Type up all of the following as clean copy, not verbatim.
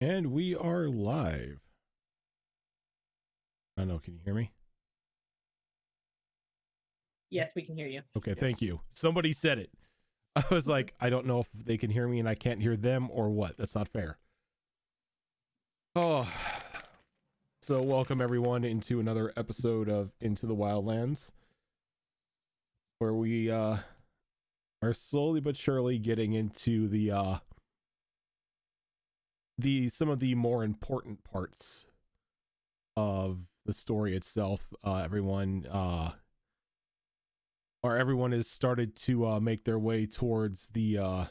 And we are live. I don't know, can you hear me? Yes, we can hear you. Okay, Yes. thank you. Somebody said it. I was like, I don't know if they can hear me and I can't hear them or what. That's not fair. Oh, so welcome everyone into another episode of Into the Wildlands, where we are slowly but surely getting into the some of the more important parts of the story itself. Everyone has started to make their way towards the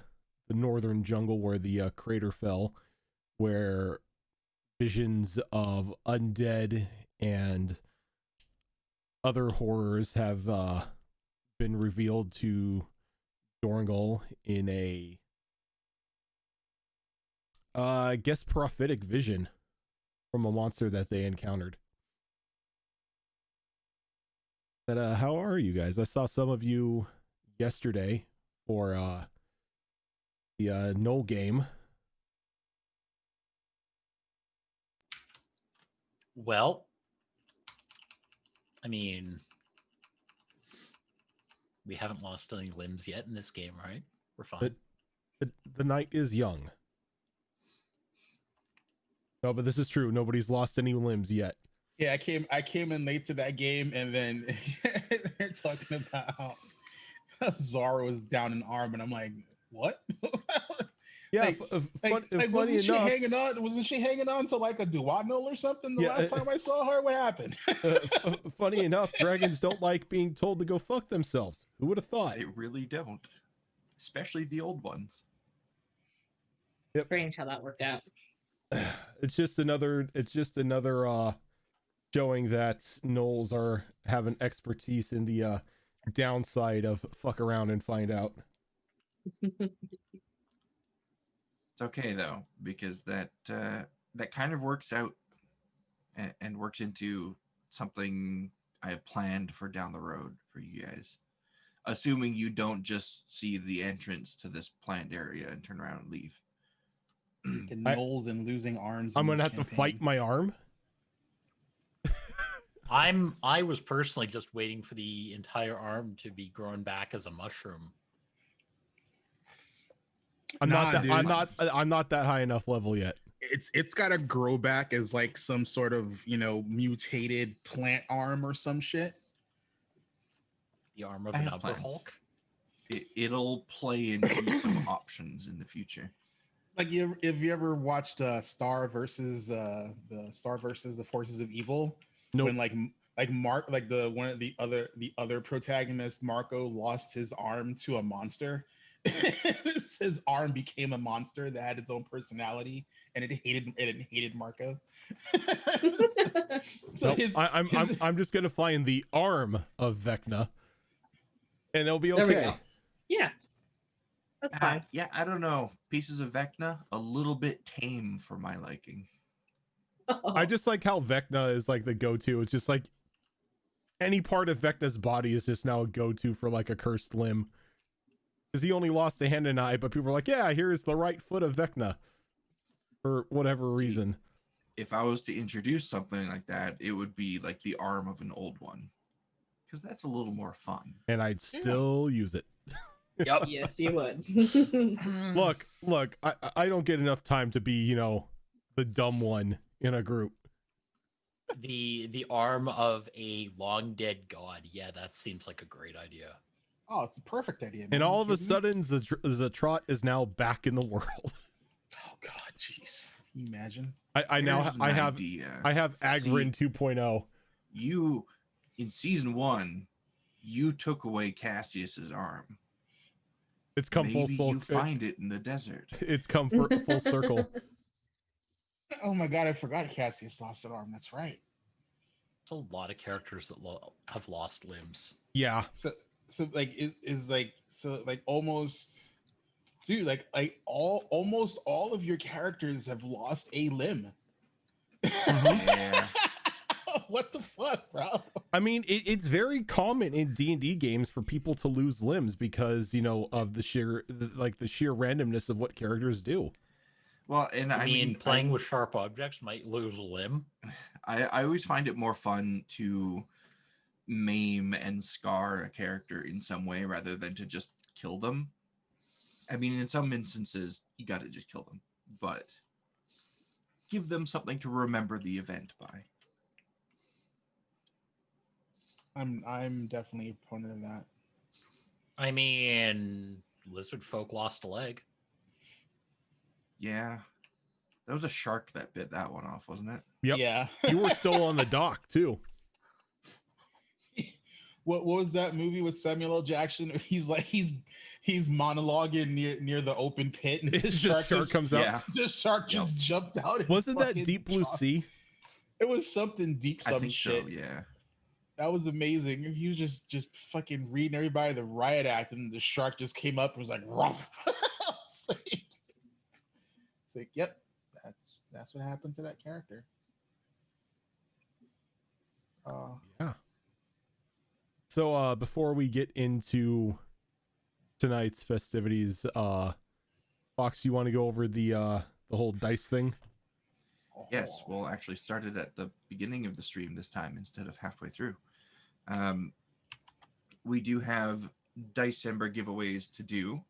northern jungle where the crater fell, where visions of undead and other horrors have been revealed to Dorngal in a I guess prophetic vision from a monster that they encountered. But how are you guys? I saw some of you yesterday for the Knoll game. Well, I mean, we haven't lost any limbs yet in this game, right? We're fine. The night is young. No, but this is true. Nobody's lost any limbs yet. Yeah, I came in late to that game, and then they're talking about how Zara was down an arm, and I'm like, what? Yeah, wasn't she hanging on? Wasn't she hanging on to like a duodenal or something the last time I saw her? What happened? Funny enough, dragons don't like being told to go fuck themselves. Who would have thought? They really don't, especially the old ones. Yep. Strange how that worked out. It's just another showing that gnolls are having expertise in the downside of fuck around and find out. It's okay though, because that kind of works out and works into something I have planned for down the road for you guys. Assuming you don't just see the entrance to this planned area and turn around and leave. Gnolls and losing arms. I'm gonna have to fight my arm. I was personally just waiting for the entire arm to be grown back as a mushroom. I'm not that high enough level yet. It's got to grow back as like some sort of mutated plant arm or some shit. The arm of I an have upper plans. Hulk. It'll play into some options in the future. Like if you ever watched Star versus the Forces of Evil, Nope. when the other protagonist Marco lost his arm to a monster. His arm became a monster that had its own personality, and it hated Marco. So Nope. I'm just gonna find the arm of Vecna, and it'll be There we okay. go. Yeah. That's fine. Yeah, I don't know. Pieces of Vecna, a little bit tame for my liking. I just like how Vecna is like the go-to. It's just like any part of Vecna's body is just now a go-to for like a cursed limb. Because he only lost a hand and eye, but people are like, yeah, here's the right foot of Vecna. For whatever reason. If I was to introduce something like that, it would be like the arm of an old one. Because that's a little more fun. And I'd still use it. Yep. Yes, you would. Look, I don't get enough time to be, the dumb one in a group. The arm of a long dead god. Yeah, that seems like a great idea. Oh, it's a perfect idea, man. And all You of a kidding me? sudden, Zatrot is now back in the world. Oh god, jeez. Can you imagine? I now Here's an I have idea. I have Agrin 2.0. You, in season 1, you took away Cassius's arm. It's come Maybe full you circle. find it in the desert. It's come full circle. Oh my god, I forgot Cassius lost an arm. That's right. There's a lot of characters that have lost limbs. Yeah. So like almost, dude, like almost all of your characters have lost a limb. Yeah. What the fuck, bro? I mean, it's very common in D&D games for people to lose limbs because, of the sheer randomness of what characters do. Well, and I mean, playing I- with sharp objects might lose a limb. I always find it more fun to maim and scar a character in some way rather than to just kill them. I mean, in some instances, you got to just kill them, but give them something to remember the event by. I'm definitely a proponent of that. I mean, lizard folk lost a leg. Yeah. That was a shark that bit that one off, wasn't it? Yep. Yeah. You were still on the dock too. What was that movie with Samuel L. Jackson? He's monologuing near the open pit, and It's just shark comes out. Yeah. the shark just jumped out. And Wasn't that fucking Deep Blue chopped- Sea? It was something deep, I some think shit. so, yeah. That was amazing. He was just fucking reading everybody the riot act, and the shark just came up and was like, "Ruff." It's like, yep, that's what happened to that character. Yeah. So before we get into tonight's festivities, Fox, you want to go over the whole dice thing? Yes, we'll actually start it at the beginning of the stream this time instead of halfway through. We do have Dicember giveaways to do.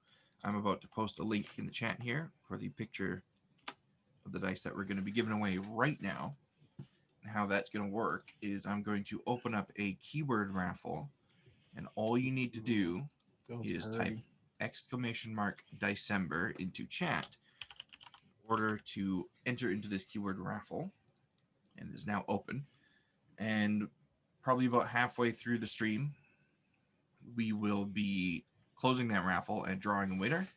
I'm about to post a link in the chat here for the picture of the dice that we're going to be giving away right now. And how that's going to work is I'm going to open up a keyword raffle, and all you need to do is type !Dicember into chat in order to enter into this keyword raffle, and it is now open. And probably about halfway through the stream, we will be closing that raffle and drawing a winner.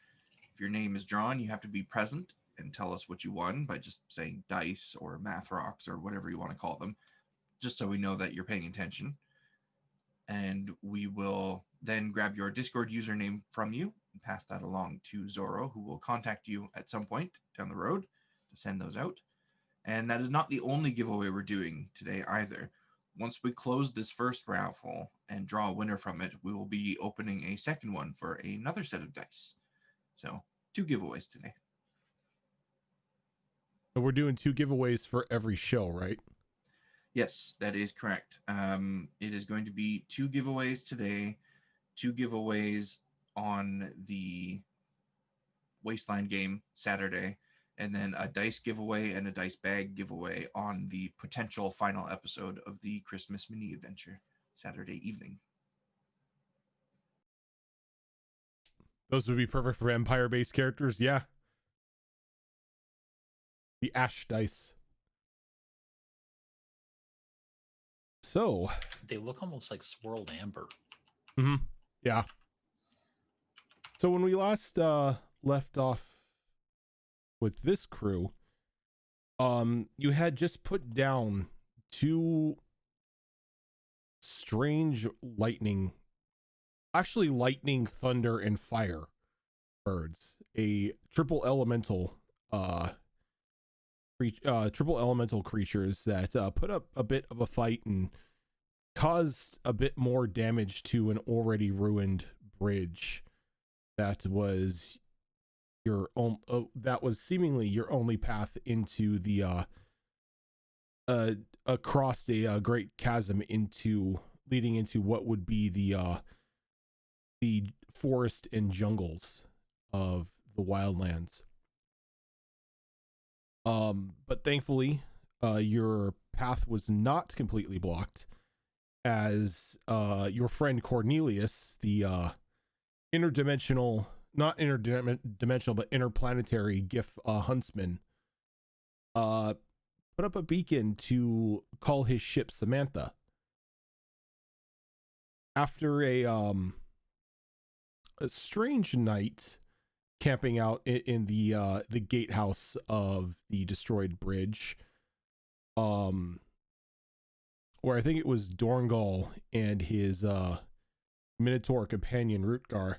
If your name is drawn, you have to be present and tell us what you won by just saying dice or math rocks or whatever you want to call them, just so we know that you're paying attention. And we will then grab your Discord username from you and pass that along to Zorro, who will contact you at some point down the road to send those out. And that is not the only giveaway we're doing today either. Once we close this first raffle and draw a winner from it, we will be opening a second one for another set of dice. So 2 giveaways today. So we're doing 2 giveaways for every show, right? Yes, that is correct. It is going to be 2 giveaways today, 2 giveaways on the Wasteland game Saturday, and then a dice giveaway and a dice bag giveaway on the potential final episode of the Christmas mini adventure Saturday evening. Those would be perfect for Empire-based characters, yeah. The Ash dice. So They look almost like swirled amber. yeah. So when we last left off with this crew, you had just put down 2 strange lightning, thunder, and fire birds, a triple elemental creatures that put up a bit of a fight and caused a bit more damage to an already ruined bridge that was seemingly your only path into the across a great chasm leading into what would be the forest and jungles of the Wildlands. But thankfully, your path was not completely blocked, as your friend Cornelius, the not interdimensional, but interplanetary GIF huntsman, put up a beacon to call his ship Samantha. After a strange night camping out in the gatehouse of the destroyed bridge, where I think it was Dorngal and his Minotaur companion Rutgar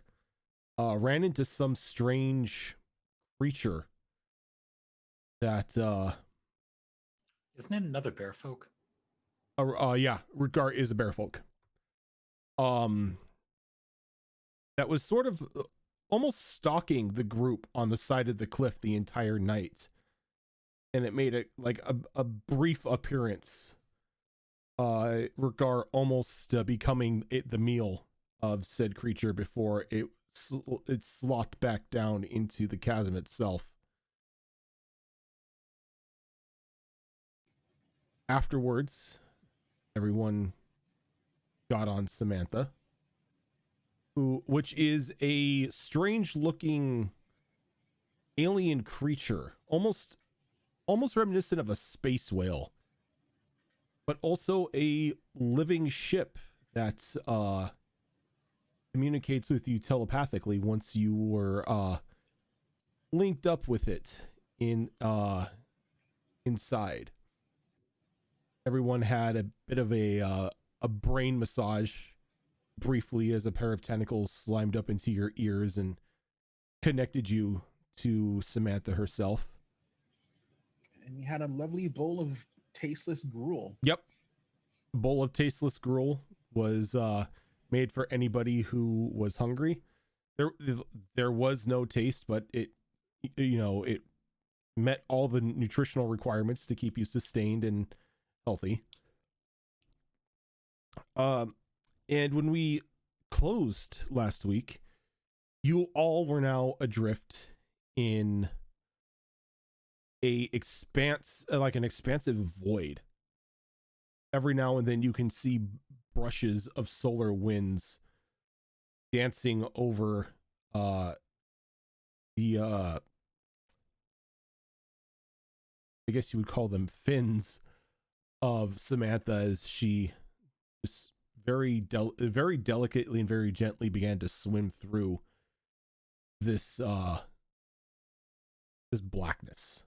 ran into some strange creature that Isn't it another bear folk? yeah, Rutgar is a bearfolk. That was sort of almost stalking the group on the side of the cliff the entire night. and it made it like a brief appearance. Regar almost becoming the meal of said creature before it slothed back down into the chasm itself. Afterwards, everyone got on Samantha, which is a strange looking alien creature, almost reminiscent of a space whale, but also a living ship that communicates with you telepathically once you were linked up with it inside. Everyone had a bit of a brain massage briefly as a pair of tentacles slimed up into your ears and connected you to Samantha herself. And you had a lovely bowl of tasteless gruel. Yep. A bowl of tasteless gruel was made for anybody who was hungry. There was no taste, but it met all the nutritional requirements to keep you sustained and healthy. And when we closed last week, you all were now adrift in an expansive void. Every now and then you can see brushes of solar winds dancing over the I guess you would call them fins of Samantha as she just very delicately and very gently began to swim through this blackness.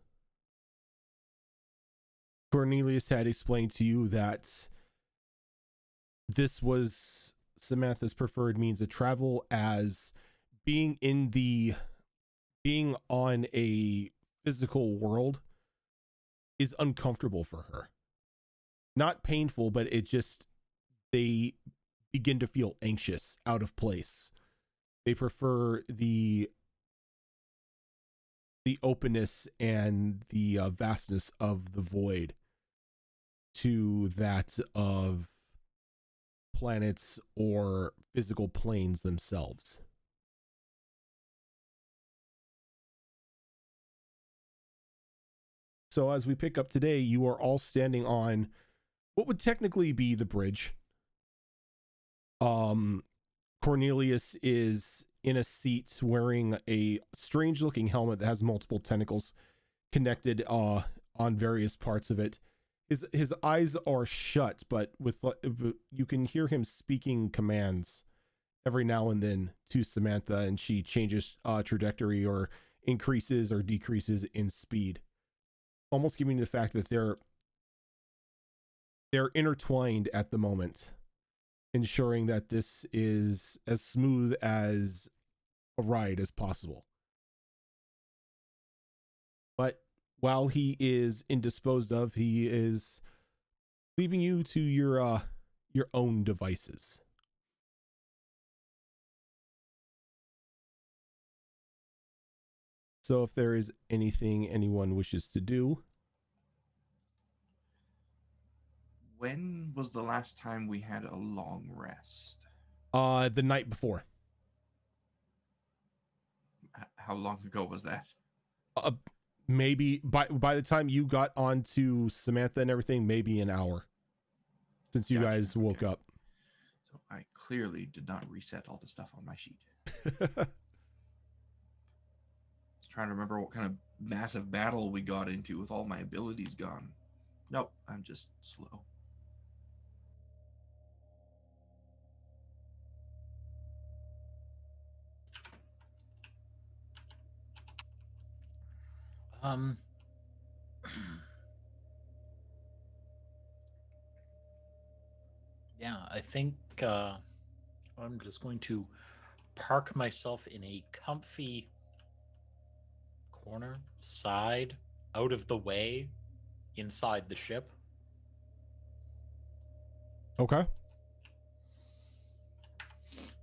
Cornelius had explained to you that this was Samantha's preferred means of travel, as being on a physical world is uncomfortable for her. Not painful, but they begin to feel anxious, out of place. They prefer the openness and the vastness of the void to that of planets or physical planes themselves. So as we pick up today, you are all standing on what would technically be the bridge. Cornelius is in a seat wearing a strange looking helmet that has multiple tentacles connected on various parts of it. His eyes are shut, but you can hear him speaking commands every now and then to Samantha, and she changes trajectory or increases or decreases in speed, almost giving the fact that they're intertwined at the moment, ensuring that this is as smooth as a ride as possible. But while he is indisposed of, he is leaving you to your own devices. So if there is anything anyone wishes to do. When was the last time we had a long rest? The night before. How long ago was that? Maybe by the time you got onto Samantha and everything, maybe an hour since you guys woke up. So I clearly did not reset all the stuff on my sheet. Trying to remember what kind of massive battle we got into with all my abilities gone. Nope, I'm just slow. Yeah, I think I'm just going to park myself in a comfy corner, side, out of the way, inside the ship. Okay.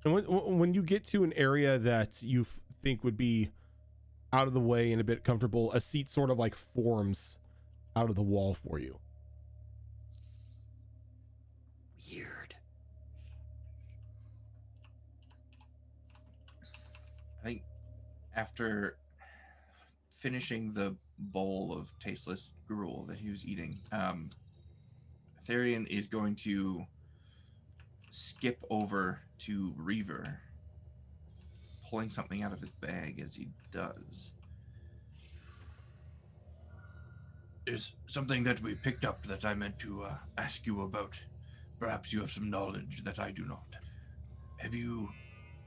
And when you get to an area that you think would be out of the way and a bit comfortable, a seat sort of like forms out of the wall for you. Weird. I think after finishing the bowl of tasteless gruel that he was eating, Therian is going to skip over to Reaver, pulling something out of his bag as he does. There's something that we picked up that I meant to ask you about. Perhaps you have some knowledge that I do not. Have you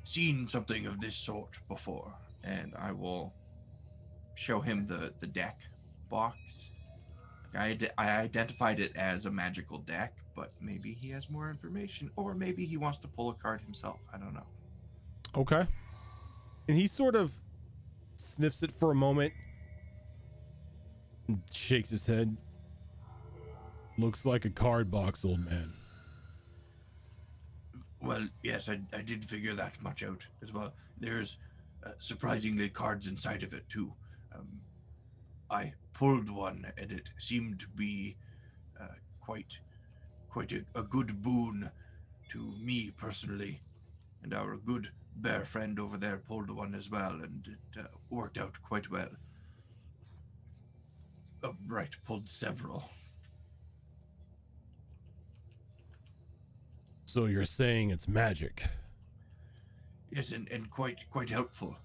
seen something of this sort before? And I will show him the deck box. I identified it as a magical deck, but maybe he has more information, or maybe he wants to pull a card himself. I don't know. Okay. And he sort of sniffs it for a moment and shakes his head. Looks like a card box, old man. Well, yes, I did figure that much out as well. There's surprisingly cards inside of it, too. I pulled one, and it seemed to be quite a good boon to me personally. And our good bear friend over there pulled one as well, and it worked out quite well. Right, pulled several. So you're saying it's magic? Yes, and quite helpful.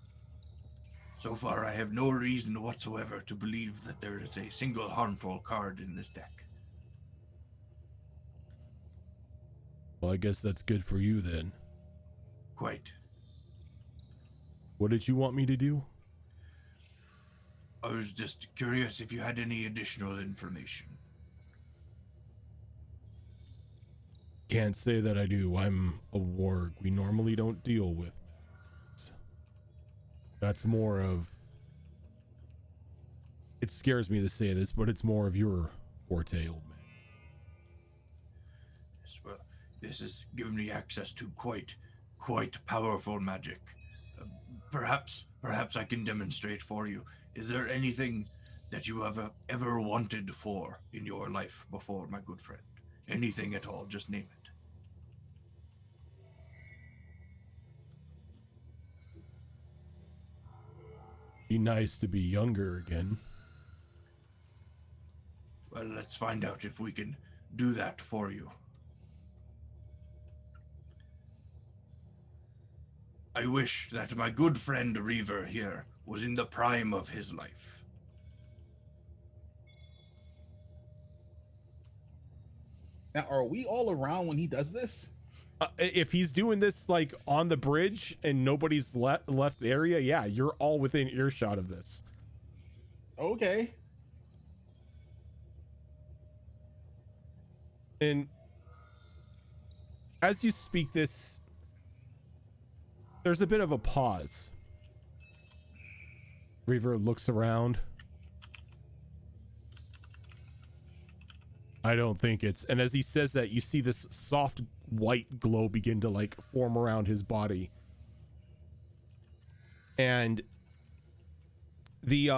So far, I have no reason whatsoever to believe that there is a single harmful card in this deck. Well, I guess that's good for you then. Quite. What did you want me to do? I was just curious if you had any additional information. Can't say that I do. I'm a warg. We normally don't deal with magics. That's more of... It scares me to say this, but it's more of your forte, old man. Yes, well, this has given me access to quite powerful magic. Perhaps I can demonstrate for you. Is there anything that you have ever wanted for in your life before, my good friend? Anything at all, just name it. Be nice to be younger again. Well, let's find out if we can do that for you. I wish that my good friend Reaver here was in the prime of his life. Now, are we all around when he does this? If he's doing this like on the bridge and nobody's left the area, yeah, you're all within earshot of this. Okay. And as you speak this, there's a bit of a pause. Reaver looks around. I don't think it's... And as he says that, you see this soft white glow begin to like form around his body. And the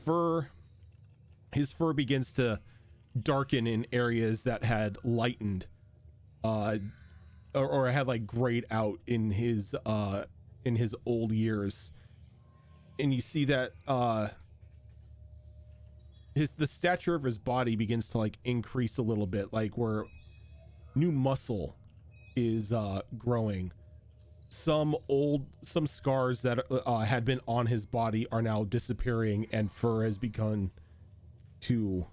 fur... His fur begins to darken in areas that had lightened. Or had like grayed out in his old years. And you see that the stature of his body begins to like increase a little bit, like where new muscle is growing. Some scars that had been on his body are now disappearing, and fur has begun to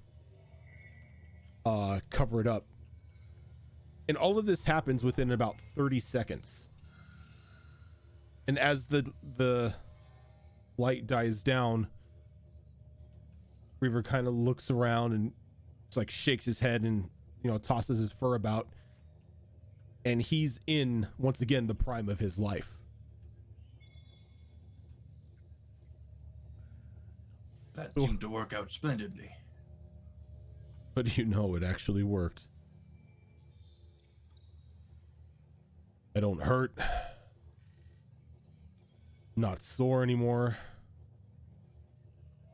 cover it up. And all of this happens within about 30 seconds. And as the light dies down, Reaver kind of looks around and just like shakes his head and, you know, tosses his fur about. And he's in, once again, the prime of his life. That seemed to work out splendidly. But you know, it actually worked. I don't hurt. Not sore anymore.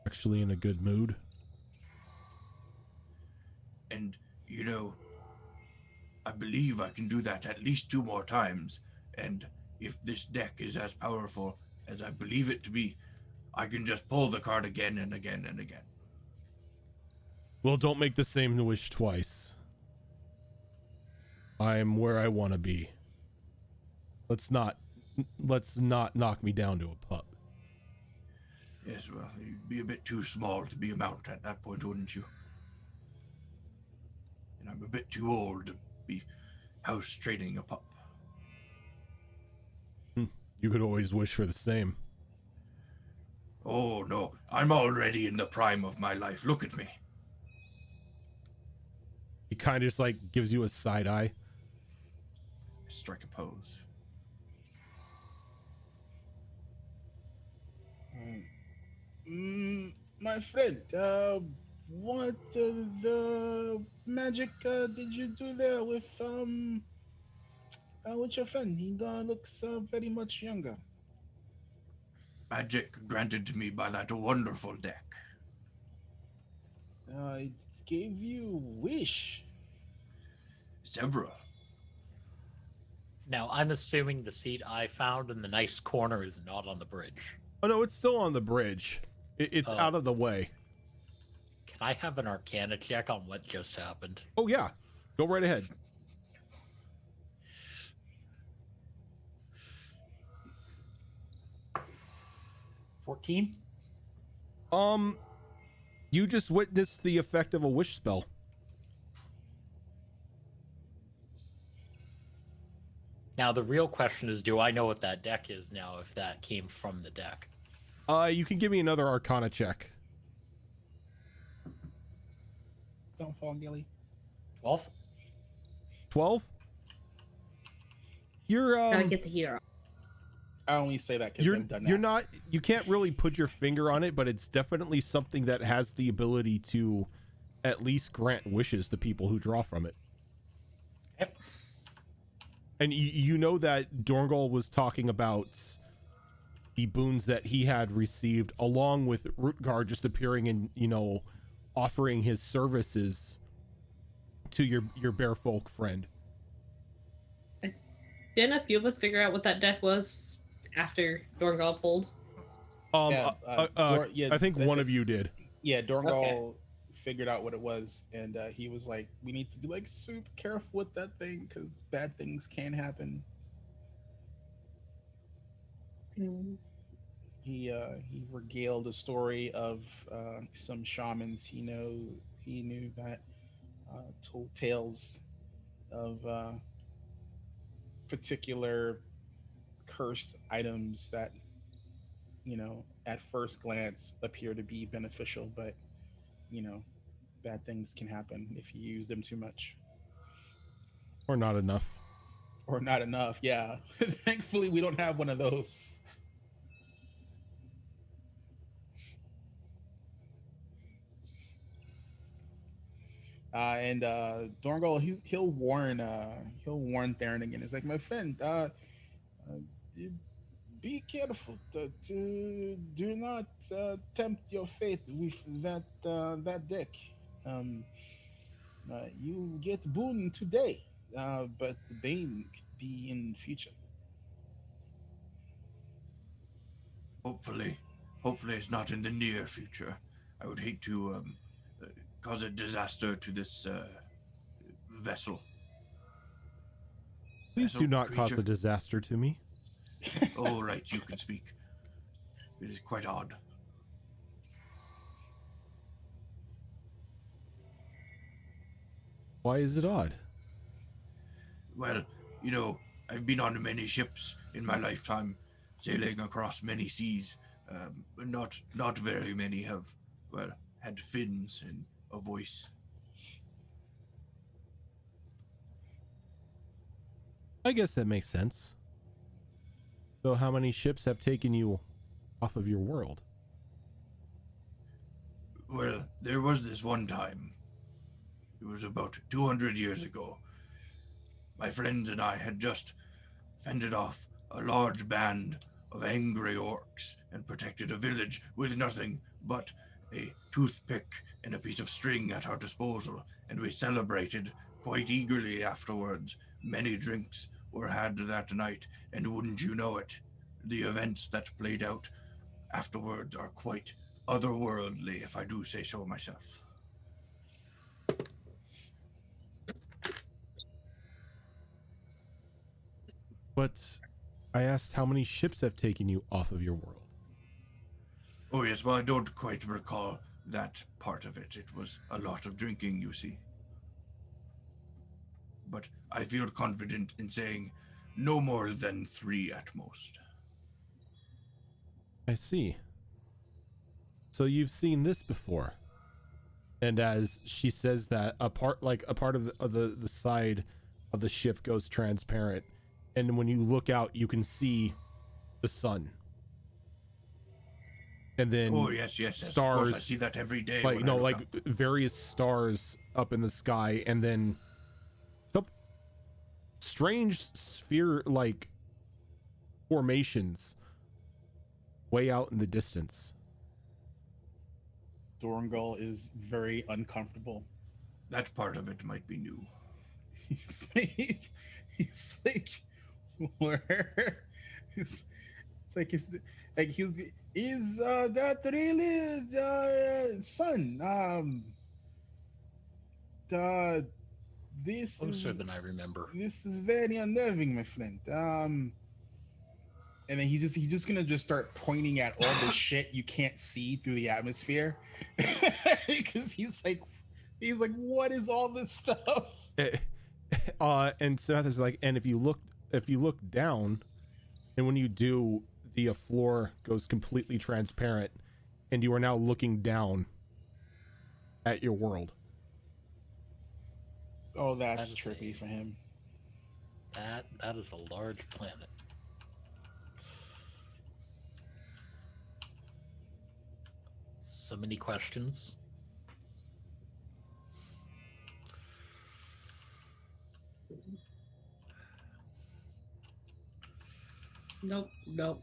Actually in a good mood. You know, I believe I can do that at least 2 more times, and if this deck is as powerful as I believe it to be, I can just pull the card again and again and again. Well, don't make the same wish twice. I'm where I want to be. Let's not knock me down to a pup. Yes, well, you'd be a bit too small to be a mount at that point, wouldn't you? And I'm a bit too old to be house trading a pup. You could always wish for the same. Oh no, I'm already in the prime of my life. Look at me. He kind of just like gives you a side eye. Strike a pose. My friend, what the magic did you do there with your friend? He looks very much younger. Magic granted to me by that wonderful deck. It gave you wish. Several. Now, I'm assuming the seat I found in the nice corner is not on the bridge. Oh no, it's still on the bridge. It's Oh. out of the way. Can I have an Arcana check on what just happened? Oh yeah, go right ahead. $14? You just witnessed the effect of a wish spell. Now, the real question is, do I know what that deck is now if that came from the deck? You can give me another Arcana check. Don't fall, Gilly. 12? 12. You're Gotta get the heater on. I only say that because I've done that. you're not, you can't really put your finger on it, but it's definitely something that has the ability to at least grant wishes to people who draw from it. Yep. And you know that Dorngol was talking about the boons that he had received, along with Rootgar just appearing and, you know, offering his services to your bear folk friend. Didn't a few of us figure out what that deck was after Dorngal pulled? Yeah, I think one of you did. Yeah, Dorngal figured out what it was, and he was like, "We need to be like super careful with that thing because bad things can happen." He regaled a story of some shamans he knew that told tales of particular cursed items that, you know, at first glance appear to be beneficial, but, you know, bad things can happen if you use them too much. Or not enough. Or not enough, yeah. Thankfully, we don't have one of those. And Dorngal, he'll warn Theron again. It's like, my friend, be careful to do not tempt your fate with that deck. You get boon today, but the bane could be in future. Hopefully it's not in the near future. I would hate to cause a disaster to this vessel. Please do not cause creature. a disaster to me. Oh, right, you can speak. It is quite odd. Why is it odd? Well, you know, I've been on many ships in my lifetime, sailing across many seas. Not very many have, well, had fins and a voice. I guess that makes sense. So how many ships have taken you off of your world? Well, there was this one time. It was about 200 years ago. My friends and I had just fended off a large band of angry orcs and protected a village with nothing but a toothpick and a piece of string at our disposal, and we celebrated quite eagerly afterwards. Many drinks were had that night, and wouldn't you know it, the events that played out afterwards are quite otherworldly, if I do say so myself. But I asked how many ships have taken you off of your world. Oh yes, well I don't quite recall that part of it. It was a lot of drinking, you see. But I feel confident in saying no more than 3 at most. I see. So you've seen this before. And as she says that, a part of the side of the ship goes transparent, and when you look out, you can see the sun. And then Oh yes, yes, yes. stars, Of course, I see that every day. like when no, I look like up. various stars up in the sky, and then strange sphere like formations way out in the distance. Dorangal is very uncomfortable. That part of it might be new. He's like, where? It's like is that really the sun? This Closer is than I remember. this is very unnerving, my friend. And then he's just gonna just start pointing at all the shit you can't see through the atmosphere, because he's like, what is all this stuff? And Seth is like, and if you look down, and when you do, the floor goes completely transparent, and you are now looking down at your world. Oh, that's That is trippy for him. That is a large planet. So many questions. Nope. Nope.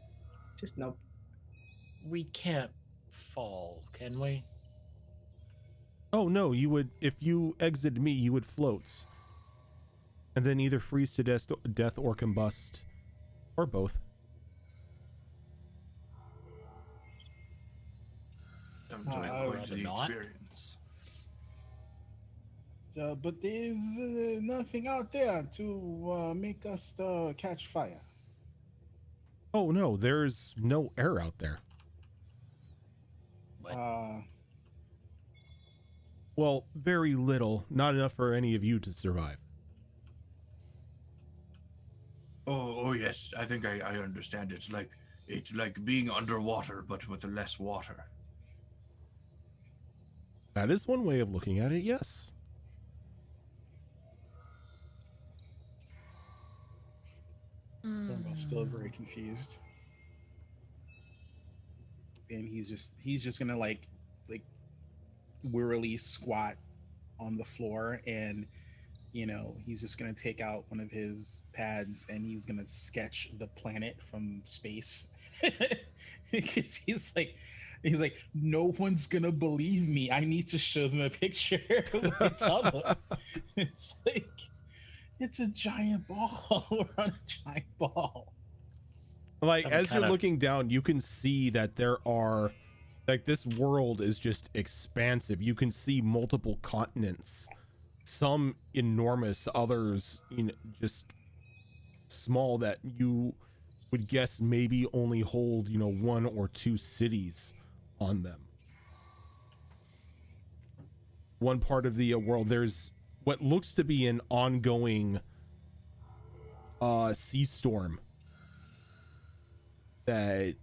Just nope. We can't fall, can we? Oh no, you would, if you exited me, you would float, and then either freeze to death or combust, or both. I'm Uh, doing I'd quite the rather not. experience. But there's nothing out there to make us catch fire. Oh no, there's no air out there. What? Well, very little, not enough for any of you to survive. Oh yes, I think I understand. It's like being underwater, but with less water. That is one way of looking at it, yes. Dorangal's still very confused, and he's just gonna like wearily squat on the floor, and he's just gonna take out one of his pads and he's gonna sketch the planet from space. Because he's like, no one's gonna believe me. I need to show them a picture. Tell them. It's like, it's a giant ball. We're on a giant ball. Like, I'm as you're kinda- looking down, you can see that there are, like, this world is just expansive. You can see multiple continents, some enormous, others just small, that you would guess maybe only hold 1 or 2 cities on them. One part of the world, there's what looks to be an ongoing sea storm that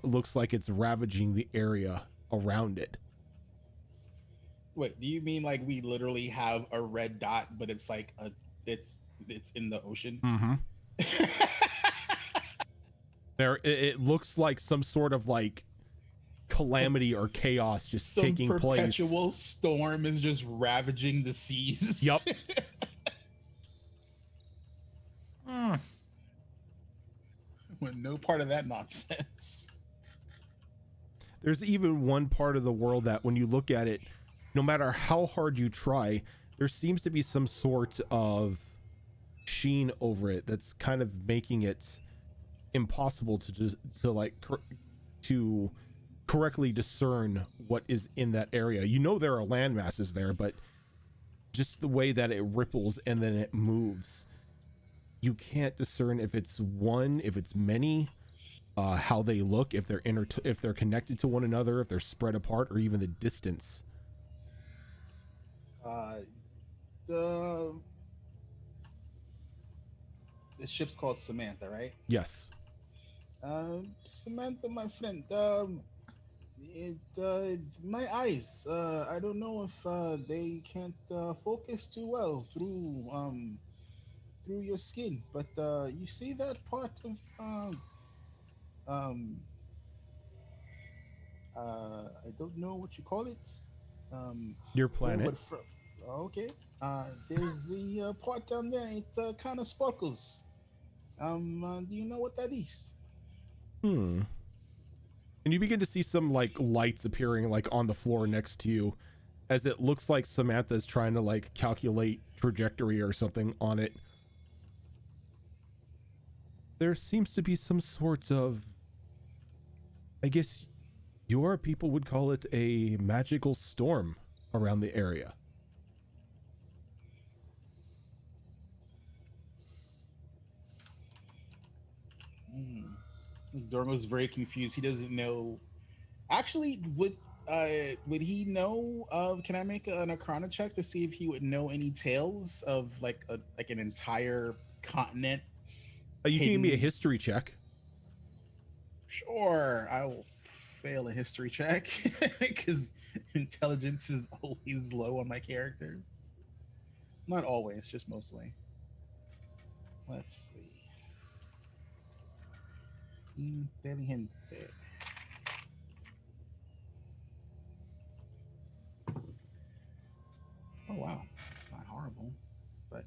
looks like it's ravaging the area around it. Wait, do you mean like we literally have a red dot, but it's like it's in the ocean? Mm-hmm. It looks like some sort of like calamity or chaos just Some taking place. perpetual storm is just ravaging the seas. Yup. With no part of that nonsense. There's even one part of the world that when you look at it, no matter how hard you try, there seems to be some sort of sheen over it that's kind of making it impossible to just to correctly discern what is in that area. You know there are land masses there, but just the way that it ripples and then it moves, you can't discern if it's one, if it's many, how they look, if they're connected to one another, if they're spread apart, or even the distance. This ship's called Samantha, right? Yes. Samantha, my friend. My eyes. I don't know if they can't focus too well through your skin, but you see that part of I don't know what you call it. Your planet. Okay. There's the part down there. It kind of sparkles. Do you know what that is? And you begin to see some like lights appearing like on the floor next to you, as it looks like Samantha's trying to like calculate trajectory or something on it. There seems to be some sort of, I guess your people would call it a magical storm around the area. Dormo's very confused. He doesn't know. Actually, would he know? Can I make an Arcana check to see if he would know any tales of like an entire continent? You can give me a history check. Sure, I will fail a history check because intelligence is always low on my characters. Not always, just mostly. Let's see. Inteligente. Oh wow, it's not horrible, but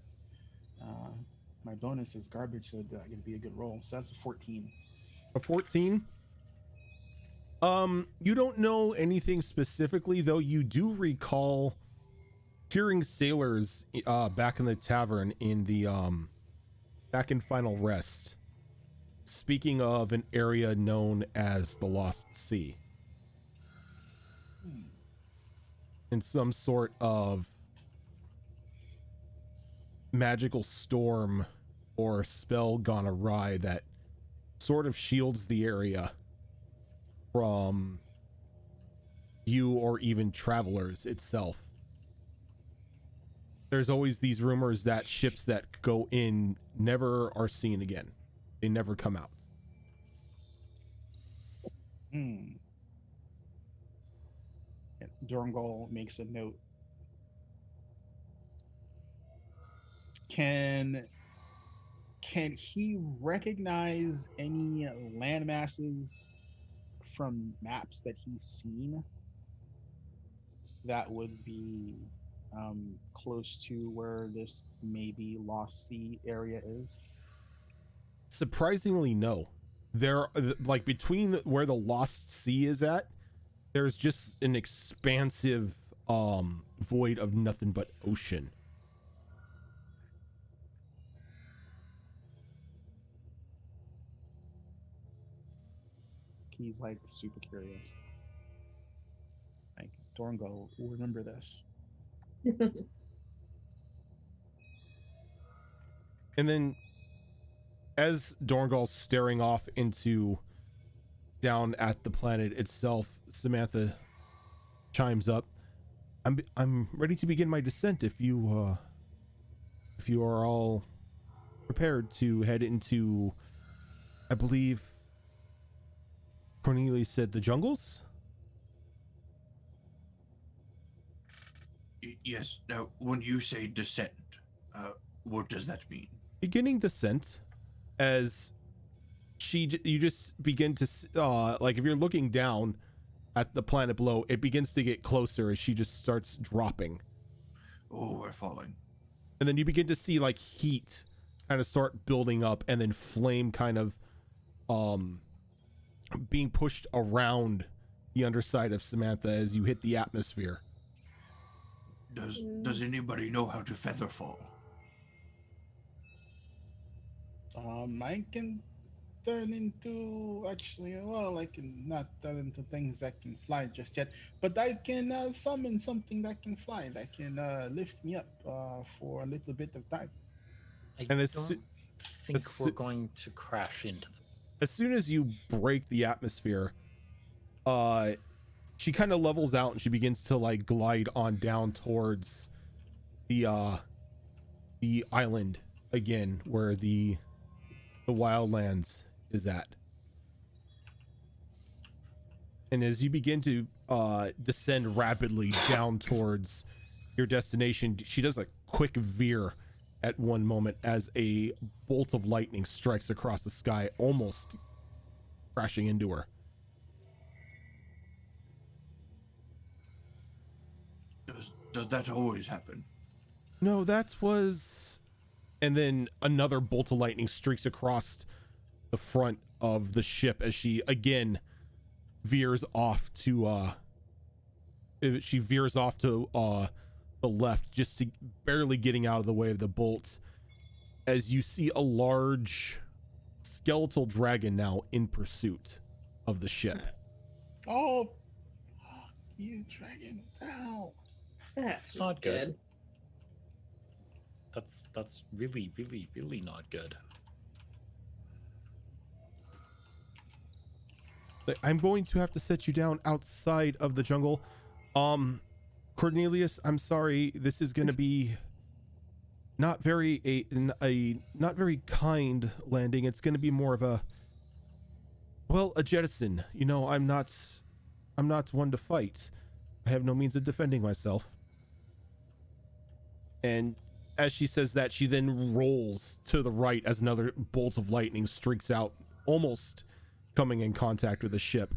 my bonus is garbage, so that can be a good roll. So that's a 14. A 14. You don't know anything specifically, though. You do recall hearing sailors back in the tavern in the back in Final Rest, speaking of an area known as the Lost Sea, and some sort of magical storm or spell gone awry that sort of shields the area from you or even travelers itself. There's always these rumors that ships that go in never are seen again. They never come out. Durngol makes a note. Can he recognize any land masses from maps that he's seen that would be close to where this maybe Lost Sea area is? Surprisingly, no. There, like between where the Lost Sea is at, there's just an expansive void of nothing but ocean. He's like super curious. Like, Dorngo will remember this. And then as Dorngal's staring off into down at the planet itself, Samantha chimes up. I'm ready to begin my descent if you are all prepared to head into, I believe Cornelius said, the jungles? Yes. Now, when you say descent, what does that mean? Beginning descent, as you just begin to like if you're looking down at the planet below, it begins to get closer as she just starts dropping. Oh, we're falling. And then you begin to see like heat kind of start building up, and then flame kind of being pushed around the underside of Samantha as you hit the atmosphere. Does anybody know how to feather fall? I can turn into actually. Well, I can not turn into things that can fly just yet, but I can summon something that can fly that can lift me up for a little bit of time. I And don't think we're going to crash into them. as soon as you break the atmosphere, she kind of levels out and she begins to like glide on down towards the island again where the Wildlands is at. And as you begin to descend rapidly down towards your destination, she does a quick veer at one moment as a bolt of lightning strikes across the sky, almost crashing into her. Does that always happen? No, that was... And then another bolt of lightning streaks across the front of the ship as she again veers off to the left, just to barely getting out of the way of the bolt, as you see a large skeletal dragon now in pursuit of the ship. Oh, you dragon! Ow. That's not good. good. That's really, really, really not good. I'm going to have to set you down outside of the jungle. Cornelius, I'm sorry. This is going to be not very not very kind landing. It's going to be more of a jettison. You know, I'm not one to fight. I have no means of defending myself. And as she says that, she then rolls to the right as another bolt of lightning streaks out, almost coming in contact with the ship.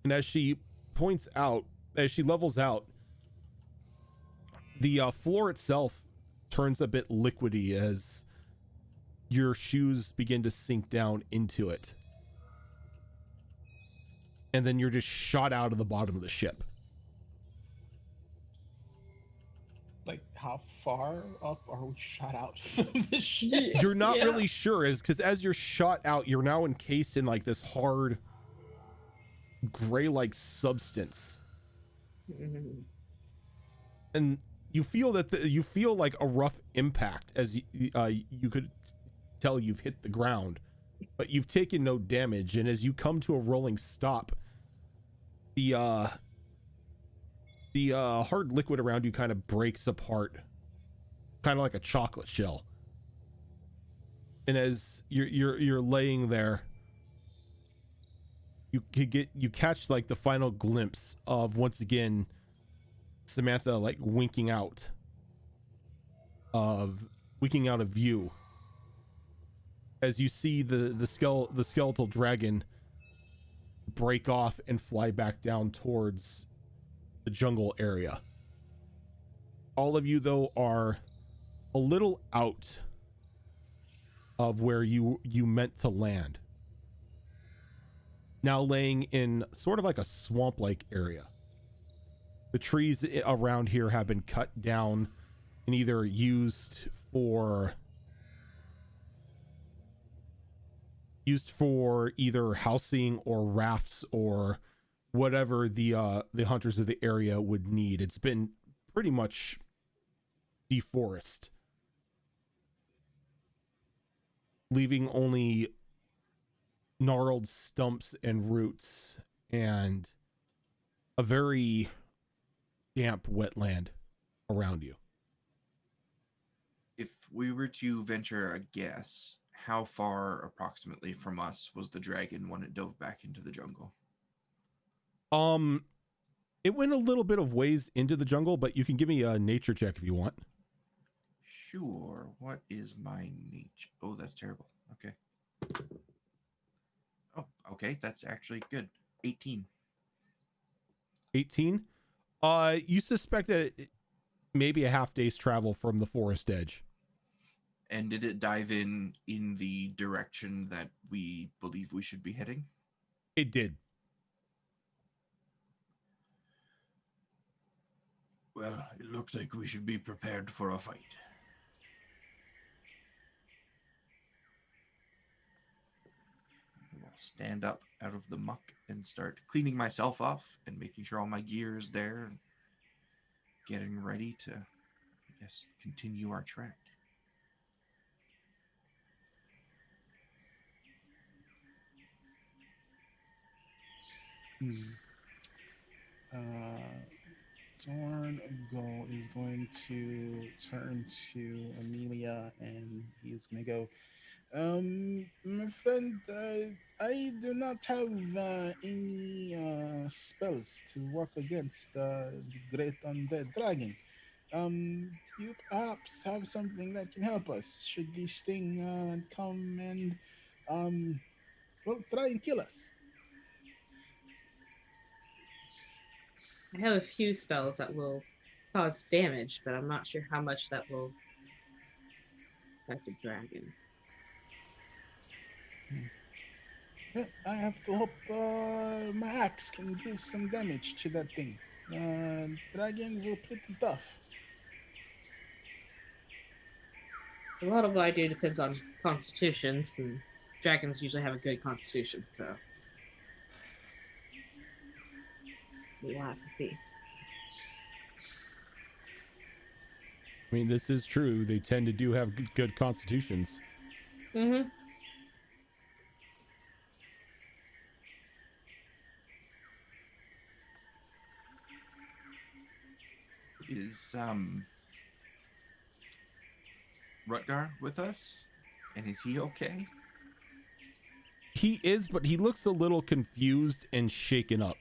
And as she points out, as she levels out, the floor itself turns a bit liquidy as your shoes begin to sink down into it. And then you're just shot out of the bottom of the ship. Like, how far up are we shot out from the ship? You're not Yeah. really sure, because as you're shot out, you're now encased in like this hard gray-like substance. Mhm. And you feel that you feel like a rough impact as you could tell you've hit the ground, but you've taken no damage. And as you come to a rolling stop, the hard liquid around you kind of breaks apart, kind of like a chocolate shell. And as you're laying there, you catch like the final glimpse of, once again, Samantha like winking out of view as you see the skeletal dragon break off and fly back down towards the jungle area. All of you, though, are a little out of where you meant to land, now laying in sort of like a swamp-like area. The trees around here have been cut down and either used for either housing or rafts or whatever the hunters of the area would need. It's been pretty much deforested, leaving only gnarled stumps and roots and a very damp wetland around you. If we were to venture a guess, how far approximately from us was the dragon when it dove back into the jungle? It went a little bit of ways into the jungle, but you can give me a nature check if you want. Sure. What is my nature? Oh, that's terrible. Okay. Oh, okay. That's actually good. 18. 18. You suspect that it maybe a half day's travel from the forest edge. And did it dive in the direction that we believe we should be heading? It did. Well, it looks like we should be prepared for a fight. I'll stand up out of the muck and start cleaning myself off and making sure all my gear is there and getting ready to, I guess, continue our trek. Dorn is going to turn to Amelia and he's going to go, my friend, I do not have any spells to work against the great undead dragon. You perhaps have something that can help us should this thing come and, well, try and kill us. I have a few spells that will cause damage, but I'm not sure how much that will affect a dragon. Yeah, I have to hope my axe can do some damage to that thing. Dragons are pretty tough. A lot of what I do depends on constitutions, and dragons usually have a good constitution, so we'll have to see. I mean, this is true. They tend to do have good constitutions. Mm-hmm. Is Rutgar with us? And is he okay? He is, but he looks a little confused and shaken up.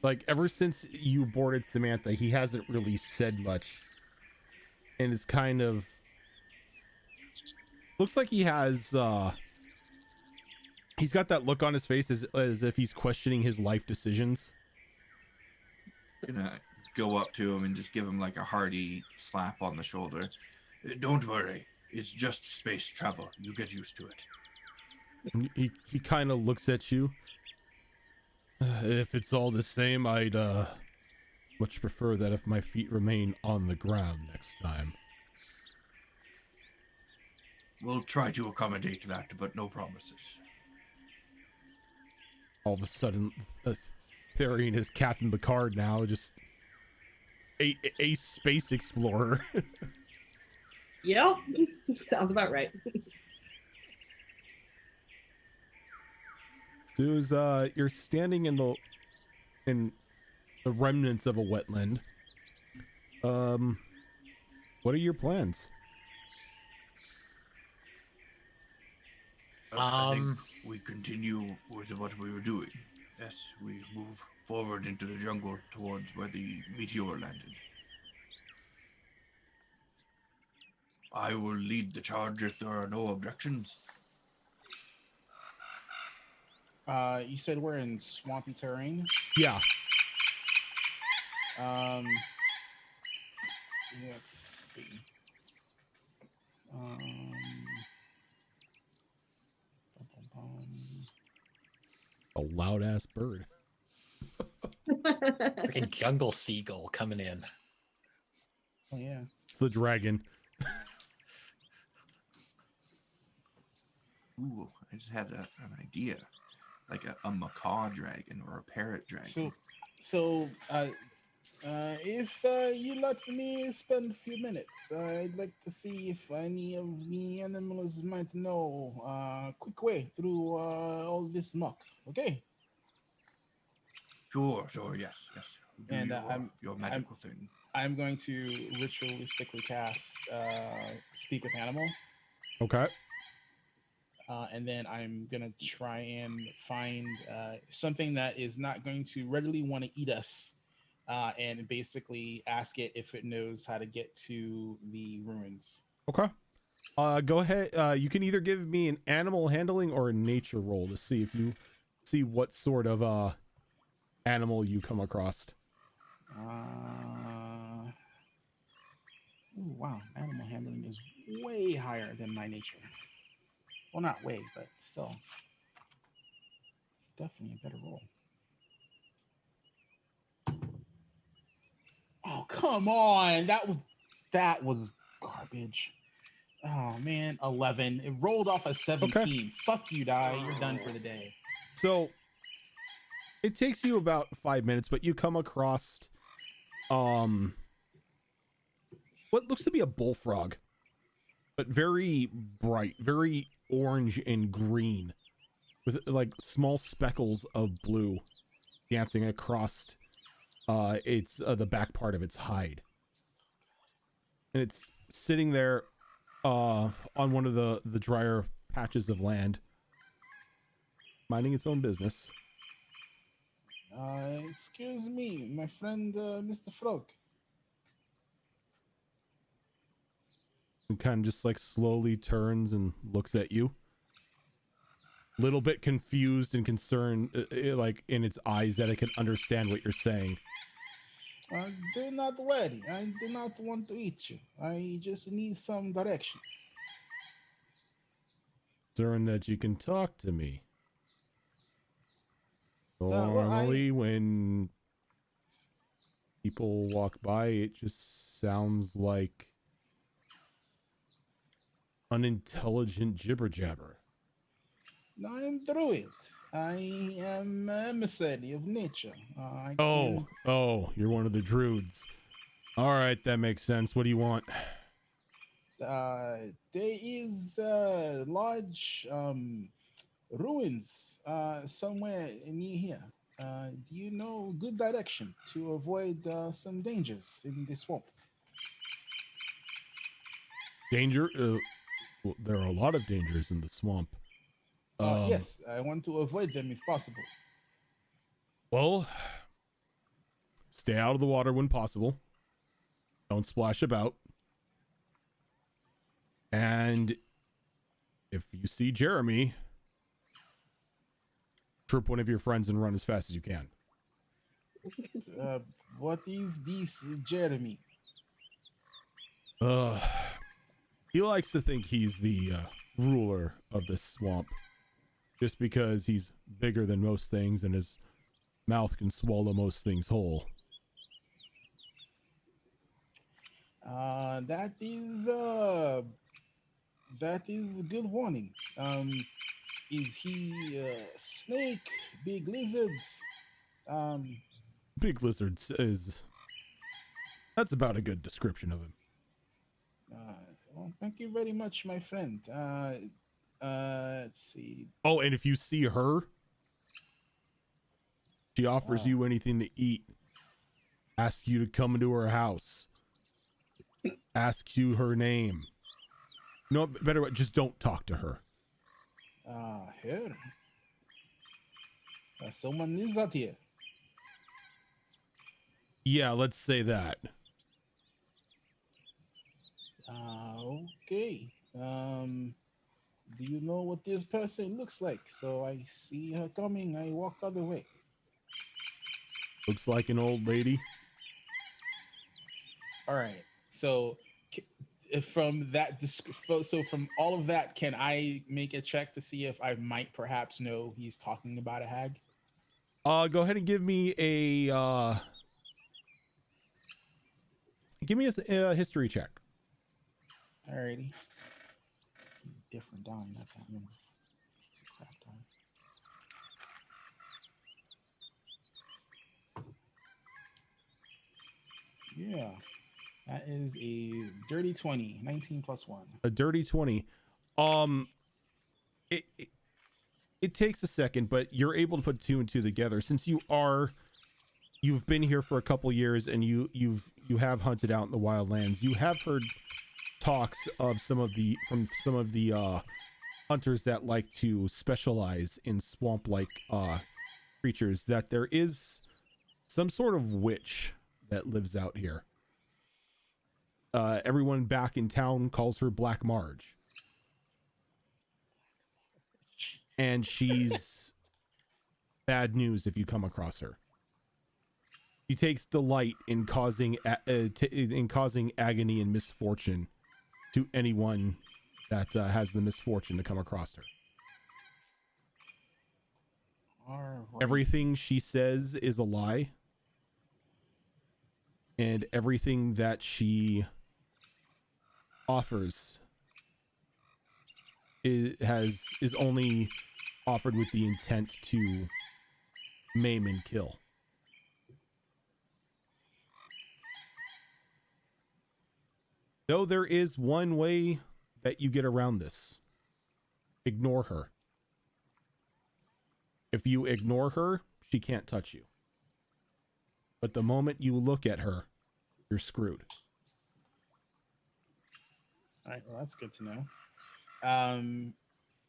Like, ever since you boarded Samantha, he hasn't really said much. And it's kind of... looks like he has, he's got that look on his face as if he's questioning his life decisions. Gonna go up to him and just give him like a hearty slap on the shoulder. Don't worry. It's just space travel. You get used to it. He kind of looks at you. If it's all the same, I'd much prefer that if my feet remain on the ground next time. We'll try to accommodate that, but no promises. All of a sudden, Therian is Captain Picard now, just a space explorer. Yeah, sounds about right. So you're standing in the remnants of a wetland. What are your plans? I think we continue with what we were doing. Yes, we move forward into the jungle towards where the meteor landed. I will lead the charge if there are no objections. You said we're in swampy terrain. Yeah. Let's see. A loud ass bird. Freaking jungle seagull coming in. Oh yeah. It's the dragon. Ooh, I just had an idea. Like a macaw dragon or a parrot dragon. So, if you let me spend a few minutes, I'd like to see if any of the animals might know a quick way through all this muck. Okay? Sure, yes. Do And your magical thing. I'm going to ritualistically cast Speak with Animal. Okay. And then I'm going to try and find something that is not going to readily want to eat us. And basically ask it if it knows how to get to the ruins. Okay. Go ahead. You can either give me an animal handling or a nature roll to see if you see what sort of animal you come across. Ooh, wow, animal handling is way higher than my nature. Well, not way, but still, it's definitely a better roll. come on. That was garbage. Oh man, 11. It rolled off a 17. Okay. Fuck you, die. You're done for the day. So it takes you about 5 minutes, but you come across what looks to be a bullfrog, but very bright, very orange and green, with like small speckles of blue dancing across its the back part of its hide. And it's sitting there on one of the drier patches of land, minding its own business. Excuse me, my friend, Mr. Frog. And kind of just like slowly turns and looks at you. Little bit confused and concerned, like in its eyes, that it can understand what you're saying. Do not worry. I do not want to eat you. I just need some directions. Concerned that you can talk to me. well, Normally, when people walk by, it just sounds like unintelligent jibber jabber. I'm druid. I am emissary of nature. Oh, you're one of the druids. All right, that makes sense. What do you want? There is large ruins somewhere near here. Do you know good direction to avoid some dangers in the swamp? Danger? Well, there are a lot of dangers in the swamp. Yes, I want to avoid them if possible. Well, stay out of the water when possible. Don't splash about. And if you see Jeremy, troop one of your friends and run as fast as you can. What is this, Jeremy? He likes to think he's the ruler of this swamp, just because he's bigger than most things and his mouth can swallow most things whole. That is a good warning. Is he snake, big lizards? Big lizard is... That's about a good description of him. Well, thank you very much, my friend. Let's see. Oh, and if you see her, she offers you anything to eat, asks you to come into her house, asks you her name. No, better, just don't talk to her. Here. Someone lives out here. Yeah, let's say that. Okay. Do you know what this person looks like? So I see her coming, I walk other way. Looks like an old lady. All right. So from that, so from all of that, can I make a check to see if I might perhaps know he's talking about a hag? Go ahead and give me a history check. Alrighty. Different die, not that one. Crap die. Yeah. That is a dirty 20, 19 plus 1. A dirty 20. It takes a second, but you're able to put two and two together since you've been here for a couple years and you have hunted out in the wildlands. You have heard talks of some of the hunters that like to specialize in swamp-like creatures, that there is some sort of witch that lives out here. Everyone back in town calls her Black Marge. And she's bad news if you come across her. She takes delight in causing agony and misfortune to anyone that has the misfortune to come across her. All right. Everything she says is a lie. and everything that she offers is only offered with the intent to maim and kill. Though there is one way that you get around this. Ignore her. If you ignore her, she can't touch you. But the moment you look at her, you're screwed. All right, well, that's good to know.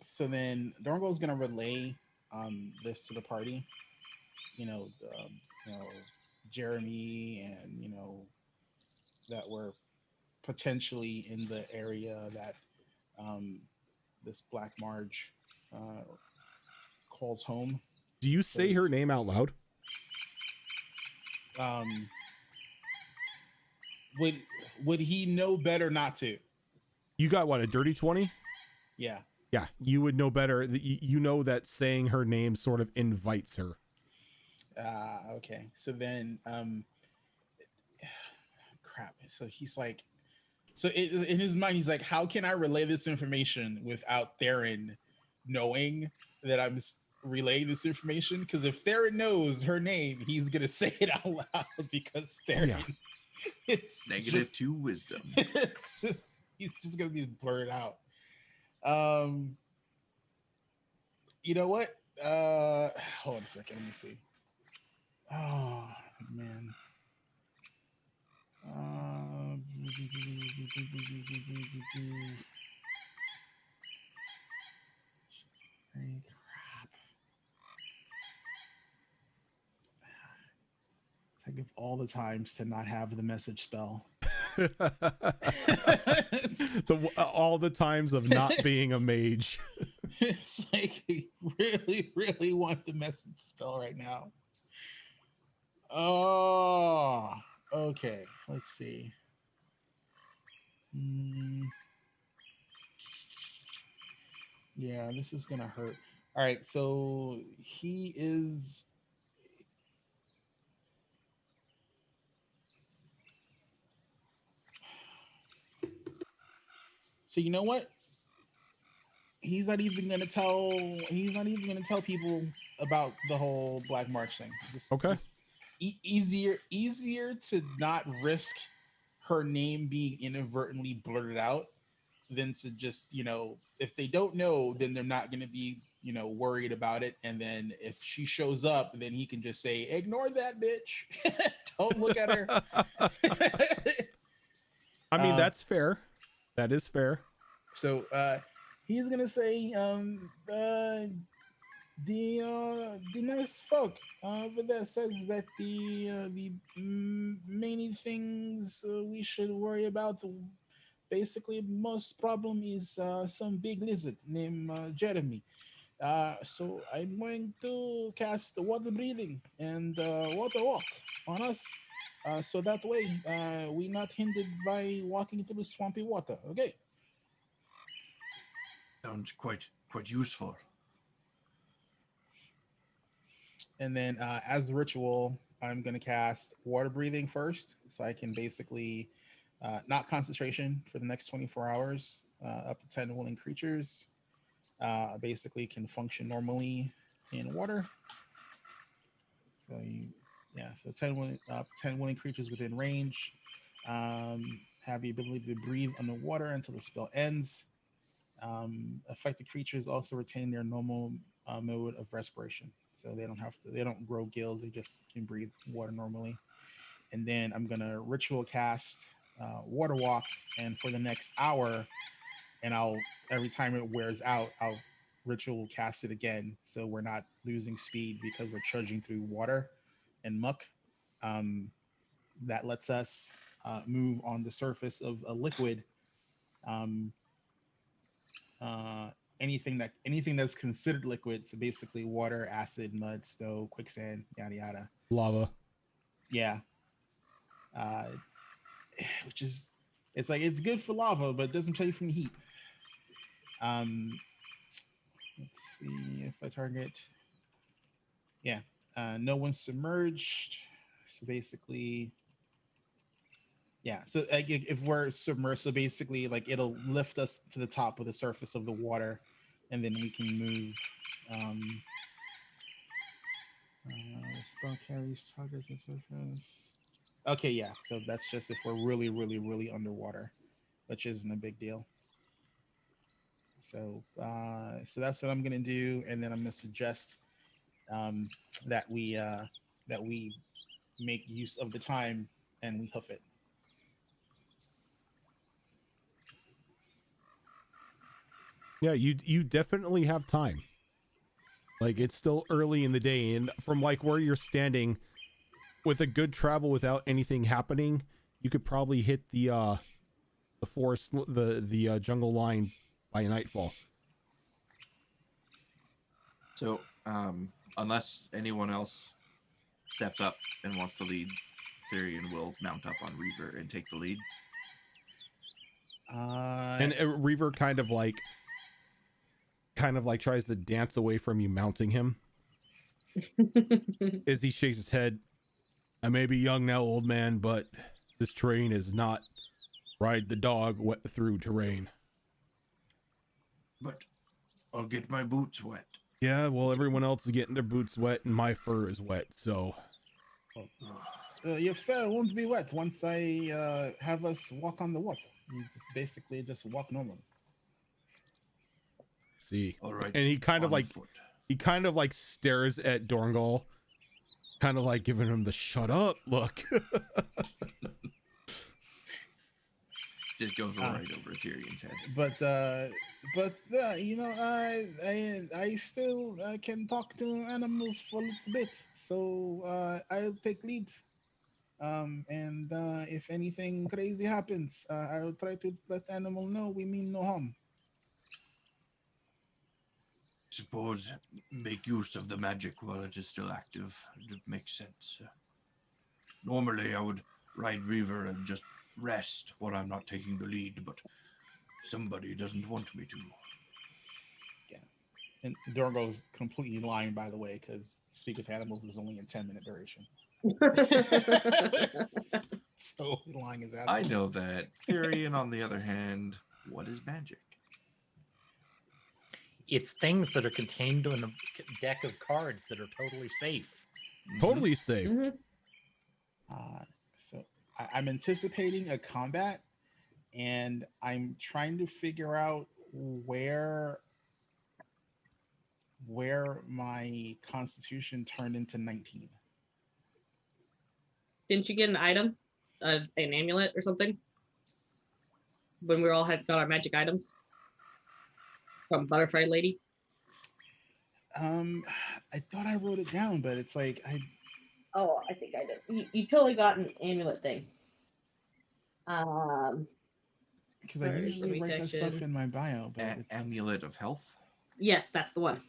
So then Dorngo's gonna relay this to the party. You know, Jeremy and that we're potentially in the area that this Black Marge calls home. Do you say her name out loud? Would he know better not to? You got what, a dirty 20? Yeah. Yeah, you would know better. You know that saying her name sort of invites her. Okay. So then, crap. So he's like, in his mind, he's like, how can I relay this information without Theron knowing that I'm relaying this information? Because if Theron knows her name, he's gonna say it out loud because Theron. It's -2 wisdom. It's just he's just gonna be blurred out. You know what? Hold on a second. Let me see. Oh man. Hey, crap. Think of all the times to not have the message spell. All the times of not being a mage. It's like he really, really want the message spell right now. Oh, okay. Let's see. Yeah, this is gonna hurt. All right, so he is. So you know what? He's not even gonna tell. He's not even gonna tell people about the whole Black March thing. Just easier to not risk her name being inadvertently blurted out than to just, if they don't know, then they're not gonna be, worried about it. And then if she shows up, then he can just say, "Ignore that bitch. Don't look at her." I mean, that's fair. That is fair. So he's gonna say, the nice folk over there says that the many things we should worry about. Basically, most problem is some big lizard named Jeremy. So I'm going to cast water breathing and water walk on us. So that way we're not hindered by walking through swampy water. Okay. Sounds quite useful. And then as the ritual, I'm going to cast water breathing first. So I can basically not concentration for the next 24 hours, up to 10 willing creatures. Basically can function normally in water. So so 10 willing creatures within range have the ability to breathe underwater until the spell ends. Affected creatures also retain their normal mode of respiration, so they don't grow gills, they just can breathe water normally. And then I'm gonna ritual cast water walk, and for the next hour, and every time it wears out, I'll ritual cast it again, so we're not losing speed because we're trudging through water and muck. That lets us move on the surface of a liquid. Anything that's considered liquid, so basically water, acid, mud, snow, quicksand, yada yada, lava. Yeah. Which is, it's like, it's good for lava, but it doesn't protect you from the heat. Let's see if I target. Yeah, no one's submerged, so basically Yeah, so like if we're submerged, so basically like it'll lift us to the top of the surface of the water, and then we can move. Spell carries targets the surface. Okay, yeah, so that's just if we're really, really, really underwater, which isn't a big deal. So, so that's what I'm gonna do, and then I'm gonna suggest that we make use of the time and we hoof it. Yeah, you definitely have time. Like, it's still early in the day, and from like where you're standing, with a good travel without anything happening, you could probably hit the forest, the jungle line by nightfall. So, unless anyone else steps up and wants to lead, Therian will mount up on Reaver and take the lead. And Reaver kind of like tries to dance away from you mounting him as he shakes his head. I may be young now, old man, but this terrain is not ride the dog wet through terrain. But I'll get my boots wet. Yeah, well, everyone else is getting their boots wet and my fur is wet, so... Your fur won't be wet once I have us walk on the water. You just basically just walk normally. See. All right. And he kind of like... foot. He kind of like stares at Dorngal, kind of like giving him the shut up look. Just goes right over Tyrion's head. But you know, I still can talk to animals for a little bit, so I'll take lead. And if anything crazy happens, I'll try to let animal know we mean no harm. Suppose make use of the magic while it is still active. It makes sense. Normally, I would ride Reaver and just rest when I'm not taking the lead, but somebody doesn't want me to. Yeah. And Dorgo's completely lying, by the way, because Speak of Animals is only a 10-minute duration. So lying is out. I know that. Therian, on the other hand, what is magic? It's things that are contained in a deck of cards that are totally safe. Totally safe. So I'm anticipating a combat, and I'm trying to figure out where my constitution turned into 19. Didn't you get an item, an amulet or something, when we all got our magic items from Butterfly Lady? I thought I wrote it down, but it's like Oh, I think I did. You totally got an amulet thing. because I usually write that stuff in my bio, but it's... Amulet of Health? Yes, that's the one.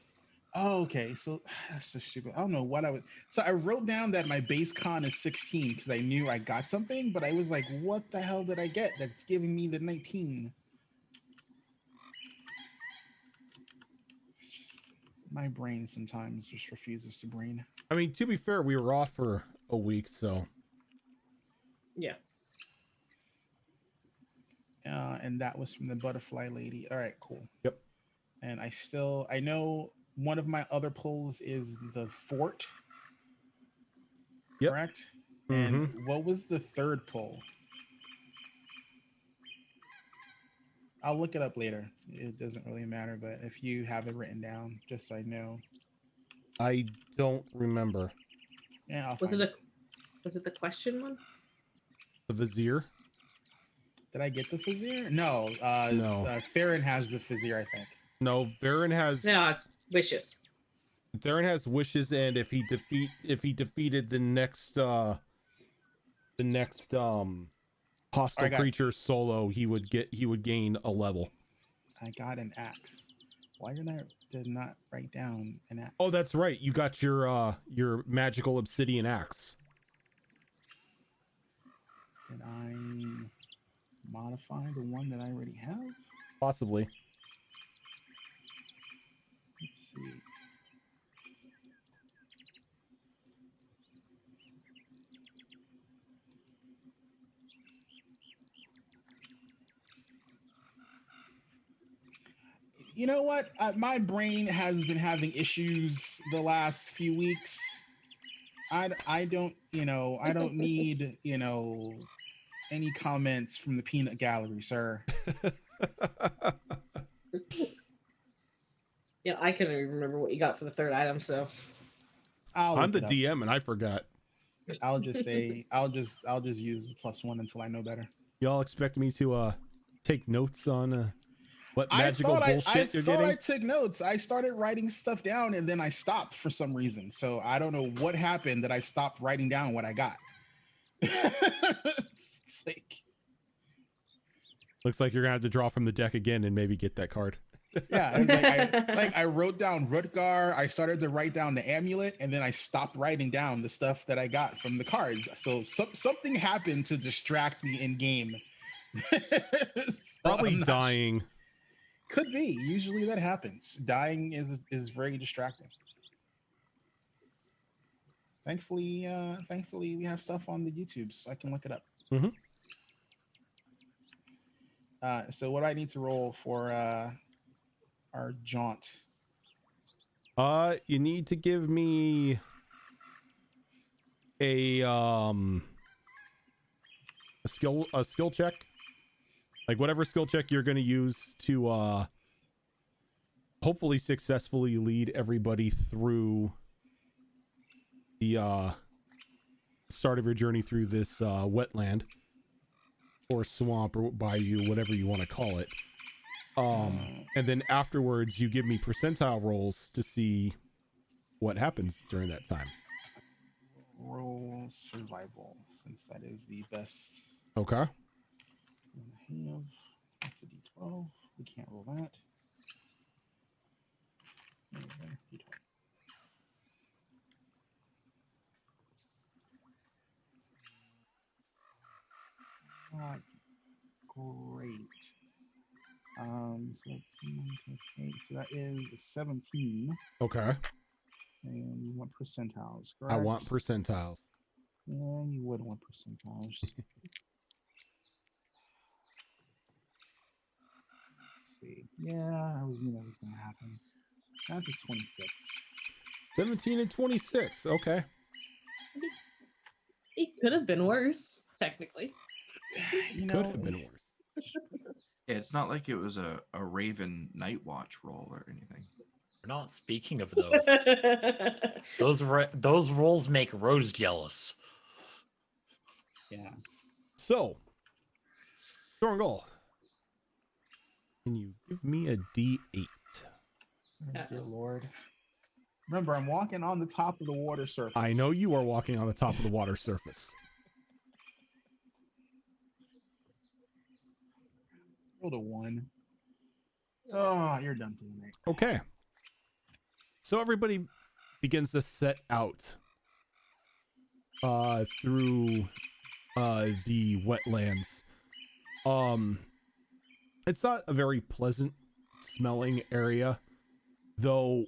Oh, okay. So that's so stupid. I don't know what I was. So I wrote down that my base con is 16 because I knew I got something, but I was like, what the hell did I get that's giving me the 19? It's just, my brain sometimes just refuses to brain. I mean, to be fair, we were off for a week, so... Yeah. And that was from the Butterfly Lady. All right, cool. Yep. And I know one of my other pulls is the fort. Yep. Correct? And what was the third pull? I'll look it up later. It doesn't really matter, but if you have it written down, just so I know. I don't remember. Yeah, I'll Was find it the question one? The Vizier? Did I get the Vizier? No. No. Theron has the Vizier, I think. No, Varen has... No, it's wishes. Theron has wishes, and if he defeated the next hostile creature solo, he would gain a level. I got an axe. Why did not write down an axe? Oh, that's right. You got your magical obsidian axe. Did I modify the one that I already have? Possibly. Let's see. You know what? My brain has been having issues the last few weeks. I don't, I don't need, any comments from the peanut gallery, sir. Yeah, I couldn't even remember what you got for the third item, so I'm the DM and I forgot. I'll just say I'll just use the +1 until I know better. Y'all expect me to take notes on what magical bullshit you're getting? I took notes. I started writing stuff down and then I stopped for some reason. So I don't know what happened that I stopped writing down what I got. It's like, looks like you're gonna have to draw from the deck again and maybe get that card. yeah, it's like I wrote down Rutgar. I started to write down the amulet, and then I stopped writing down the stuff that I got from the cards. So something happened to distract me in game. So Probably dying. Could be. Usually that happens. Dying is very distracting. Thankfully we have stuff on the YouTube, so I can look it up. Mm-hmm. So what do I need to roll for our jaunt? You need to give me a skill check. Like whatever skill check you're going to use to hopefully successfully lead everybody through the start of your journey through this wetland or swamp or bayou, whatever you want to call it. And then afterwards you give me percentile rolls to see what happens during that time. Roll survival, since that is the best. Okay. That's a D12. We can't roll that. D12. Not great. So let's see, 8. So that is a 17. Okay. And you want percentiles, correct? I want percentiles. Yeah, you would want percentiles. Let's see. Yeah, I was knew that was gonna happen. That's a 26. 17 and 26. Okay. it could have been worse, technically. Could have been worse. Yeah, it's not like it was a Raven Night Watch roll or anything. We're not speaking of those. Those rolls make Rose jealous. Yeah. So, Dorngal, can you give me a D8? Oh, dear Lord. Remember, I'm walking on the top of the water surface. I know you are walking on the top of the water surface. Rolled a 1. Oh, you're done for the night. Okay. So everybody begins to set out through the wetlands. It's not a very pleasant smelling area, though.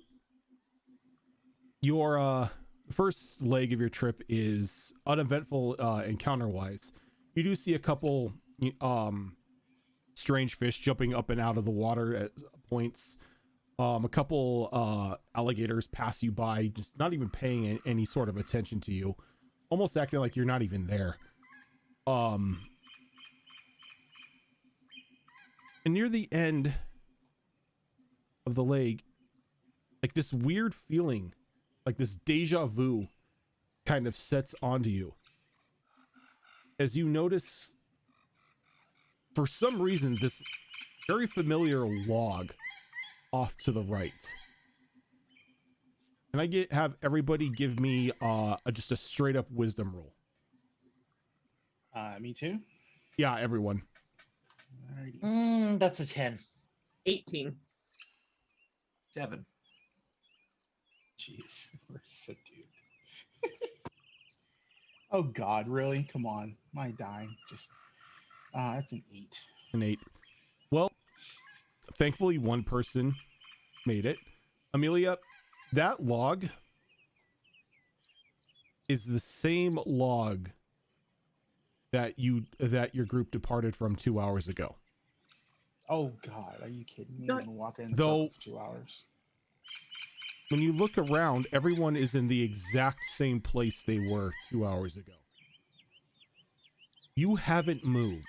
Your first leg of your trip is uneventful encounter wise. You do see a couple strange fish jumping up and out of the water at points. A couple alligators pass you by, just not even paying any sort of attention to you, almost acting like you're not even there. And near the end of the lake, like this weird feeling, like this deja vu kind of sets onto you as you notice, for some reason, this very familiar log off to the right. Can I have everybody give me just a straight up wisdom roll? Me too? Yeah, everyone. Alrighty. That's a 10. 18. 7. Jeez, we're so dude. Oh God, really? Come on, my dying. Just that's an 8. An 8. Well, thankfully one person made it. Amelia, that log is the same log that your group departed from 2 hours ago. Oh God, are you kidding me? No. I'm gonna walk in the Though- circle for 2 hours. When you look around, everyone is in the exact same place they were 2 hours ago. You haven't moved.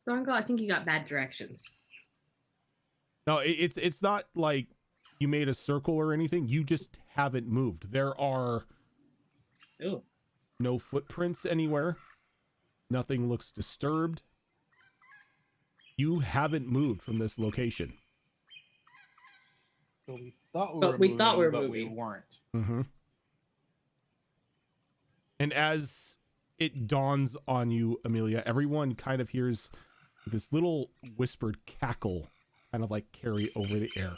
Thorngle, I think you got bad directions. No, it's not like you made a circle or anything. You just haven't moved. There are Ooh. no footprints anywhere. Nothing looks disturbed. You haven't moved from this location. So we thought we But were we moving, thought we were but moving. we weren't. Mm-hmm. And as it dawns on you, Amelia, everyone kind of hears this little whispered cackle kind of like carry over the air.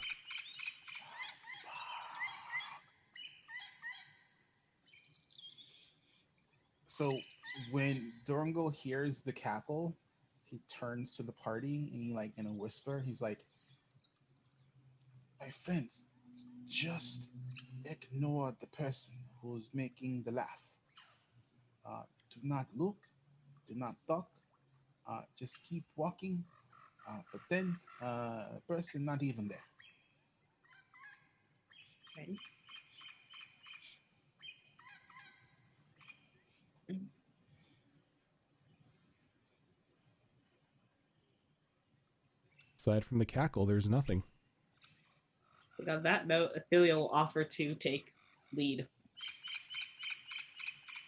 So when Durungal hears the cackle, he turns to the party and he like in a whisper, he's like, "My friends, just ignore the person who's making the laugh. Do not look, do not talk. Just keep walking. Pretend person not even there." Okay. Aside from the cackle, there's nothing. But on that note, Ophelia will offer to take lead.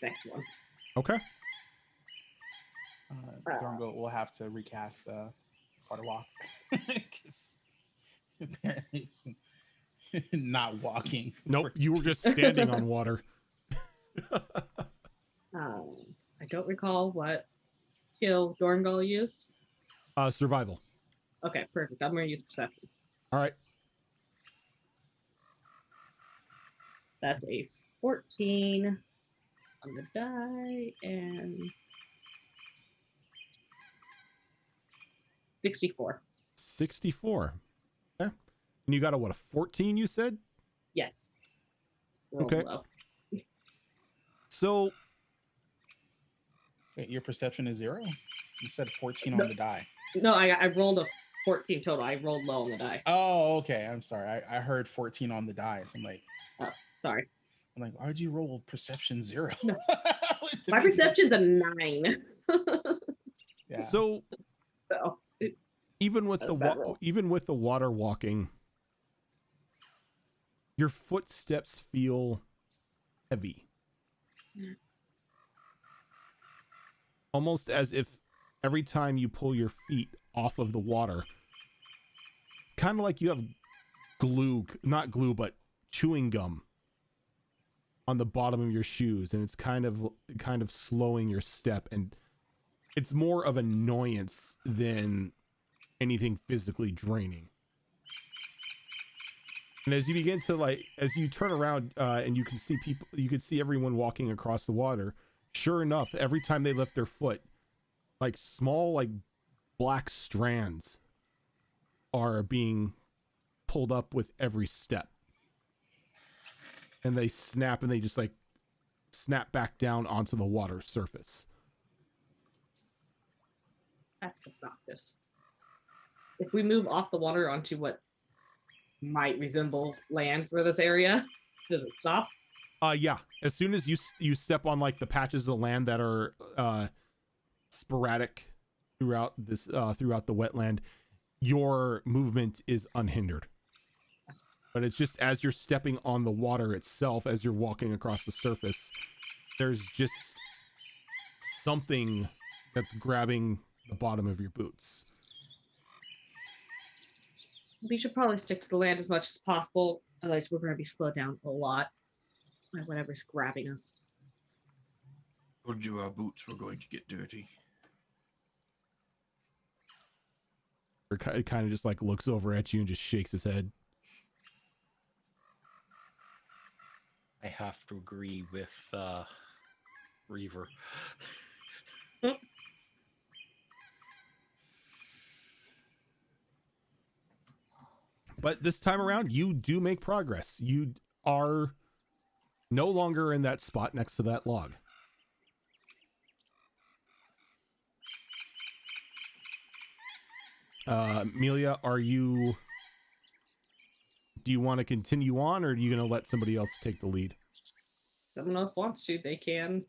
Next one. Okay. Durungal will have to recast Water Walk because apparently not walking. Nope, for you were just standing on water. I don't recall what skill Dorngal used. Survival. Okay, perfect. I'm going to use perception. All right. That's a 14 on the die and 64. 64. Okay. And you got a 14 you said? Yes. Roll Okay. low. So Wait, your perception is 0? You said 14 on the die. No, I rolled a 14 total. I rolled low on the die. Oh, okay. I'm sorry. I heard 14 on the die. So Sorry. I'm like, why'd you roll perception 0? No. It My makes no perception's a sense. 9. Yeah. so So, even with That's the a bad roll. even with the water walking, your footsteps feel heavy. Mm. Almost as if every time you pull your feet off of the water, kind of like you have glue, not glue, but chewing gum on the bottom of your shoes, and it's kind of slowing your step, and it's more of annoyance than anything physically draining. And as you begin to as you turn around and you can see people, you can see everyone walking across the water. Sure enough, every time they lift their foot, like small, black strands are being pulled up with every step. And they snap and they just snap back down onto the water surface. that's obnoxious. If we move off the water onto what might resemble land for this area, does it stop? Yeah. As soon as you step on the patches of land that are sporadic throughout the wetland, your movement is unhindered. But it's just as you're stepping on the water itself, as you're walking across the surface, there's just something that's grabbing the bottom of your boots. We should probably stick to the land as much as possible. Otherwise, we're going to be slowed down a lot by whatever's grabbing us. Told you our boots were going to get dirty. It kind of just looks over at you and just shakes his head. I have to agree with Reaver. But this time around, you do make progress. You are No longer in that spot next to that log. Amelia, do you want to continue on, or are you going to let somebody else take the lead? Someone else wants to, they can.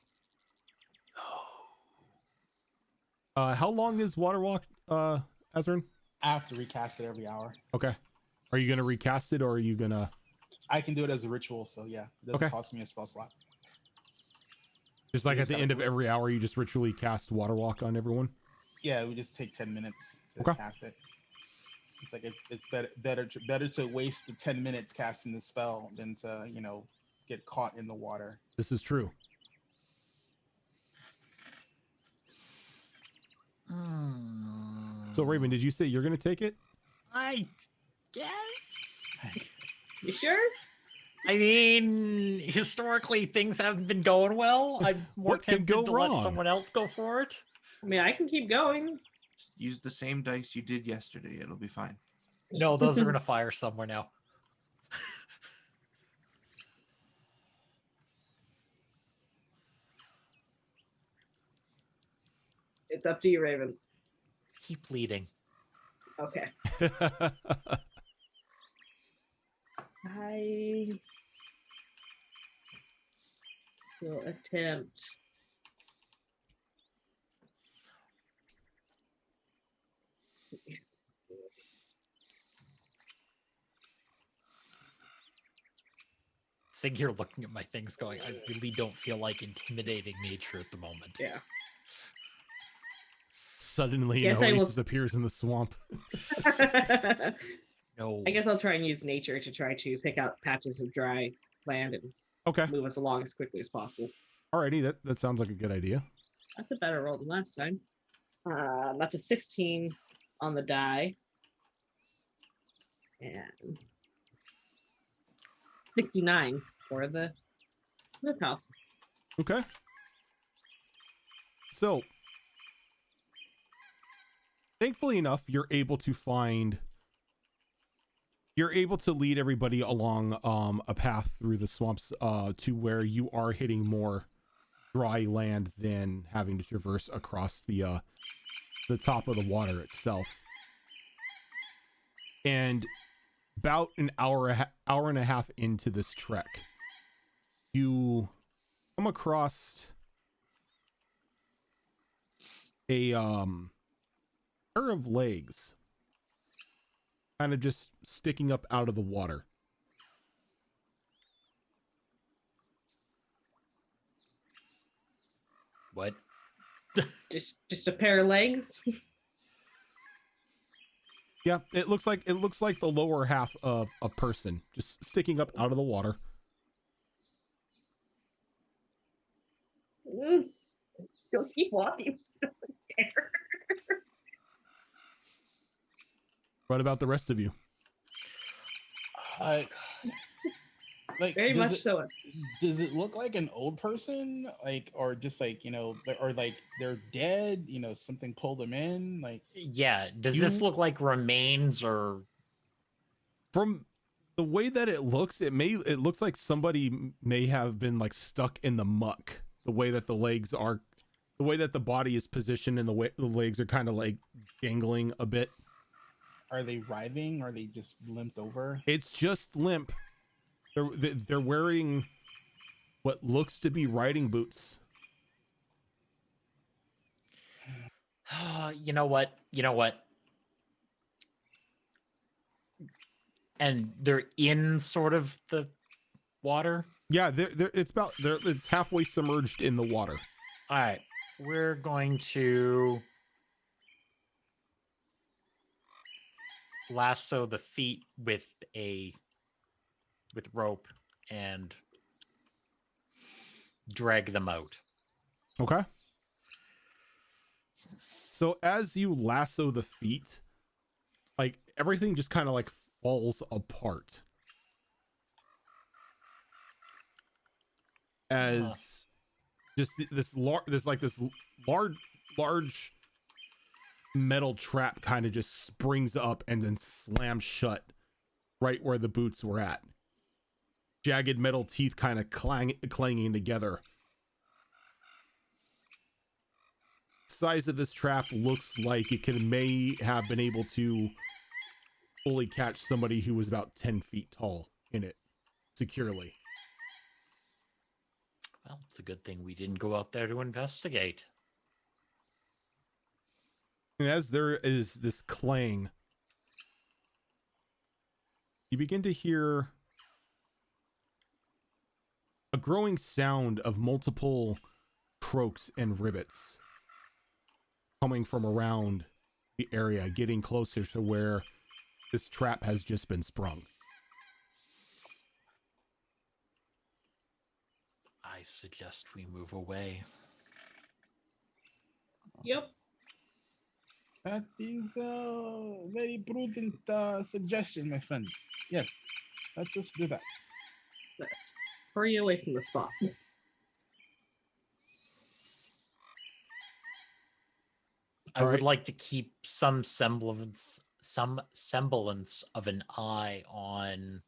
How long is water walk, Ezrin? I have to recast it every hour. Okay. Are you going to recast it, or are you going to... I can do it as a ritual, so yeah, it doesn't Okay. cost me a spell slot. Just like at the end of every hour, you just ritually cast water walk on everyone? Yeah, we just take 10 minutes to Okay. cast it. It's like it's better to waste the 10 minutes casting the spell than to, you know, get caught in the water. This is true. So, Raven, did you say you're going to take it? I guess. You sure? I mean, historically, things haven't been going well. I'm more What can tempted go to wrong? let someone else go for it. I mean, I can keep going. Just use the same dice you did yesterday. It'll be fine. No, those are in a fire somewhere now. It's up to you, Raven. Keep leading. Okay. I will attempt. Sitting here looking at my things going, I really don't feel like intimidating nature at the moment. Yeah. Suddenly, Yes, an I will- oasis appears in the swamp. No. I guess I'll try and use nature to try to pick out patches of dry land and Okay. move us along as quickly as possible. Alrighty, that sounds like a good idea. That's a better roll than last time. That's a 16 on the die. And 69 for the house. Okay. So, thankfully enough, you're able to lead everybody along a path through the swamps to where you are hitting more dry land than having to traverse across the top of the water itself. And about an hour and a half into this trek, you come across a pair of legs kind of just sticking up out of the water. What? Just a pair of legs. Yeah, it looks like the lower half of a person just sticking up out of the water. Don't keep walking. What about the rest of you? Like Very much so. Does it look like an old person, like, or just like, you know, or like they're dead? You know, something pulled them in. Like, Yeah. Does this look like remains or? From the way that it looks, it looks like somebody may have been like stuck in the muck. The way that the legs are, the way that the body is positioned, and the way the legs are kind of like dangling a bit. are they writhing? Or are they just limped over? It's just limp. They're wearing what looks to be riding boots. You know what? And they're in sort of the water. Yeah, it's halfway submerged in the water. All right, we're going to lasso the feet with rope and drag them out. Okay. So as you lasso the feet, like everything just kind of like falls apart. As just this large metal trap kind of just springs up and then slams shut right where the boots were at. jagged metal teeth kind of clanging together. Size of this trap looks like it may have been able to fully catch somebody who was about 10 feet tall in it securely. Well, it's a good thing we didn't go out there to investigate. And as there is this clang, you begin to hear a growing sound of multiple croaks and ribbits coming from around the area, getting closer to where this trap has just been sprung. I suggest we move away. Yep. That is a very prudent suggestion, my friend. Yes, let us do that. Let's hurry away from the spot. I would Alright. like to keep some semblance of an eye on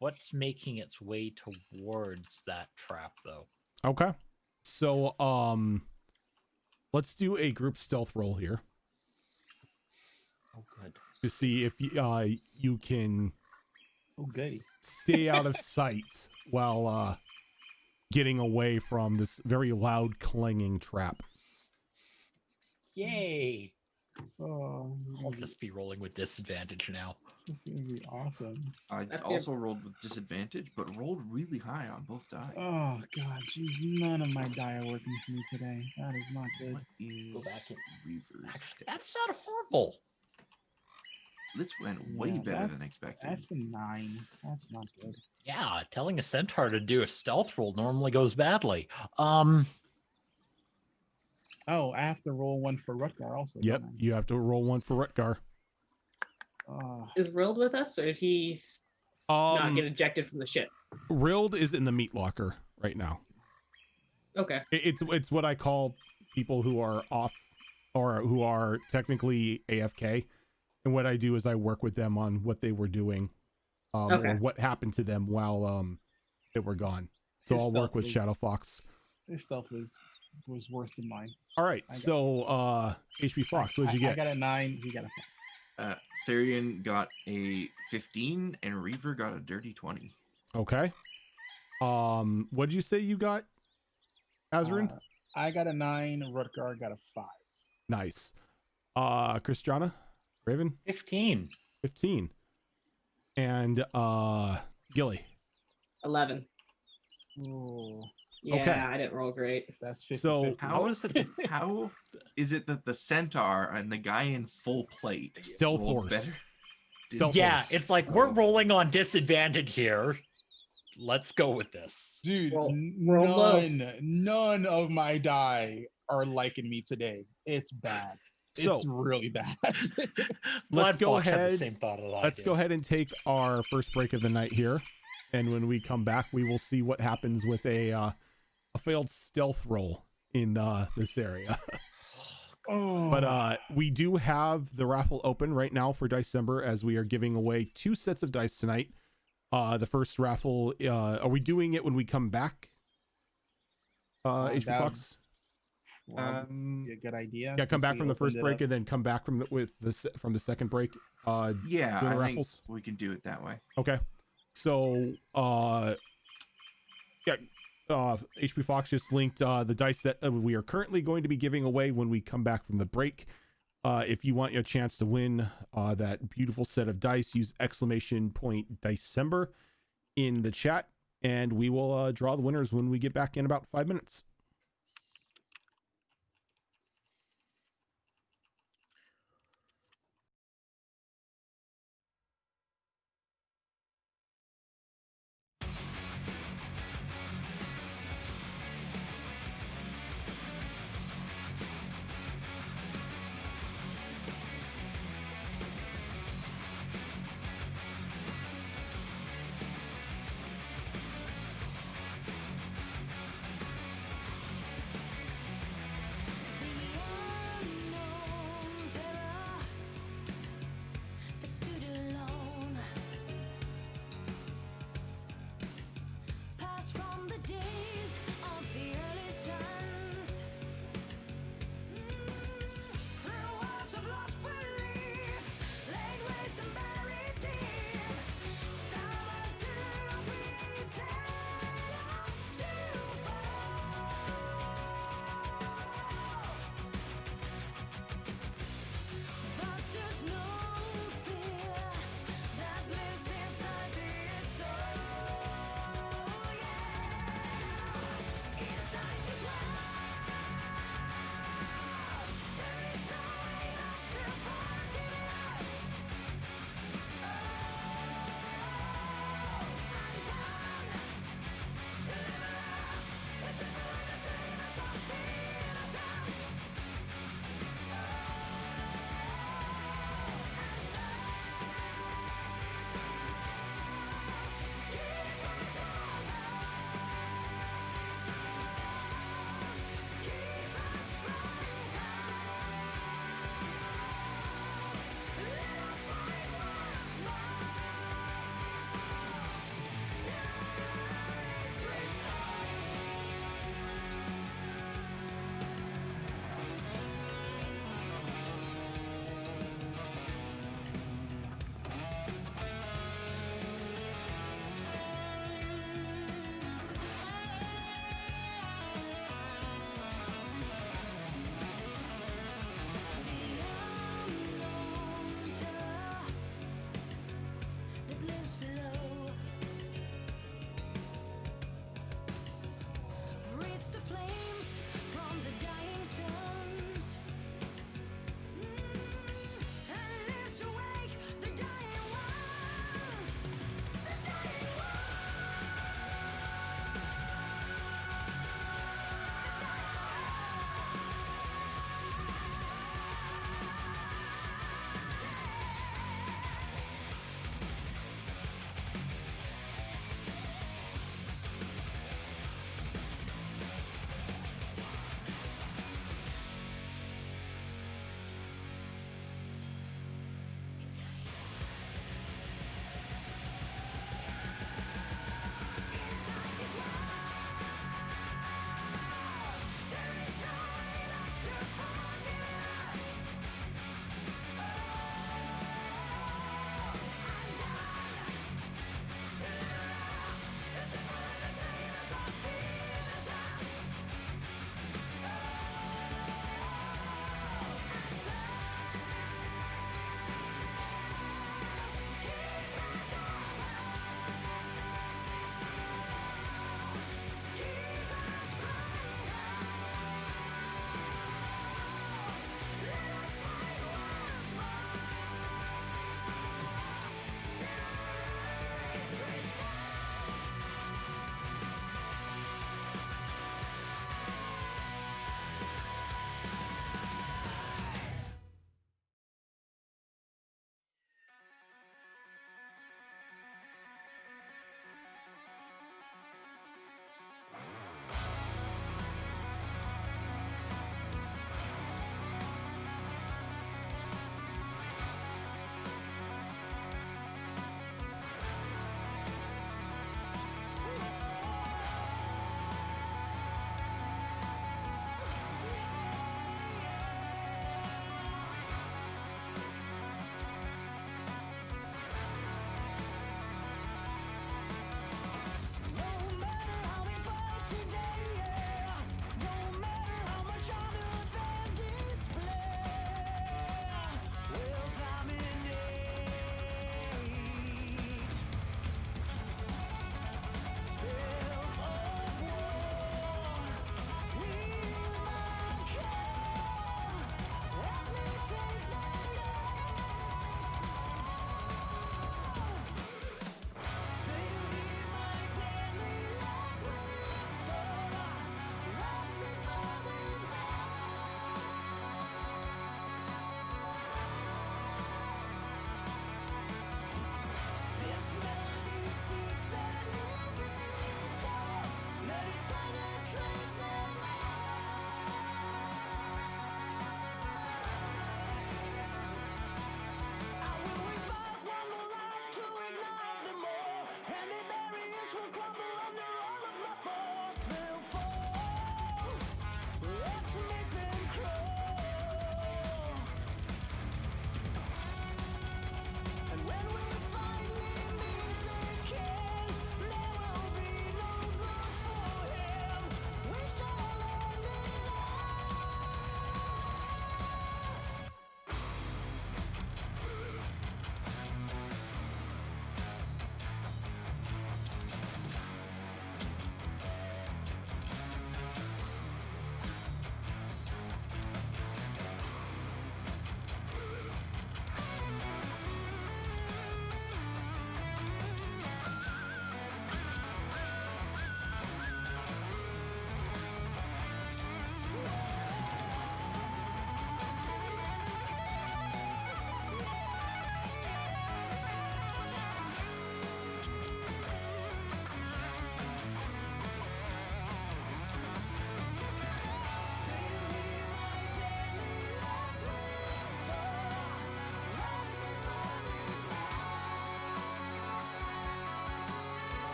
what's making its way towards that trap, though. Okay. So, let's do a group stealth roll here Oh, good. to see if you can Okay. stay out of sight while getting away from this very loud clanging trap. Yay! Oh, I'll just be rolling with disadvantage now. this is gonna be awesome. I That's also rolled with disadvantage, but rolled really high on both die. Oh god, geez, none of my die are working for me today. That is not good. What is Go back and- Reaver's? Actually, that's not horrible. This went way Yeah, better than that's- expected. That's a 9. That's not good. Yeah, telling a centaur to do a stealth roll normally goes badly. Oh, I have to roll one for Rutgar also. Yep, don't I? you have to roll one for Rutgar. Is Rild with us, or did he not get Um, ejected from the ship? Rild is in the meat locker right now. Okay. It's what I call people who are off or who are technically AFK. And what I do is I work with them on what they were doing, Okay. or what happened to them while they were gone. So His I'll work stealth with was- Shadow Fox. This stuff was worse than mine. All right, I got- so HP Fox, what'd you I get? got a 9. He got a 5. Therian got a 15 and Reaver got a dirty 20. Okay. What did you say you got, Azarin? I got a 9. Rutgar got a 5. Nice. Christiana, Raven, 15. 15, and Gilly. 11. Oh, Yeah, Okay. I didn't roll great. that's 50. So- How is it? How is it that the centaur and the guy in full plate Stealth rolled horse. better? Stealth Yeah, horse. it's like we're rolling on disadvantage here. Let's go with this. Dude, Roll- roll low. none of my die are liking me today. It's bad. So- It's really bad. Blood go Fox had ahead- the same thought that I Let's did. go ahead and take our first break of the night here, and when we come back, we will see what happens with a failed stealth roll in this area. Oh, But we do have the raffle open right now for December, as we are giving away 2 sets of dice tonight. The first raffle, are we doing it when we come back? HP that- Fox? be a good idea. Yeah, come since back we from the first opened it break up. and then come back from the second break. Yeah, Doing I raffles? think we can do it that way. Okay. So, HP Fox just linked the dice that we are currently going to be giving away when we come back from the break. If you want your chance to win that beautiful set of dice, use ! December in the chat, and we will draw the winners when we get back in about 5 minutes.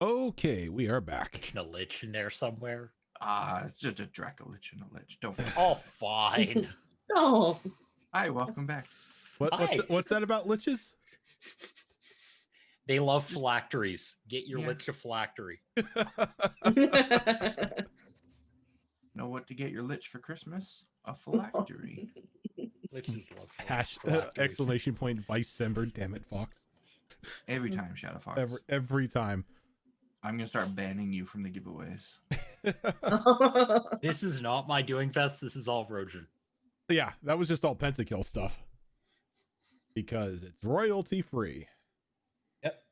Okay, we are back. Catching a lich in there somewhere. It's just a Dracolich and a lich. Don't fret. Oh, fine. Oh, Hi, welcome back. Hi. What's that about liches? They love phylacteries. Get your Yeah. lich a phylactery. Know what to get your lich for Christmas? A phylactery. Liches love Hash phylacteries. exclamation point Vice Sember. Damn it, Fox. Every time, Shadow Fox. Every time. I'm gonna start banning you from the giveaways. This is not my doing fest. This is all Rojan. Yeah, that was just all pentakill stuff. Because it's royalty free. Yep.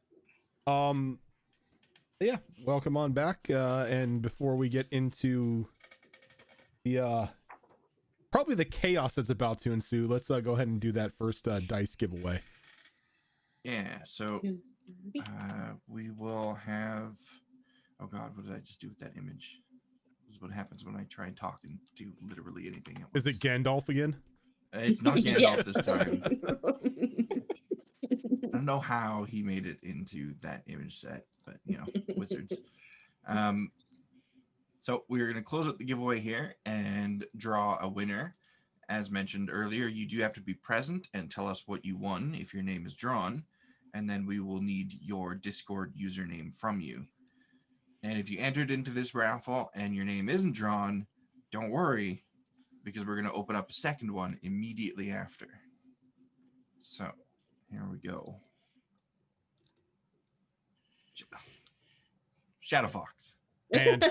Yeah, welcome on back. And before we get into the probably the chaos that's about to ensue, let's go ahead and do that first dice giveaway. Yeah, so we will have. Oh God, what did I just do with that image? This is what happens when I try and talk and do literally anything at once. Is it Gandalf again? It's not Gandalf Yes. this time. I don't know how he made it into that image set, but you know, wizards. So we're going to close up the giveaway here and draw a winner. As mentioned earlier, you do have to be present and tell us what you won if your name is drawn, and then we will need your Discord username from you. And if you entered into this raffle and your name isn't drawn, don't worry, because we're going to open up a second one immediately after. So here we go. Shadow Fox. And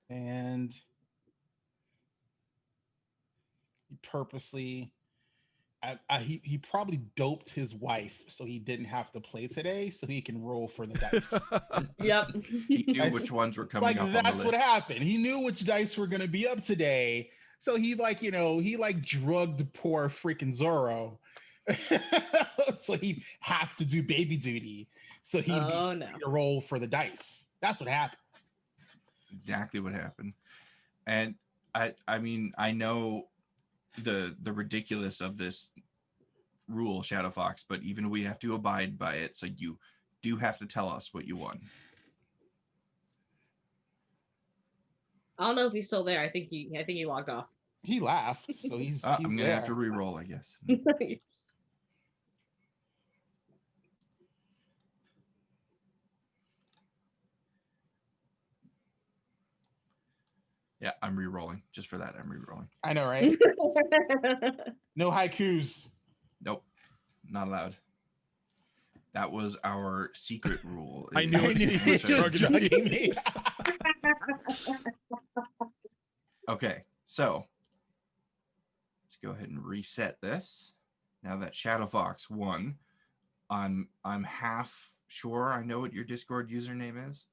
And he purposely, he probably doped his wife so he didn't have to play today, so he can roll for the dice. Yep. He knew That's- which ones were coming Like up on that's the what list. happened. He knew which dice were going to be up today, so he drugged poor freaking Zorro. So he'd have to do baby duty, so he'd Oh be no. to roll for the dice. That's what happened. Exactly what happened. And I mean, I know the ridiculous of this rule, Shadow Fox, but even we have to abide by it. So you do have to tell us what you won. I don't know if he's still there. I think he logged off. He laughed, so he's I'm gonna there. have to re-roll, I guess. Yeah, I'm re-rolling. Just for that, I'm re-rolling. I know, right? No haikus. Nope, not allowed. That was our secret rule. I knew I it. knew He he was was just drugging me. Okay, so let's go ahead and reset this. Now that Shadow Fox won, I'm half sure I know what your Discord username is.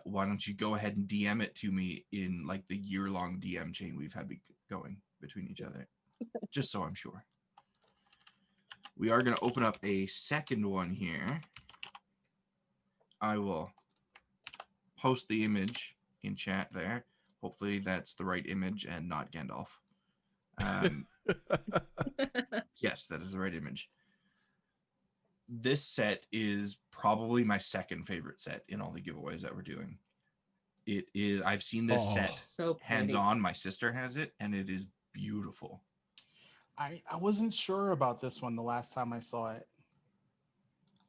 Why don't you go ahead and DM it to me in like the year-long DM chain we've had going between each other, just so I'm sure. We are going to open up a second one here. I will post the image in chat there. Hopefully that's the right image and not Gandalf. Yes, that is the right image. This set is probably my second favorite set in all the giveaways that we're doing. It is. I've seen this set So pretty. hands-on. My sister has it, and it is beautiful. I wasn't sure about this one the last time I saw it.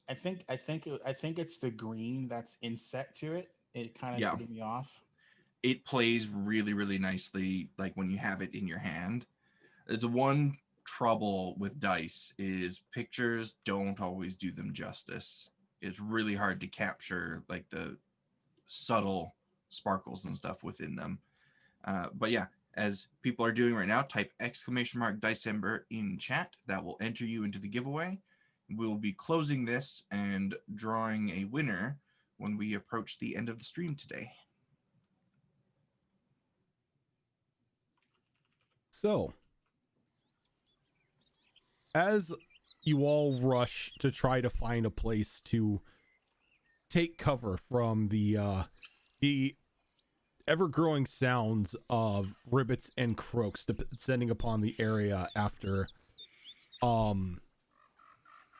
I think it's the green that's inset to it. It kind of threw me off. It plays really, really nicely, like when you have it in your hand. There's one trouble with dice is pictures don't always do them justice. It's really hard to capture like the subtle sparkles and stuff within them. But yeah, as people are doing right now, type !Dicember in chat. That will enter you into the giveaway. We'll be closing this and drawing a winner when we approach the end of the stream today. So, as you all rush to try to find a place to take cover from the ever-growing sounds of ribbits and croaks descending upon the area after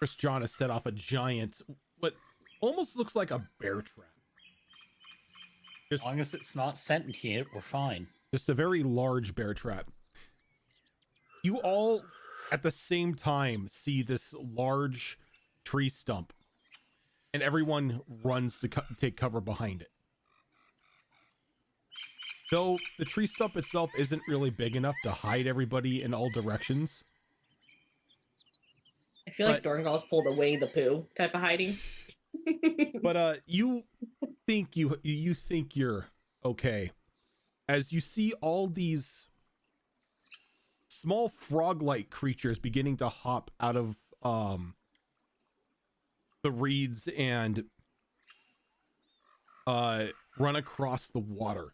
Chris John has set off a giant, what almost looks like a bear trap. As long as it's not sentient, we're fine. Just a very large bear trap. You all at the same time see this large tree stump, and everyone runs to take cover behind it. Though the tree stump itself isn't really big enough to hide everybody in all directions. I feel like Dorngal's pulled away the poo type of hiding. But you think you're okay as you see all these small frog-like creatures beginning to hop out of the reeds and run across the water.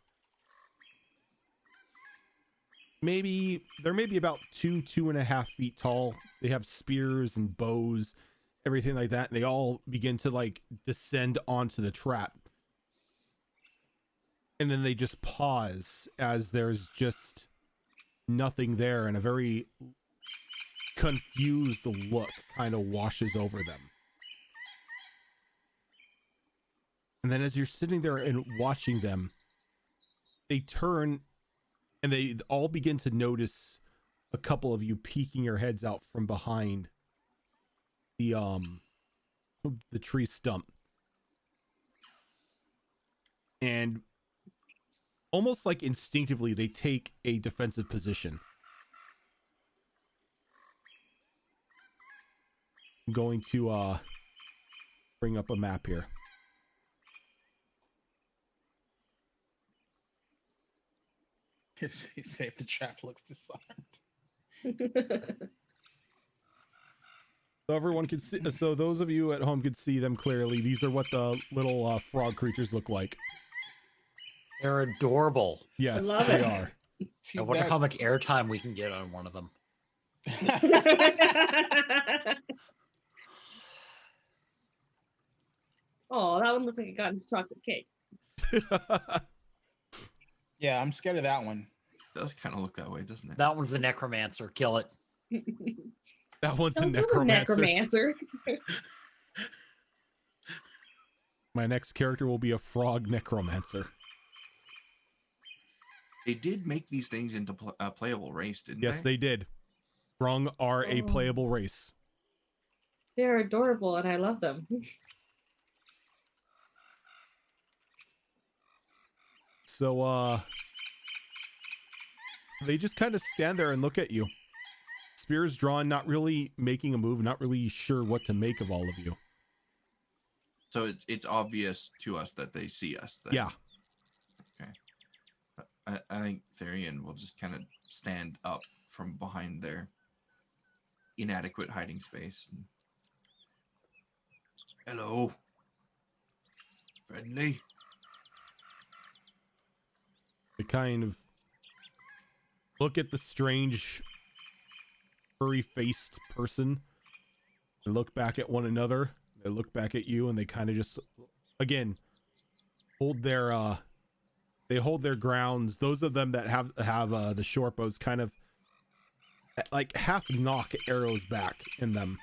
They're maybe about 2.5 feet tall. They have spears and bows, everything like that. And they all begin to like descend onto the trap. And then they just pause as there's just nothing there, and a very confused look kind of washes over them. And then as you're sitting there and watching them, they turn and they all begin to notice a couple of you peeking your heads out from behind the tree stump. And almost like instinctively, they take a defensive position. I'm going to bring up a map here. Say if the trap looks disarmed. So everyone can see. So those of you at home could see them clearly. These are what the little frog creatures look like. They're adorable. Yes, I love they it. are. I wonder how much airtime we can get on one of them. Oh, that one looked like it got into chocolate cake. Yeah, I'm scared of that one. It does kind of look that way, doesn't it? That one's a necromancer. Kill it. That one's a Don't do necromancer. necromancer. My next character will be a frog necromancer. They did make these things into a playable race, didn't they? Yes, they did. Grung are a playable race. They're adorable, and I love them. So, they just kind of stand there and look at you. Spears drawn, not really making a move, not really sure what to make of all of you. So it's obvious to us that they see us. Then. Yeah. Okay. I think Therian will just kind of stand up from behind their inadequate hiding space. Hello. Friendly. They kind of look at the strange furry-faced person. They look back at one another. They look back at you, and they kind of just, again, hold their grounds. Those of them that have the short bows kind of like half knock arrows back in them.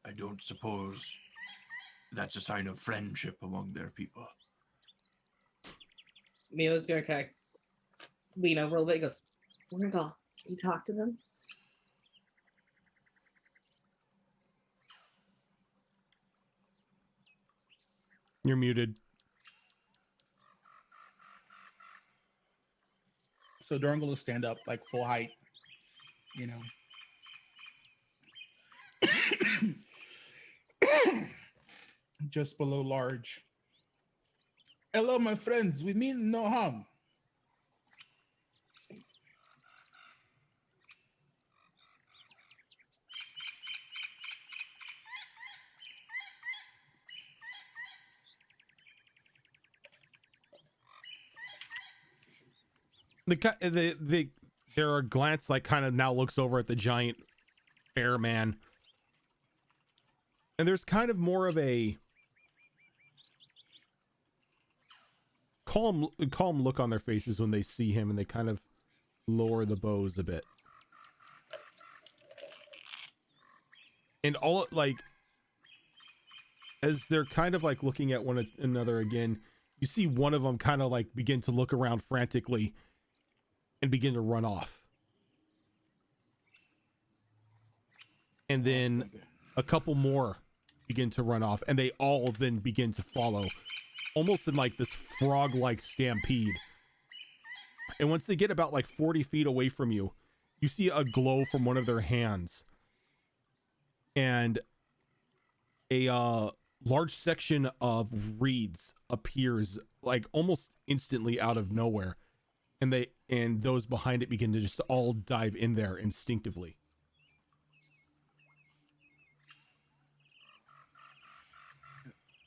I don't suppose that's a sign of friendship among their people. Mila's gonna kind of lean over a little bit and goes, Dorngal, can you talk to them? You're muted. So Dorngal will stand up like full height, you know. Just below large. Hello, my friends. We mean no harm. Their glance like kind of now looks over at the giant bear man, and there's kind of more of a calm look on their faces when they see him, and they kind of lower the bows a bit. And all like as they're kind of like looking at one another again, you see one of them kind of like begin to look around frantically and begin to run off. And then a couple more begin to run off, and they all then begin to follow, almost in like this frog-like stampede. And once they get about like 40 feet away from you, you see a glow from one of their hands, and a large section of reeds appears like almost instantly out of nowhere, and those behind it begin to just all dive in there instinctively.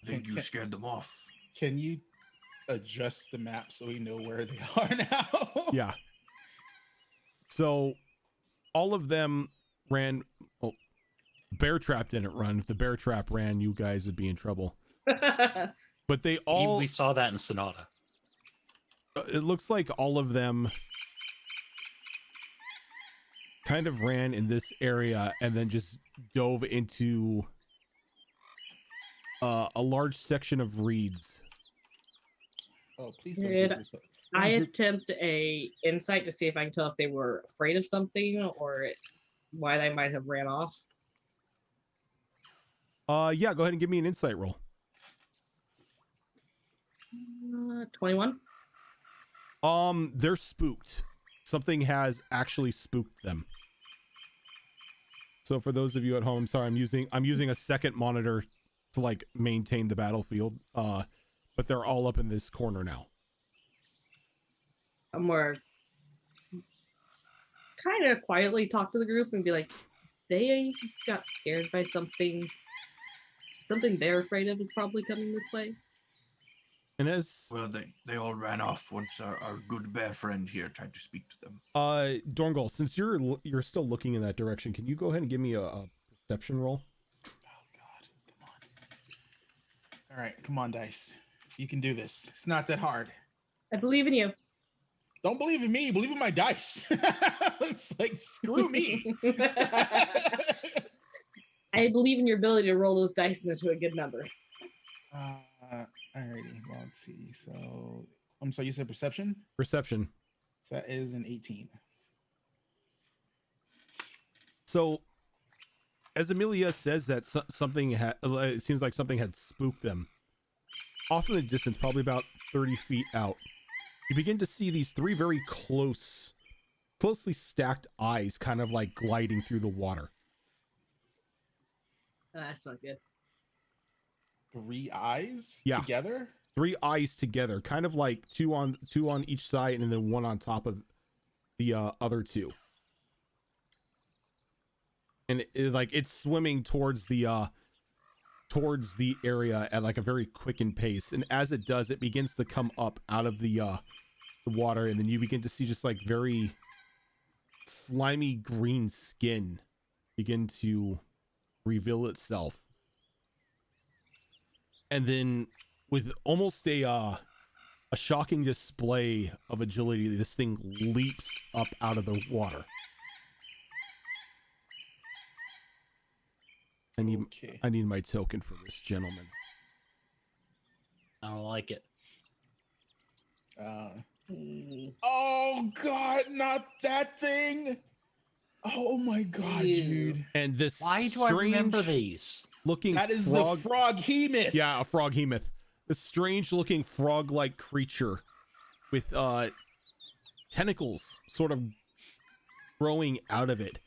I think you scared them off. Can you adjust the map so we know where they are now? Yeah. So all of them ran. Well, Bear Trap didn't run. If the Bear Trap ran, you guys would be in trouble. But they all. We saw that in Sonata. It looks like all of them kind of ran in this area and then just dove into a large section of reeds. Oh, please don't Did group yourself. I attempt a insight to see if I can tell if they were afraid of something or why they might have ran off? Yeah, go ahead and give me an insight roll. 21. They're spooked. Something has actually spooked them. So for those of you at home, sorry, I'm using a second monitor to like maintain the battlefield. But they're all up in this corner now. I'm more kind of quietly talk to the group and be like, they got scared by something. Something they're afraid of is probably coming this way. And as Well, they all ran off once our good bear friend here tried to speak to them. Dorngol, since you're still looking in that direction, can you go ahead and give me a perception roll? Oh God, come on. All right, come on, dice. You can do this. It's not that hard. I believe in you. Don't believe in me. Believe in my dice. It's like, screw me. I believe in your ability to roll those dice into a good number. Alrighty. Well, let's see. So, I'm sorry, you said perception? Perception. So that is an 18. So, as Amelia says that something it seems like something had spooked them. Off in the distance, probably about 30 feet out, you begin to see these three very closely stacked eyes kind of like gliding through the water. That's not good. 3 eyes Yeah. together? 3 eyes together, kind of like two on each side and then one on top of the other two. And it's swimming towards the area at like a very quickened pace, and as it does, it begins to come up out of the water, and then you begin to see just like very slimy green skin begin to reveal itself, and then with almost a shocking display of agility, this thing leaps up out of the water. Okay. I need my token for this gentleman. I don't like it. Oh God, not that thing! Oh my God, Ew. dude. And this Why do I remember these? looking That is frog, the frog hemoth. yeah, a frog hemoth. This strange looking frog-like creature with tentacles sort of growing out of it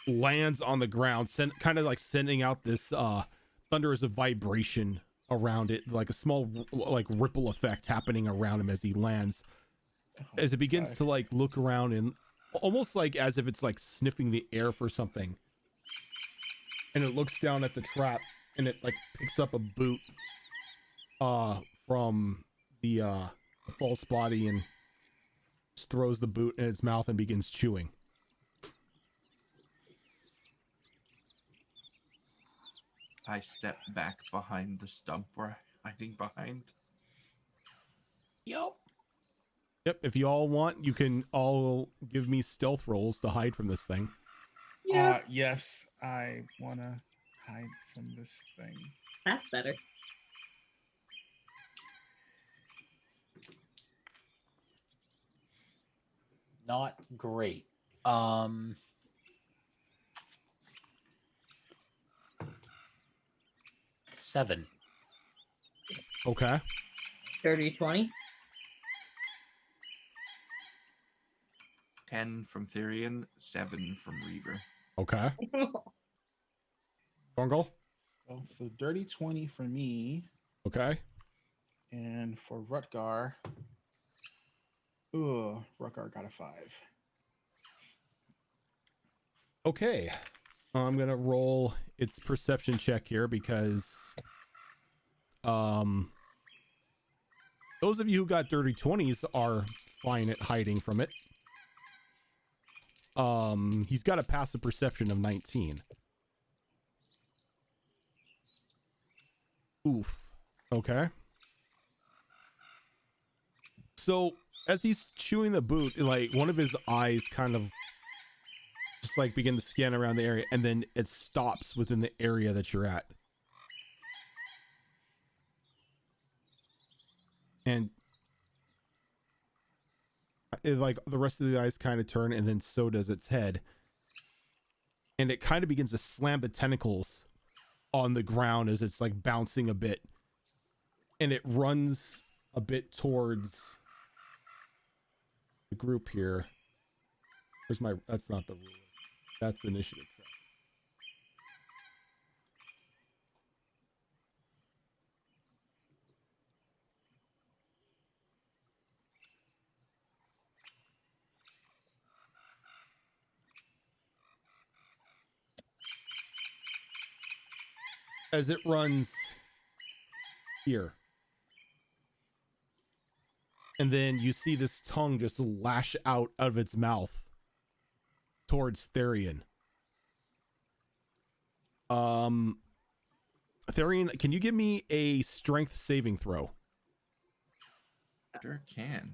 lands on the ground, kind of like sending out this thunderous vibration around it, like a small like ripple effect happening around him as he lands, as it begins to like look around and almost like as if it's like sniffing the air for something, and it looks down at the trap and it like picks up a boot from the false body and just throws the boot in its mouth and begins chewing. I step back behind the stump we're hiding behind. Yep. Yep, if you all want, you can all give me stealth rolls to hide from this thing. Yeah, Yes, I wanna hide from this thing. that's better. Not great. 7. Okay. Dirty 20. 10 from Therian, 7 from Reaver. Okay. Bungle. So dirty 20 for me, Okay. and for Rutgar, Rutgar got a 5. Okay. I'm gonna roll its perception check here because those of you who got dirty 20s are fine at hiding from it. He's got a passive perception of 19. Oof. Okay. So as he's chewing the boot, like one of his eyes kind of just like begin to scan around the area, and then it stops within the area that you're at. And like the rest of the eyes kind of turn, and then so does its head. And it kind of begins to slam the tentacles on the ground as it's like bouncing a bit. And it runs a bit towards the group here. Where's my, that's not the ruler. That's initiative track. As it runs here. And then you see this tongue just lash out of its mouth towards Therian. Therian, can you give me a strength saving throw? Sure can.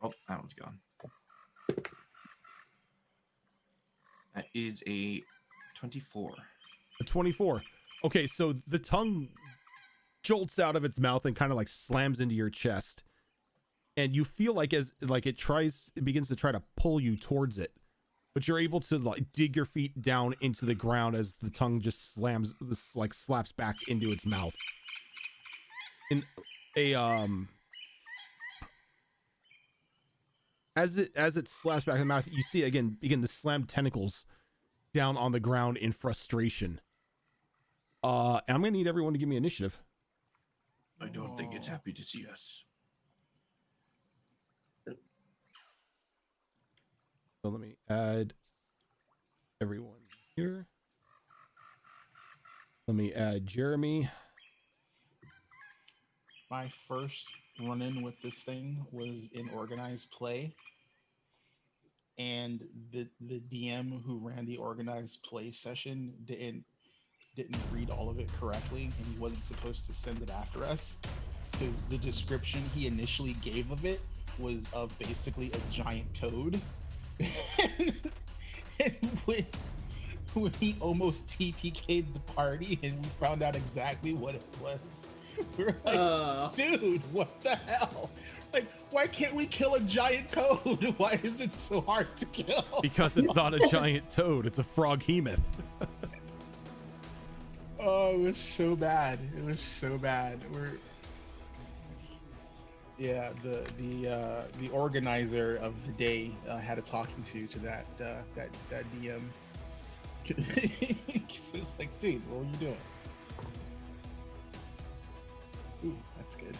Oh, that one's gone. That is a 24. A 24. Okay, so the tongue jolts out of its mouth and kind of like slams into your chest. And you feel like as like it begins to try to pull you towards it. But you're able to like dig your feet down into the ground as the tongue just slaps back into its mouth. In a as it slaps back in the mouth, you see again begin to slam tentacles down on the ground in frustration. And I'm gonna need everyone to give me initiative. I don't think it's happy to see us. So let me add everyone here. Let me add Jeremy. My first run-in with this thing was in organized play, and the DM who ran the organized play session didn't read all of it correctly, and he wasn't supposed to send it after us because the description he initially gave of it was of basically a giant toad. And when he almost TPK'd the party and we found out exactly what it was, we were like, dude, what the hell? Like, why can't we kill a giant toad? Why is it so hard to kill? Because it's not a giant toad, it's a froghemoth. Oh, it was so bad. It was so bad. The organizer of the day had a talking to that DM. It was like, dude, what were you doing? Ooh, that's good.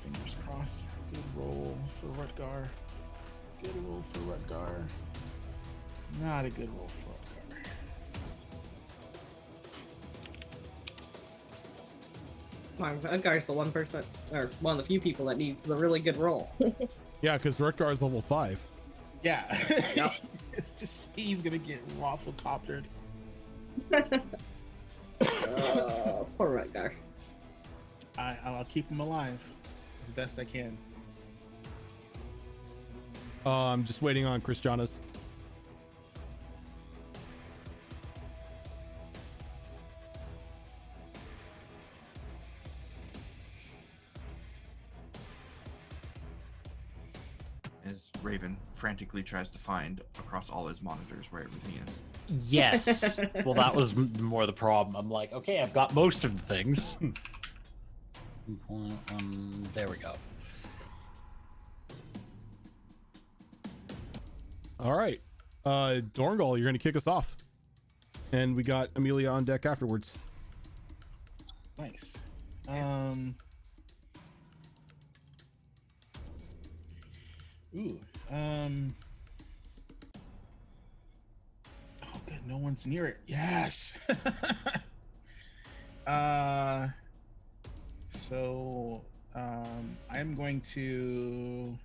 Fingers crossed. Good roll for Rutgar. Good roll for Rutgar. Not a good roll for Rutgar. Edgar's the one person, or one of the few people that needs the really good roll. Yeah, because Rutgar is level 5. Yeah. Yep. Just he's gonna get waffle coptered. Poor Ragnar. I'll keep him alive the best I can. I'm just waiting on Christiana's. As Raven frantically tries to find across all his monitors where everything is. Yes. Well, that was more the problem. I'm like, okay, I've got most of the things. There we go. All right. Dorngal, you're going to kick us off. And we got Amelia on deck afterwards. Nice. Ooh. Oh, good. No one's near it. Yes. So, I'm going to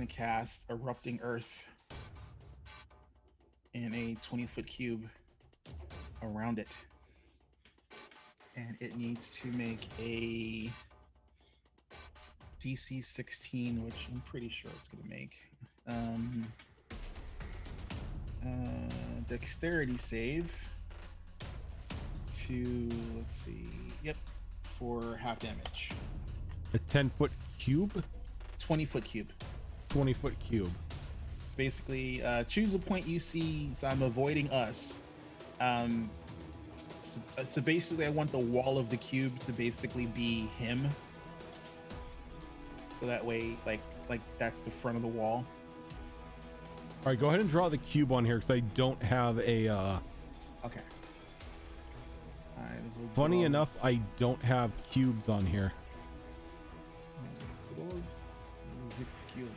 cast Erupting Earth in a 20-foot cube around it. And it needs to make a DC 16, which I'm pretty sure it's going to make. Dexterity save to, let's see, yep, for half damage. A 10-foot cube? 20-foot cube. 20-foot cube. So basically, choose a point you see, so I'm avoiding us. So basically, I want the wall of the cube to basically be him. So that way, like that's the front of the wall. All right, go ahead and draw the cube on here because I don't have a. Okay. Funny enough, I don't have cubes on here. The cube.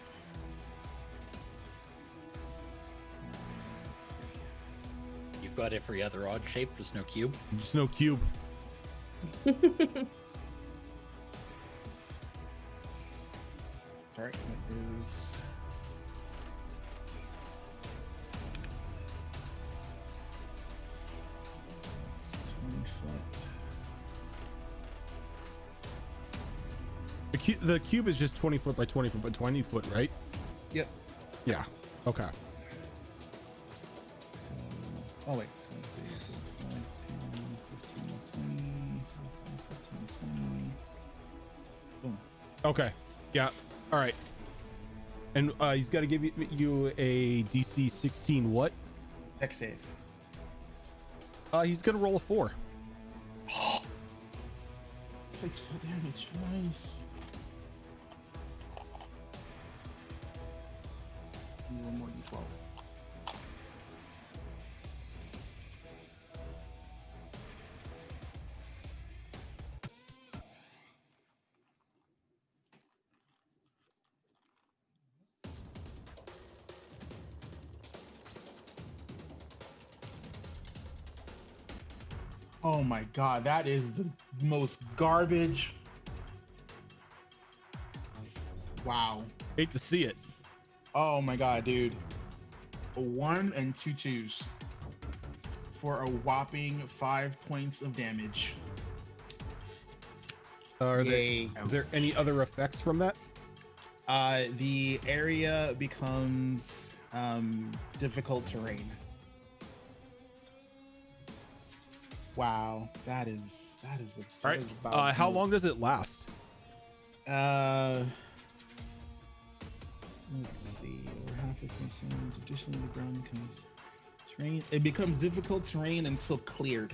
Let's see. You've got every other odd shape, just no cube. Just no cube. All right, that is. That's 20 foot. The cube is just 20 foot by 20 foot by 20 foot, right? Yep. Yeah. Okay. So, oh wait, so let's see. So 5, 10, 15, 20, 15, 20. Boom. Okay. Yeah. All right. And he's got to give you a DC 16 what? Dex save. He's going to roll a 4. Takes full damage. Nice. Give me one more D12. Oh my god, that is the most garbage. Wow. Hate to see it. Oh my god, dude. A 1 and 2 2s for a whopping 5 points of damage. Yay. Is there any other effects from that? The area becomes difficult terrain. Wow, that is a. All right. How long does it last? Let's see. Over half its mission. Additionally, the ground becomes terrain. It becomes difficult terrain until cleared.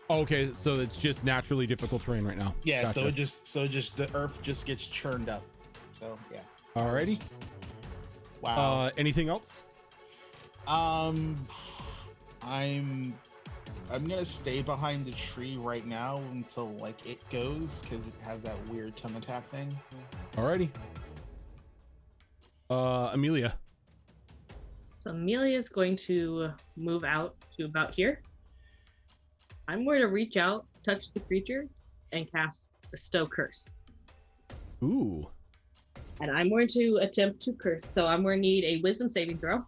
Okay, so it's just naturally difficult terrain right now. Yeah. Gotcha. So just the earth just gets churned up. So yeah. Alrighty. Wow. Anything else? I'm gonna stay behind the tree right now until like it goes because it has that weird tongue attack thing. Alrighty. Amelia. So Amelia's going to move out to about here. I'm going to reach out, touch the creature, and cast Bestow Curse. Ooh. And I'm going to attempt to curse. So I'm going to need a wisdom saving throw.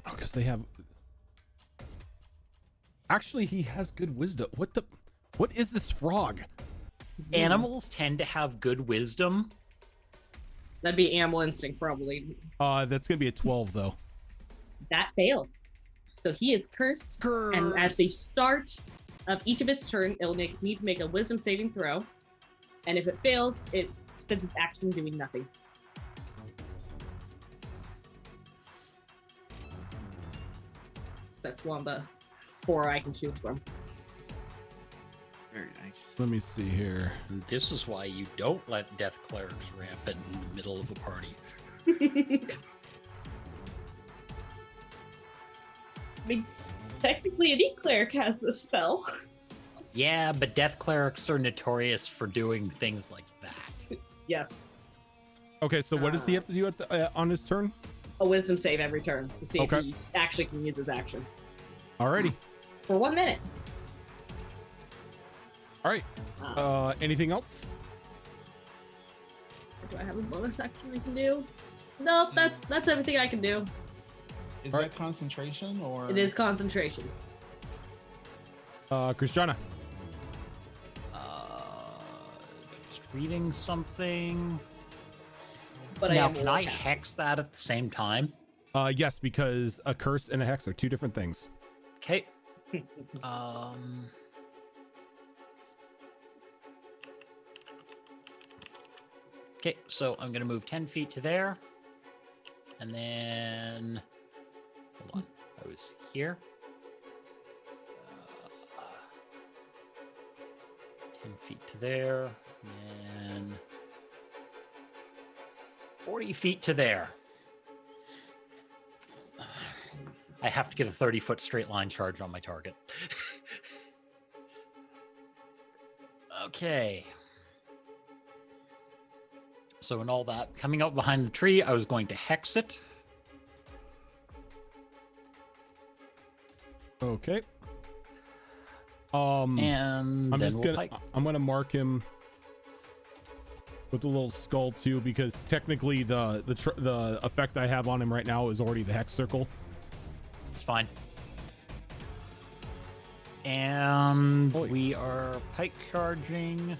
Oh, because they have. Actually, he has good wisdom. What is this frog? Animals tend to have good wisdom. That'd be animal instinct, probably. That's gonna be a 12 though. That fails. So he is cursed. And at the start of each of its turn, it'll need to make a wisdom saving throw. And if it fails, it spends its action doing nothing. That's one of the 4 I can choose from. Very nice. Let me see here. And this is why you don't let death clerics rampant in the middle of a party. I mean, technically, any cleric has this spell. Yeah, but death clerics are notorious for doing things like that. Yes. Okay, so what does he have to do at the, on his turn? A wisdom save every turn to see Okay. if he actually can use his action. Alrighty. For 1 minute. All right. Anything else? Do I have a bonus action I can do? Nope, that's everything I can do. Is All that right. concentration or? It is concentration. Christiana. Just reading something. But Now, I am can I warcaster. hex that at the same time? Yes, because a curse and a hex are 2 different things. Okay. Okay, so I'm gonna move 10 feet to there, and then hold on. I was here. 10 feet to there, and 40 feet to there. I have to get a 30-foot straight line charge on my target. Okay. So in all that, coming up behind the tree, I was going to hex it. Okay. And I'm then just we'll gonna. pike. I'm gonna mark him with a little skull too, because technically the effect I have on him right now is already the hex circle. It's fine. And Holy. we are pike charging.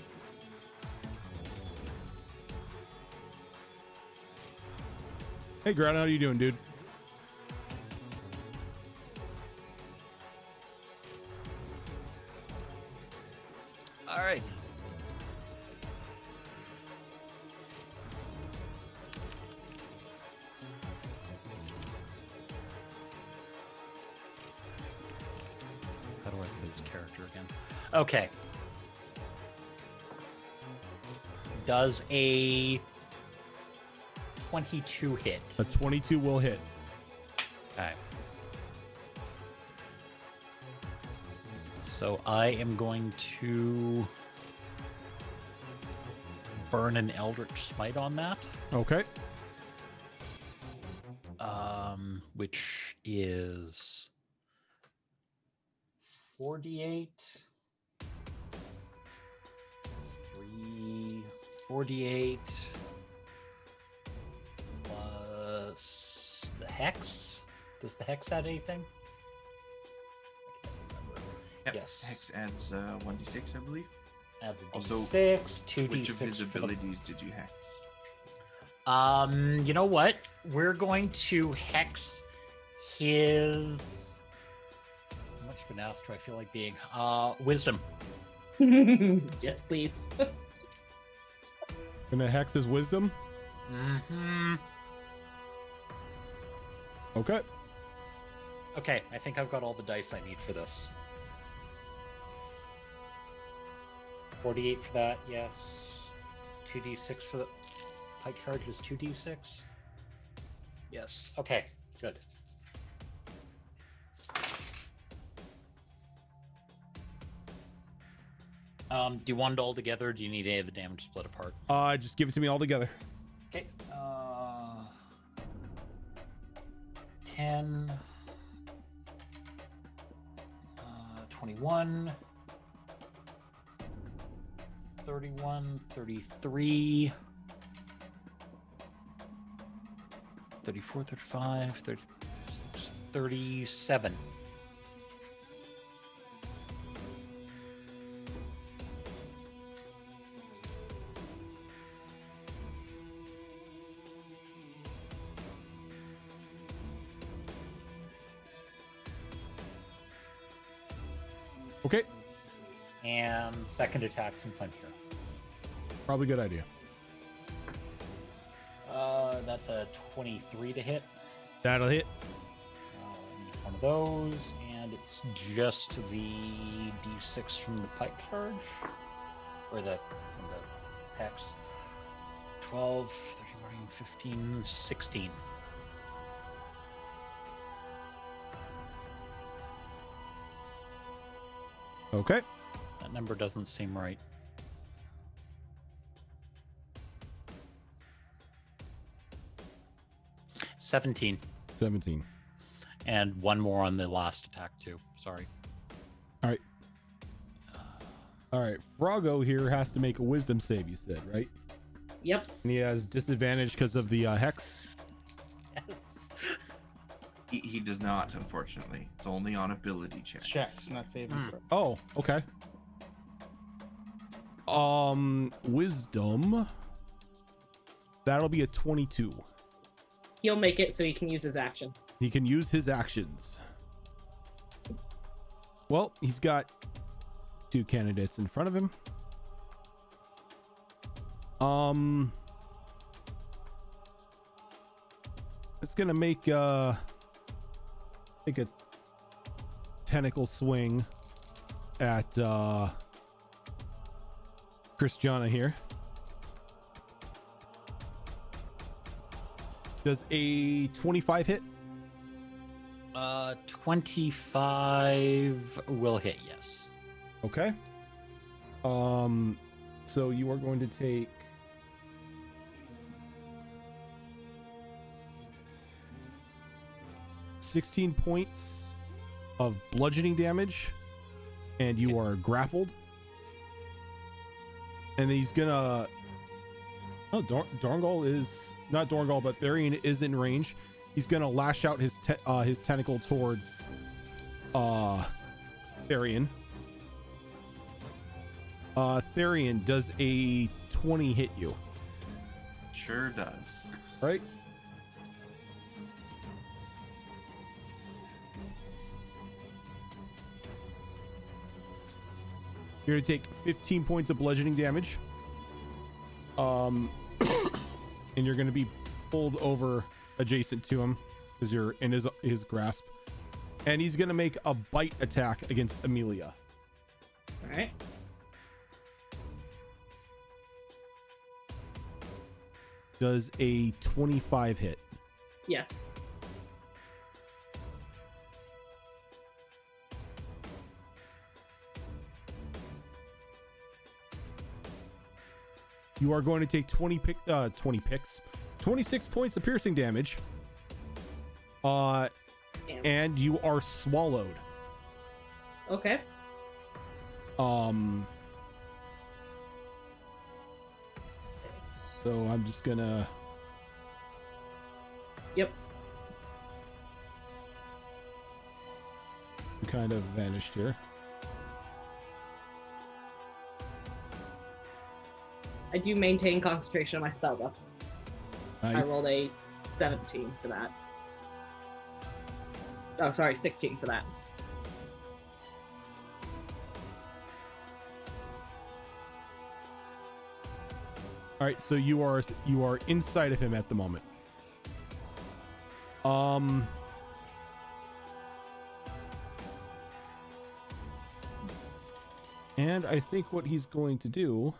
Hey, Grant, how you doing, dude? All right. How do I play this character again? Okay. Does a 22 hit? A 22 will hit. Okay. So I am going to burn an Eldritch Smite on that, Okay. which is 4d8, 4d8 plus the hex. Does the hex add anything? I can't remember. Yep. Yes. Hex adds 1d6, I believe. Adds a Also, d6, 2d6. Which of his for the- abilities did you hex? You know what? We're going to hex his. How much of an ass do I feel like being? Wisdom. Yes, please. Gonna hex his wisdom. Mm-hmm. Okay. Okay, I think I've got all the dice I need for this. 48 for that, yes. 2d6 for the pike charge is 2d6. Yes. Okay, good. Do you want it all together, or do you need any of the damage split apart? Just give it to me all together. Okay. 10. 21. 31, 33, 34, 35, 36, 37. Okay. And second attack since I'm here. Probably a good idea. That's a 23 to hit. That'll hit. Need one of those, and it's just the d6 from the pike charge, or from the hex. 12, 13, 15, 16. Okay. That number doesn't seem right. $17. 17. And one more on the last attack too. Sorry. All right. All right. Froggo here has to make a wisdom save, you said, right? Yep. And he has disadvantage because of the hex. Yes. He does not, unfortunately. It's only on ability checks. Checks, not saving throws. Oh, okay. Wisdom. That'll be a 22. He'll make it so he can use his action. He can use his actions. Well, he's got 2 candidates in front of him. It's gonna make a tentacle swing at Christiana here. Does a 25 hit? 25 will hit, yes. Okay. So you are going to take 16 points of bludgeoning damage, and you are grappled. And he's gonna. Oh, Dorngal is not Dorngal, but Therian is in range. He's gonna lash out his tentacle towards Therian. Therian, does a 20 hit you? Sure does. Right? You're gonna take 15 points of bludgeoning damage. And you're gonna be pulled over adjacent to him because you're in his grasp. And he's gonna make a bite attack against Amelia. All right. Does a 25 hit? Yes. You are going to take 26 points of piercing damage. Damn. And you are swallowed. Okay. So I'm just gonna. Yep. You kind of vanished here. I do maintain concentration on my spell though. Nice. I rolled a 17 for that. Oh, sorry, 16 for that. All right, so you are inside of him at the moment. And I think what he's going to do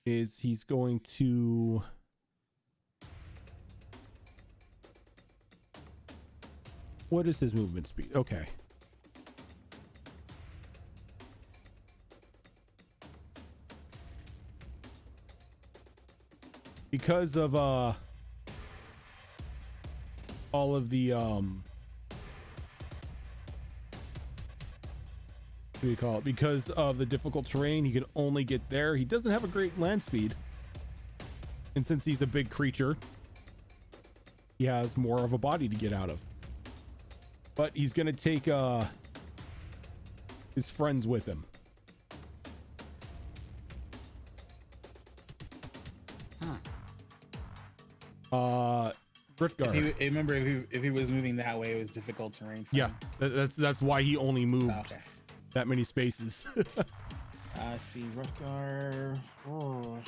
is he's going to what is his movement speed? Okay. Because of all of the what do you call it? Because of the difficult terrain, he can only get there. He doesn't have a great land speed. And since he's a big creature, he has more of a body to get out of. But he's gonna take his friends with him. Britgar. Remember, if he was moving that way, it was difficult terrain. For Yeah, him. that's why he only moved Okay. that many spaces. Let's see, Rutgar. Oh.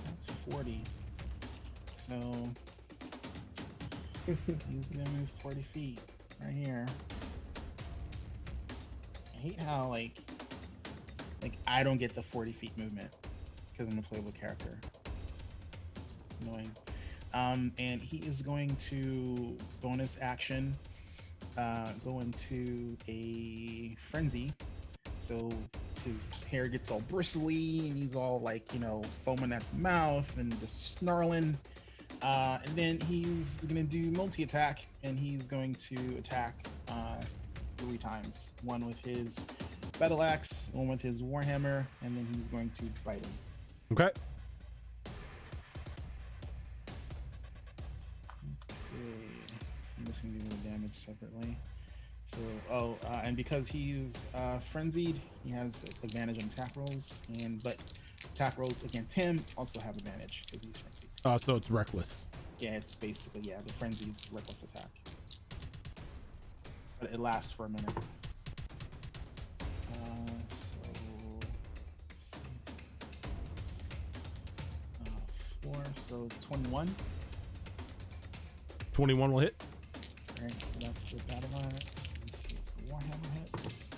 That's 40. So he's gonna move 40 feet right here. I hate how like I don't get the 40 feet movement because I'm a playable character. It's annoying. And he is going to bonus action go into a frenzy. So his hair gets all bristly and he's all like, foaming at the mouth and just snarling. And then he's gonna do multi-attack, and he's going to attack 3 times. One with his battle axe, one with his warhammer, and then he's going to bite him. Okay. I'm just gonna do the damage separately. So, and because he's frenzied, he has advantage on attack rolls, but attack rolls against him also have advantage because he's frenzied. So it's reckless. Yeah, it's basically, the frenzy's reckless attack. But it lasts for a minute. So 4, so 21. 21 will hit. Alright, so that's the battle axe. Let's see if the warhammer hits.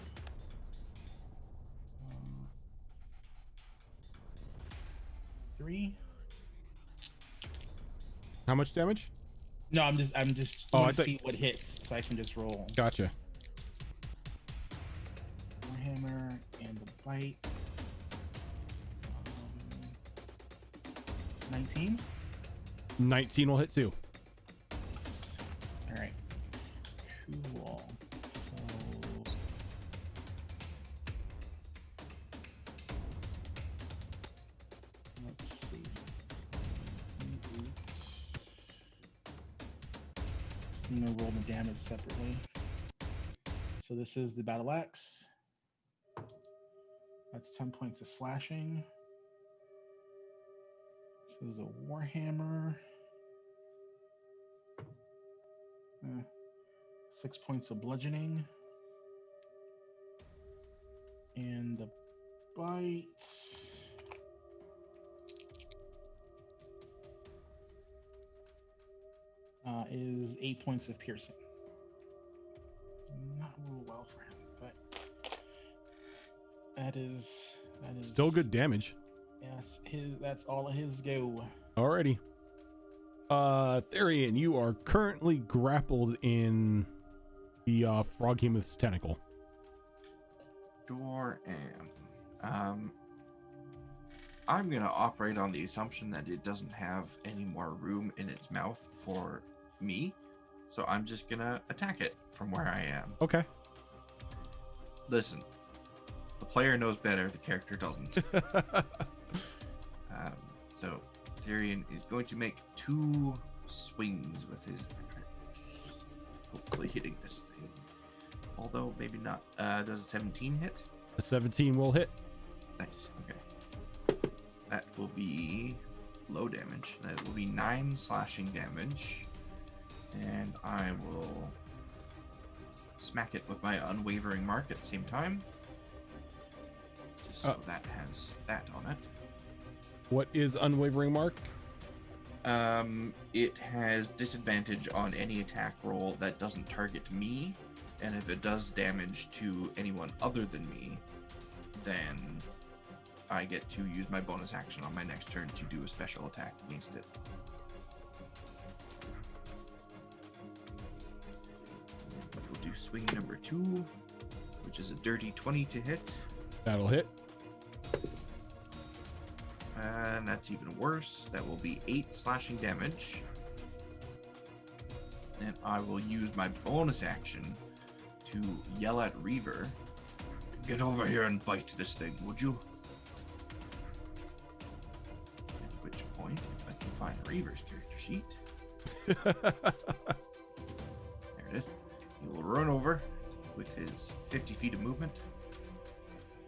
3. How much damage? No, I'm just Oh, want I to thought- see what hits so I can just roll. Gotcha. Warhammer and the bite. 19. 19 will hit too. Nice. All right. Cool. So let's see. I'm gonna roll the damage separately. So this is the battle axe. That's 10 points of slashing. This is a warhammer. 6 points of bludgeoning. And the bite. Is 8 points of piercing. Not real well for him, but that is Still good damage. Yes, that's all of his go. Alrighty. Therian, you are currently grappled in the Froghemoth's tentacle. Sure am. I'm gonna operate on the assumption that it doesn't have any more room in its mouth for me, so I'm just gonna attack it from where I am. Okay. Listen, the player knows better, the character doesn't. So Therian is going to make 2 swings with his axe, hopefully hitting this thing. Although maybe not. Does a 17 hit? A 17 will hit. Nice. Okay. That will be low damage. That will be 9 slashing damage. And I will smack it with my unwavering mark at the same time. Just so that has that on it. What is unwavering mark? It has disadvantage on any attack roll that doesn't target me, and if it does damage to anyone other than me, then I get to use my bonus action on my next turn to do a special attack against it. We'll do swing number 2, which is a dirty 20 to hit. That'll hit. And that's even worse. That will be 8 slashing damage. And I will use my bonus action to yell at Reaver. Get over here and bite this thing, would you? At which point, if I can find Reaver's character sheet. There it is. He will run over with his 50 feet of movement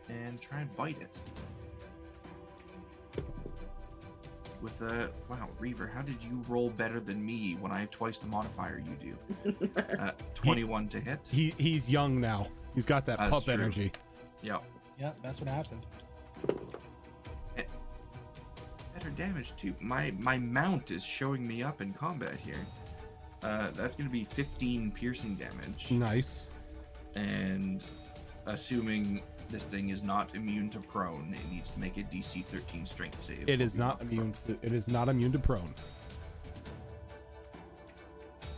and try and bite it. With a wow, Reaver, how did you roll better than me when I have twice the modifier you do? 21 to hit. He's young now. He's got that That's pup true. energy. Yep. Yeah, that's what happened. Better damage too. My mount is showing me up in combat here. That's going to be 15 piercing damage. Nice. And assuming this thing is not immune to prone, it needs to make a DC 13 strength save. It is not immune. It is not immune to prone.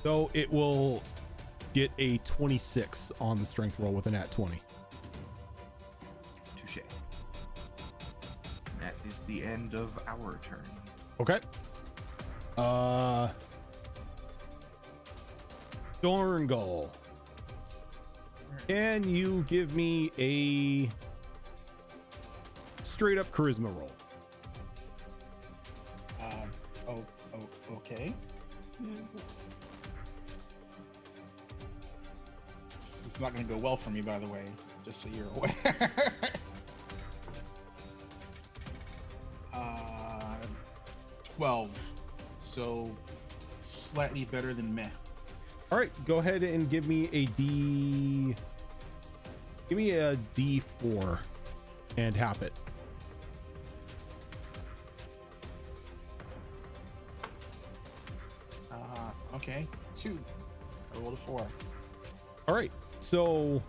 So it will get a 26 on the strength roll with an at 20. Touche. That is the end of our turn. Okay. Thorngull. Can you give me a straight up charisma roll? Okay. This is not going to go well for me, by the way, just so you're aware. 12. So slightly better than meh. All right, go ahead and give me a D4 and half it. Okay. 2. I rolled a 4. All right, so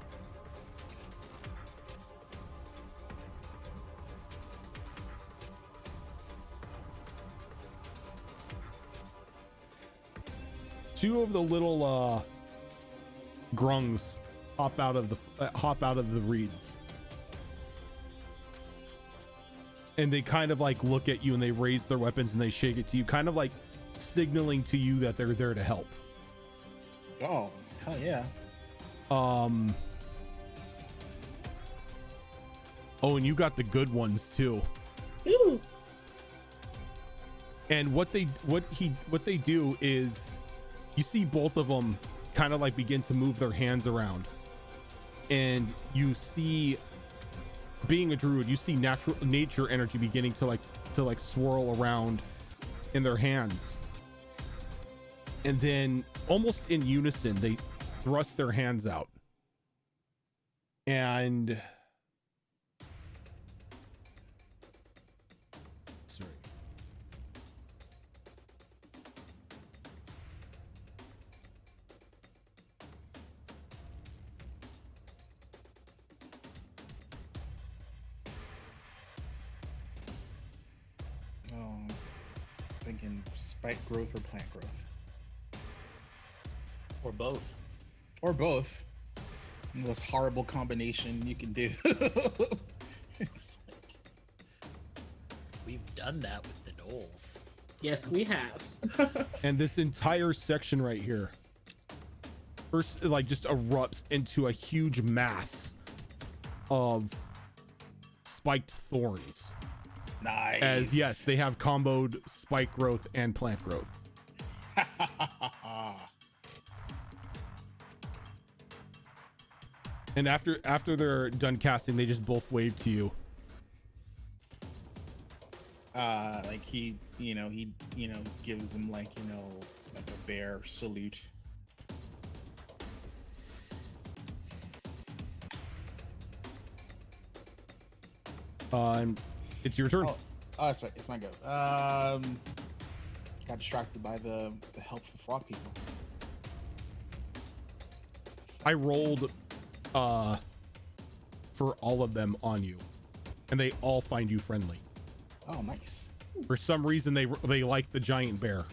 two of the little grungs hop out of the reeds, and they kind of like look at you and they raise their weapons and they shake it to you, kind of like signaling to you that they're there to help. Oh, hell yeah. Oh, and you got the good ones too. Ooh. And what they do is, you see both of them kind of like begin to move their hands around, and you see, being a druid, you see nature energy beginning to swirl around in their hands, and then almost in unison they thrust their hands out, and sorry. Thinking spike growth or plant growth. Or both. Or both. The most horrible combination you can do. It's like, We've done that with the gnolls. Yes, we have. And this entire section right here first like just erupts into a huge mass of spiked thorns. nice. As yes, they have comboed spike growth and plant growth. And after they're done casting, they just both wave to you. Like he gives them like a bear salute. And it's your turn. Oh, that's right. It's my go. Got distracted by the helpful frog people. I rolled for all of them on you, and they all find you friendly. Oh, nice. For some reason, they like the giant bear.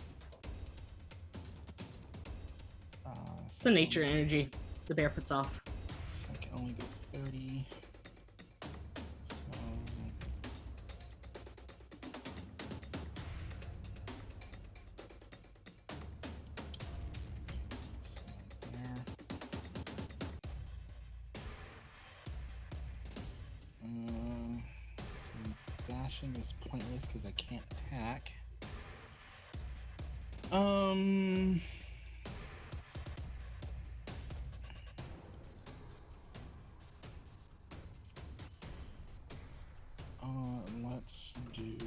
It's the nature energy the bear puts off. So I can only go 30. So slashing is pointless because I can't attack. Let's do.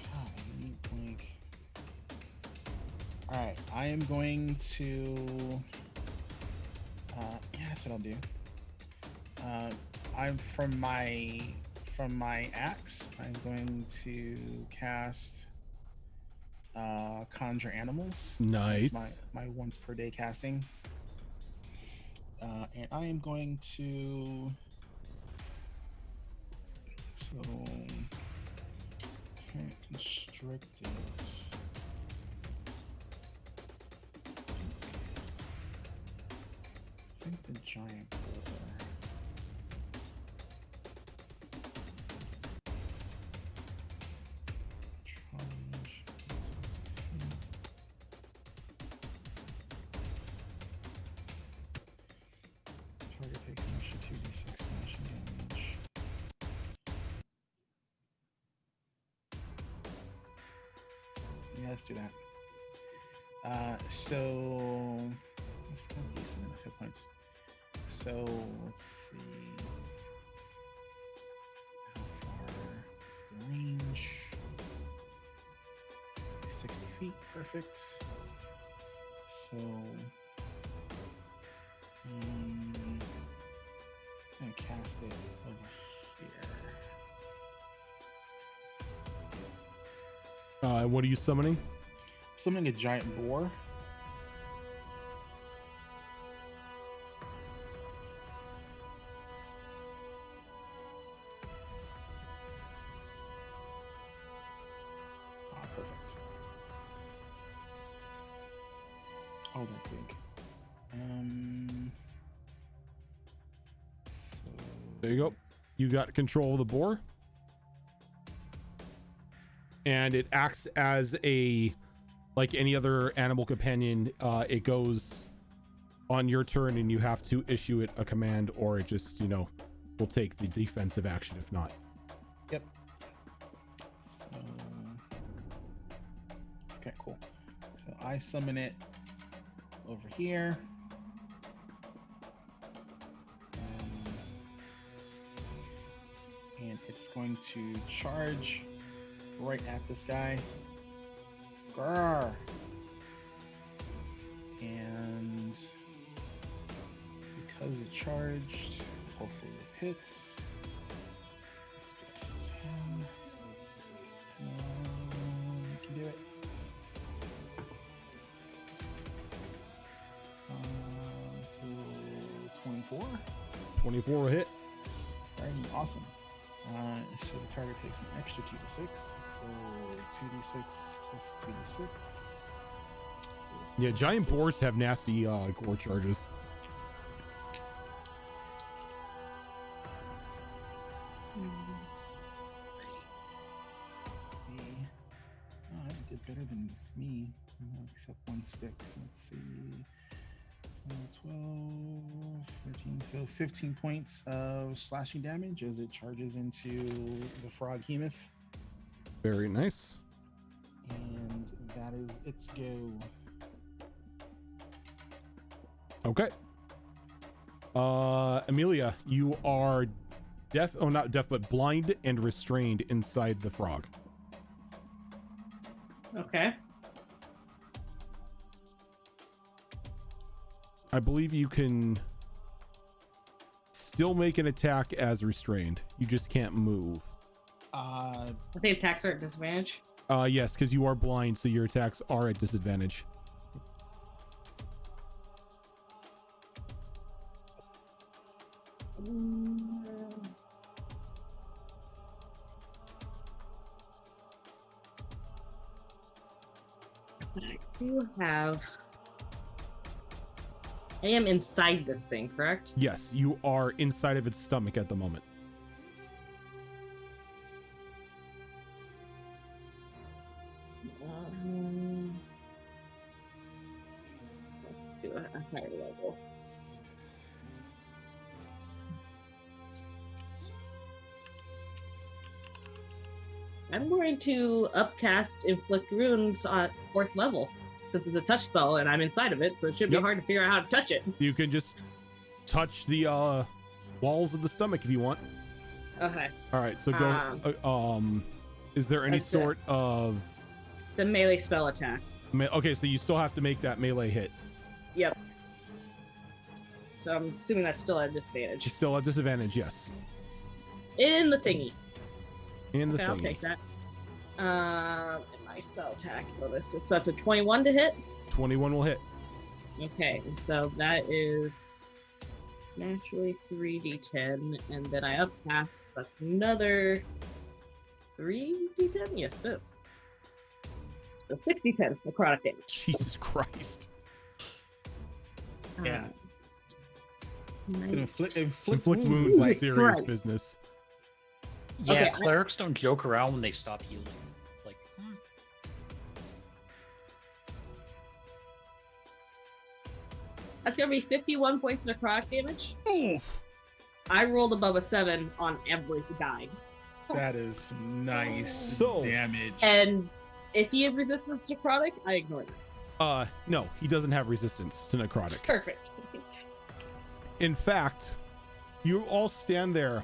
God, I need blink. All right, I am going to. Yeah, that's what I'll do. I'm from my axe. I'm going to cast conjure animals. Nice. That's my once per day casting. And I am going to. So can't constrict it. I think the giant boulder. Charge. Target takes an extra 2d6 slashing damage. Yeah, let's do that. So let's get decent enough hit points. So let's see how far is the range. 60 feet, perfect. So I'm gonna cast it over here. What are you summoning? Summoning a giant boar. Ah, perfect. Oh, they're big. So There you go. You got control of the boar. And it acts as a, like any other animal companion. It goes on your turn and you have to issue it a command, or it just, will take the defensive action if not. Yep. So, okay, cool. So I summon it over here. And it's going to charge right at this guy. Grrr. And because it charged, hopefully this hits. Let's plus 10. Come on, you can do it. So 24. 24 will hit. Alrighty, awesome. So the target takes an extra 2d6. So 2d6 plus 2d6. So Yeah, giant boars have nasty gore charges. Oh, that did better than me, except one stick. So let's see. 12, 13, so 15 points of slashing damage as it charges into the frog hemoth. Very nice. And that is its go. Okay. Amelia, you are not deaf, but blind and restrained inside the frog. Okay. I believe you can still make an attack as restrained. You just can't move. I think attacks are at disadvantage. Yes, because you are blind, so your attacks are at disadvantage. But I do have. I am inside this thing, correct? Yes, you are inside of its stomach at the moment. do a higher level. I'm going to upcast Inflict Runes on 4th level. This is a touch spell, and I'm inside of it, so it should be hard to figure out how to touch it. You can just touch the walls of the stomach if you want. Okay. All right, so go. Is there any sort of the melee spell attack? Okay, so you still have to make that melee hit. Yep. So I'm assuming that's still at a disadvantage. It's still a disadvantage, yes. In the thingy. In the okay, thingy. I'll take that. And my spell attack bonus. So that's a 21 to hit. 21 will hit. Okay, so that is naturally 3d10, and then I upcast. That's another 3d10. Yes, it is. So 6d10 necrotic damage. Jesus Christ. Yeah. Nice. Inflict wounds is like serious Christ. business. Yeah, Okay, clerics don't joke around when they stop healing. It's like, That's gonna be 51 points of necrotic damage. Oof. I rolled above a 7 on every die. that is nice So- damage. And if he has resistance to necrotic, I ignore that. No, he doesn't have resistance to necrotic. Perfect. In fact, you all stand there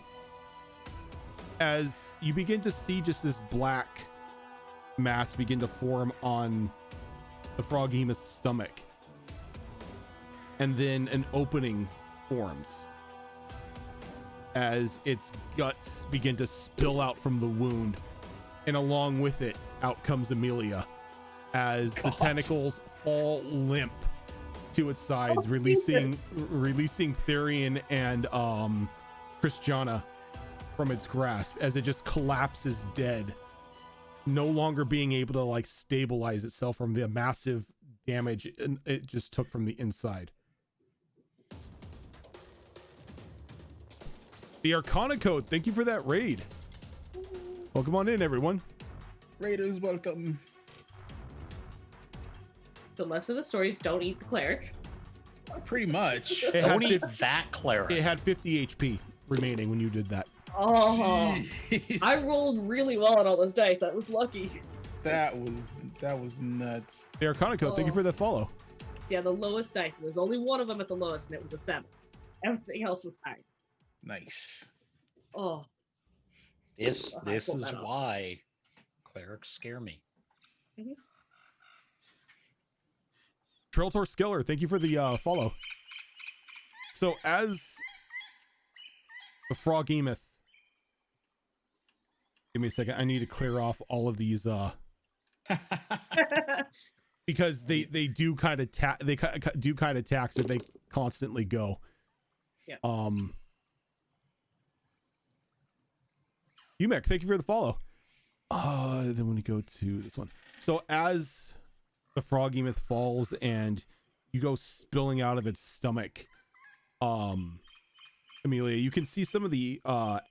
as you begin to see just this black mass begin to form on the froghemoth's stomach. And then an opening forms as its guts begin to spill out from the wound. And along with it, out comes Amelia as the tentacles fall limp to its sides, releasing Therian and Christiana from its grasp as it just collapses dead, no longer being able to like stabilize itself from the massive damage it just took from the inside. The Arcana Code, thank you for that raid. Welcome on in, everyone. Raiders, welcome. The rest of the stories don't eat the cleric. Pretty much. It had, don't eat 50, that cleric. it had 50 HP remaining when you did that. Oh, Jeez. I rolled really well on all those dice. That was lucky. that was nuts. The Arcana Code, thank you for the follow. Yeah, the lowest dice. There's only one of them at the lowest, and it was a 7. Everything else was high. Nice. Oh, This I pulled is that off. why clerics scare me. Treltor Skiller, thank you for the follow. So as the froghemoth, give me a second. I need to clear off all of these because they do kind of do kind of tax if they constantly go. Yeah. Umek, thank you for the follow. Then when you go to this one, so as the froghemoth falls and you go spilling out of its stomach, Amelia, you can see some of the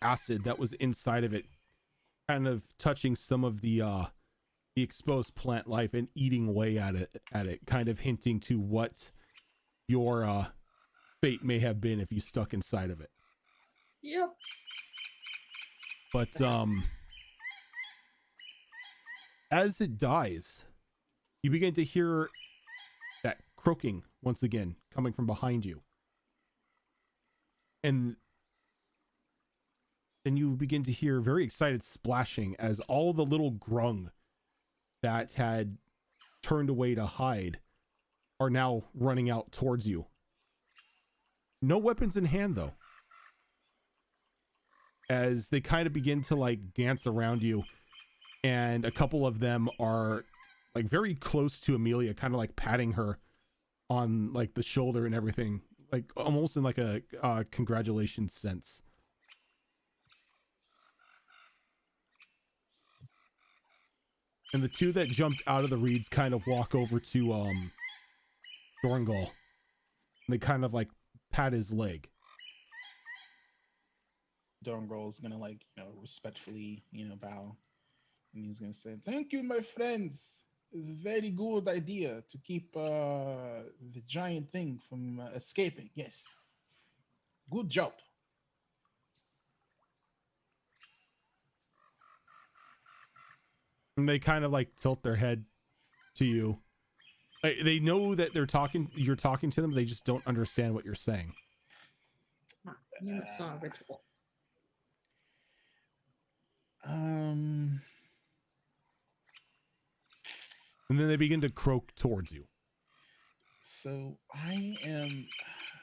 acid that was inside of it kind of touching some of the exposed plant life and eating away at it, kind of hinting to what your fate may have been if you stuck inside of it. Yep. But as it dies, you begin to hear that croaking once again coming from behind you. And then you begin to hear very excited splashing as all the little grung that had turned away to hide are now running out towards you. No weapons in hand, though. As they kind of begin to like dance around you, and a couple of them are like very close to Amelia, kind of like patting her on like the shoulder and everything, like almost in like a congratulations sense. And the two that jumped out of the reeds kind of walk over to Dorngal, and they kind of like pat his leg. Dorngal is gonna respectfully, bow, and he's gonna say, "Thank you, my friends. It's a very good idea to keep the giant thing from escaping. Yes. Good job. And they kind of like tilt their head to you. They know that you're talking to them. They just don't understand what you're saying. You saw a ritual. And then they begin to croak towards you. So I am.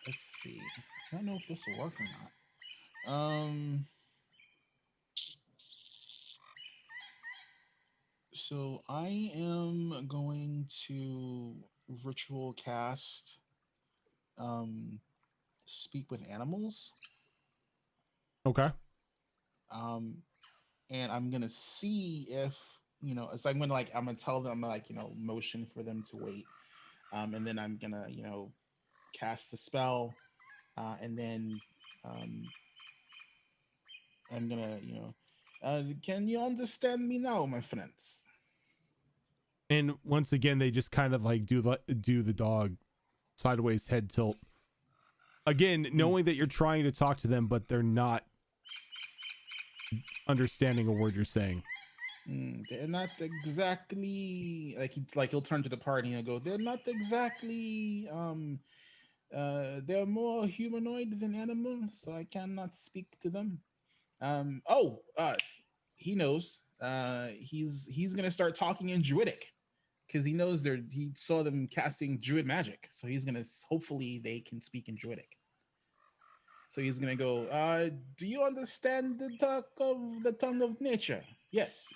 Let's see. I don't know if this will work or not. So I am going to ritual cast. Speak with animals. Okay. And I'm gonna see if so I'm gonna tell them motion for them to wait. And then I'm gonna cast the spell, and then I'm gonna can you understand me now, my friends? And once again, they just kind of like do the dog sideways head tilt. Again, knowing that you're trying to talk to them, but they're not understanding a word you're saying. They're not exactly he'll turn to the party and go, they're not exactly they're more humanoid than animal, so I cannot speak to them. He knows. He's gonna start talking in Druidic because he knows he saw them casting Druid magic, so he's gonna hopefully they can speak in Druidic. So he's gonna go, do you understand the tongue of nature? Yes.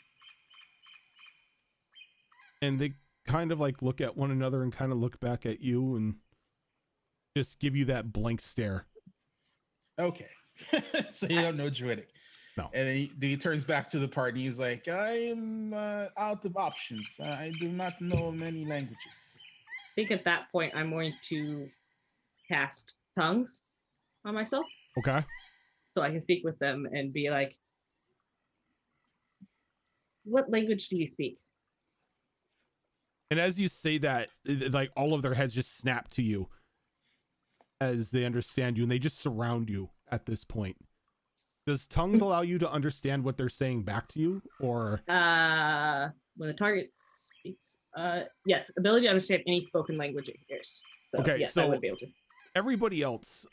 And they kind of like look at one another and kind of look back at you and just give you that blank stare. Okay. So you don't know Druidic. No. And then he turns back to the party. He's like, I am out of options. I do not know many languages. I think at that point, I'm going to cast tongues on myself. Okay. So I can speak with them and be like, what language do you speak? And as you say that, like all of their heads just snap to you as they understand you, and they just surround you at this point. Does tongues allow you to understand what they're saying back to you, or when the target speaks? Yes, ability to understand any spoken language it hears. So okay, yes, so I would be able to. Everybody else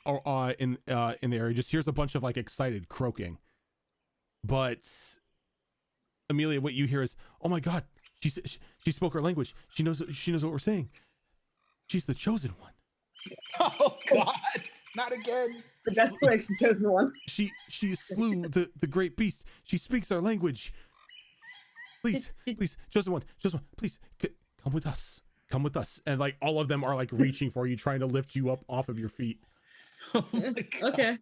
in the area just hears a bunch of like excited croaking, but Amelia, what you hear is, "Oh my God, she spoke our language. She knows what we're saying. She's the chosen one." Oh God, not again. The best place, the chosen one. She slew the great beast. She speaks our language. Please, chosen one, please come with us. Come with us. And like all of them are like reaching for you, trying to lift you up off of your feet. Oh my God. Okay.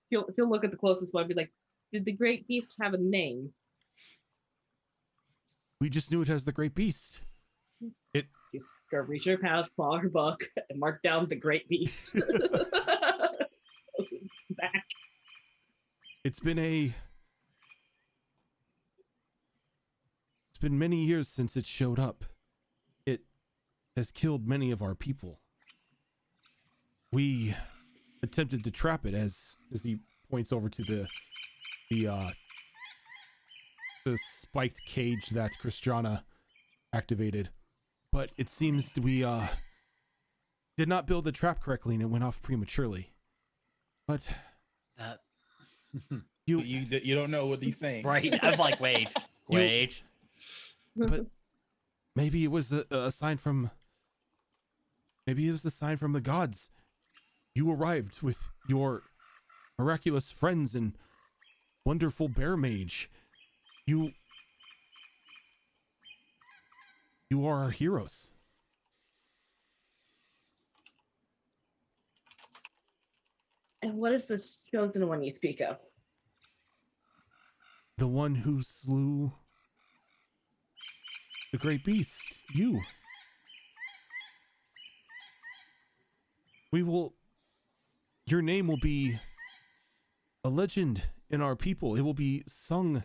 He'll look at the closest one and be like, did the great beast have a name? We just knew it as the great beast. She's gonna reach her pouch, pull out her book, and mark down the great beast. Back. It's been many years since it showed up. It has killed many of our people. We attempted to trap it as he points over to the spiked cage that Christiana activated. But it seems we did not build the trap correctly and it went off prematurely. But you don't know what he's saying, Right? I'm like, wait. But maybe it was a sign from. Maybe it was a sign from the gods. You arrived with your miraculous friends and wonderful bear mage. You are our heroes. And what is this chosen one you speak of? The one who slew the great beast, you. Your name will be a legend in our people. It will be sung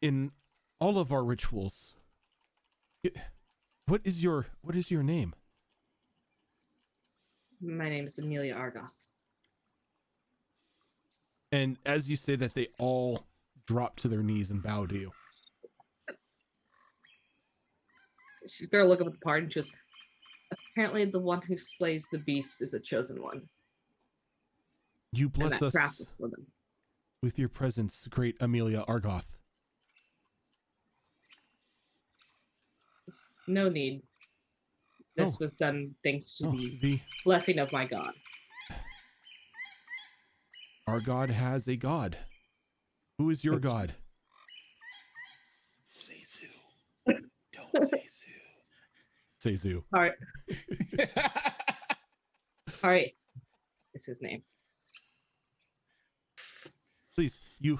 in all of our rituals. What is your name? My name is Amelia Argoth. And as you say that, they all drop to their knees and bow to you. She's gonna look up at the party and just, apparently the one who slays the beasts is the chosen one. You And bless that trap us is for them. with your presence, great Amelia Argoth. No need. This Oh. was done thanks to Oh, the blessing of my god. our god has a god. Who is your god? Say Zoo. Don't say Zoo. Say Zoo. All right. All right. Is his name. Please, you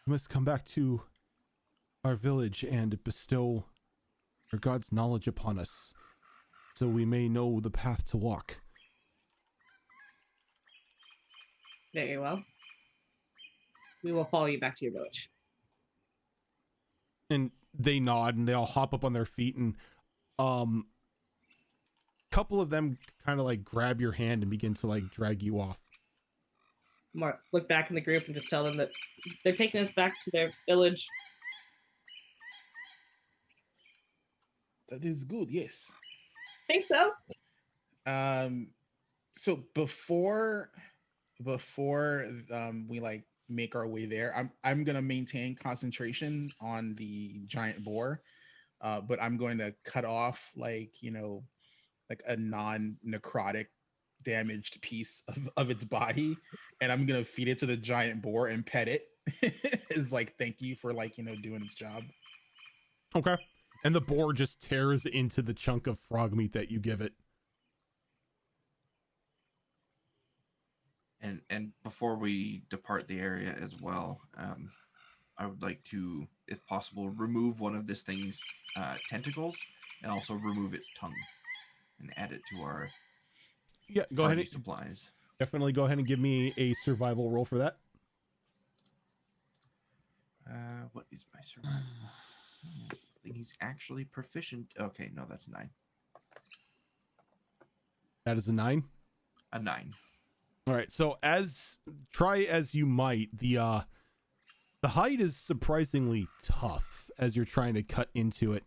must come back to our village and bestow your god's knowledge upon us, so we may know the path to walk. Very well. We will follow you back to your village. And they nod and they all hop up on their feet, and couple of them kind of like grab your hand and begin to like drag you off. Mark, look back in the group and just tell them that they're taking us back to their village. That is good, yes. Think so? So before we like make our way there, I'm gonna maintain concentration on the giant boar, but I'm going to cut off like a non-necrotic damaged piece of its body, and I'm gonna feed it to the giant boar and pet it. It's like thank you for doing its job. Okay. And the boar just tears into the chunk of frog meat that you give it. And before we depart the area as well, I would like to, if possible, remove one of this thing's tentacles and also remove its tongue and add it to our Go ahead and supplies. definitely go ahead and give me a survival roll for that. What is my survival? I think he's actually proficient. Okay, no, that's 9. That is a 9. A 9. All right. So try as you might, the hide is surprisingly tough as you're trying to cut into it,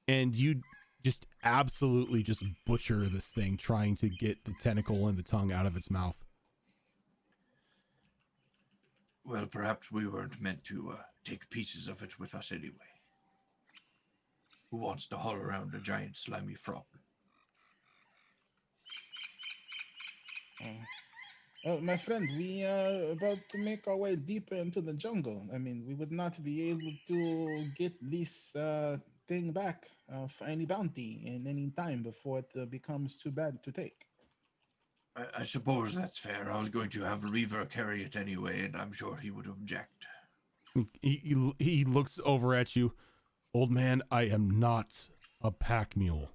and you just absolutely just butcher this thing trying to get the tentacle and the tongue out of its mouth. Well, perhaps we weren't meant to take pieces of it with us anyway. Who wants to haul around a giant slimy frog? My friend, we are about to make our way deeper into the jungle. I mean, we would not be able to get this thing back for any bounty in any time before it becomes too bad to take. I suppose that's fair. I was going to have Reaver carry it anyway, and I'm sure he would object. He looks over at you. Old man, I am not a pack mule.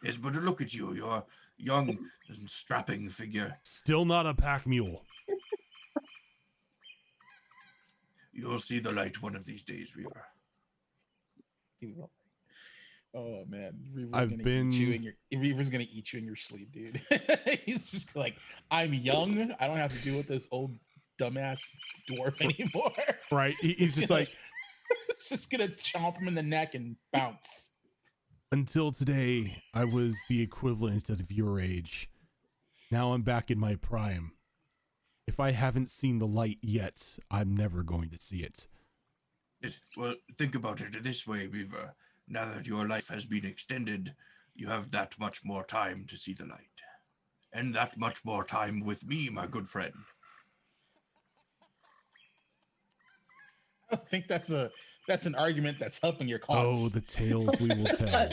Yes, but look at you. You're a young and strapping figure. Still not a pack mule. You'll see the light one of these days, Reaver. Oh man, Reaver's gonna eat you in your sleep, dude. He's just like, I'm young. I don't have to deal with this old dumbass dwarf anymore. Right? He's just like, it's just gonna chomp him in the neck and bounce. Until today, I was the equivalent of your age. Now I'm back in my prime. If I haven't seen the light yet, I'm never going to see it. Well, think about it this way, Reaver. Now that your life has been extended, you have that much more time to see the light. And that much more time with me, my good friend. I think that's an argument that's helping your cause. Oh, the tales we will tell.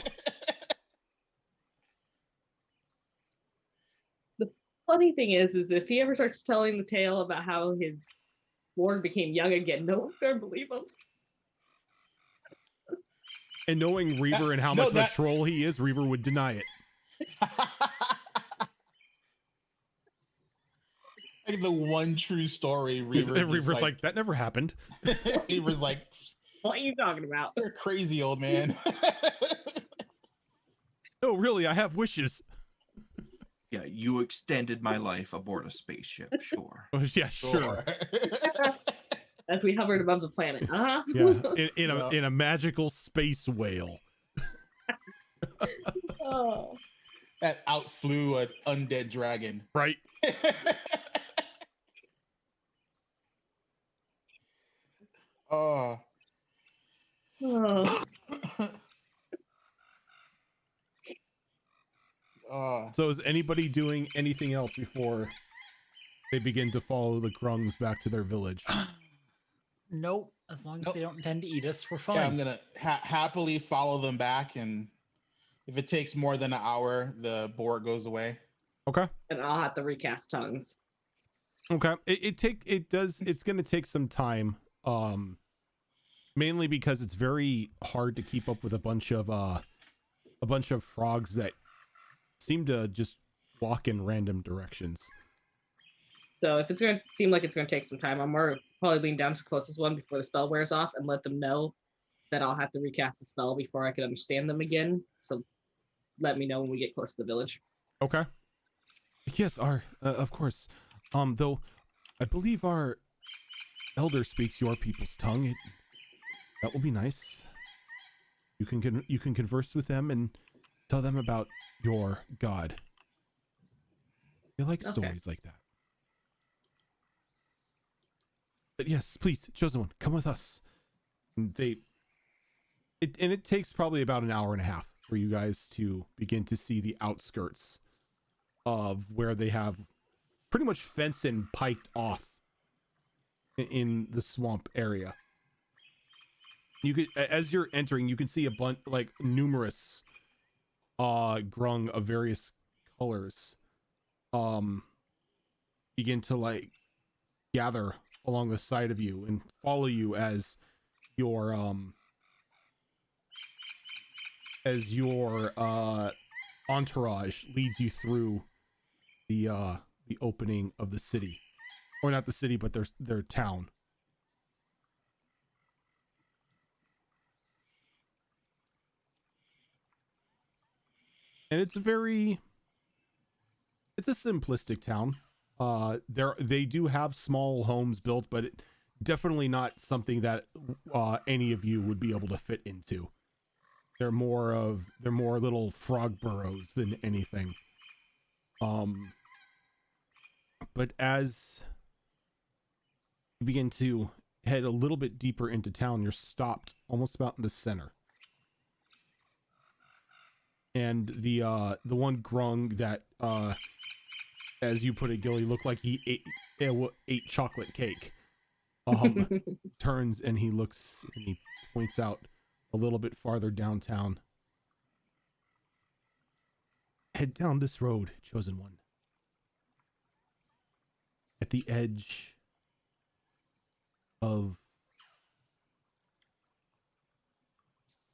The funny thing is if he ever starts telling the tale about how his ward became young again, no one's gonna believe him. And knowing Reaver and how much of a troll he is, Reaver would deny it. Like the one true story, Reaver's like, that never happened. Reaver's like, what are you talking about? You're crazy, old man. No, really, I have wishes. Yeah, you extended my life aboard a spaceship, sure. Oh, yeah, sure. As we hovered above the planet. Uh-huh. Yeah, Yeah. in a magical space whale. Oh. That outflew an undead dragon. Right. Oh. Oh. So is anybody doing anything else before they begin to follow the Grungs back to their village? Nope. As long as Nope. they don't intend to eat us, we're fine. Yeah, I'm gonna happily follow them back, and if it takes more than an hour, the board goes away. Okay. And I'll have to recast tongues. Okay. It's gonna take some time. Mainly because it's very hard to keep up with a bunch of frogs that seem to just walk in random directions. So if it's going to seem like it's going to take some time, I'm probably lean down to the closest one before the spell wears off and let them know that I'll have to recast the spell before I can understand them again. So let me know when we get close to the village. Okay. Yes, of course. Though I believe our elder speaks your people's tongue. That will be nice. You can converse with them and tell them about your god. They like stories like that. But yes, please, chosen one, come with us. And it takes probably about an hour and a half for you guys to begin to see the outskirts of where they have pretty much fenced and piked off in the swamp area. You could, as you're entering, you can see a bunch, like numerous grung of various colors begin to like gather along the side of you and follow you as your entourage leads you through the opening of the city, or not the city, but their town. And it's a simplistic town. They do have small homes built, but definitely not something that any of you would be able to fit into. They're more little frog burrows than anything. But as you begin to head a little bit deeper into town, you're stopped almost about in the center. And the one grung that, as you put it, Gilly, looked like he ate chocolate cake, turns and he looks and he points out a little bit farther downtown. Head down this road, chosen one. At the edge of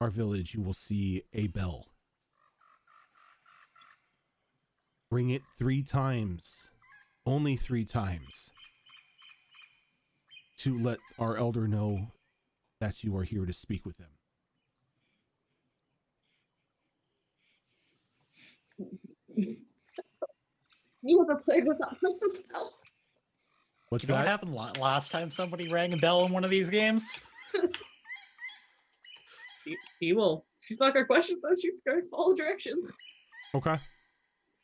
our village, you will see a bell. Ring it 3 times, only 3 times, to let our elder know that you are here to speak with them. You ever played with us? What's You know what that? happened last time somebody rang a bell in one of these games? She will. She's not gonna question, but she's gonna follow directions Okay.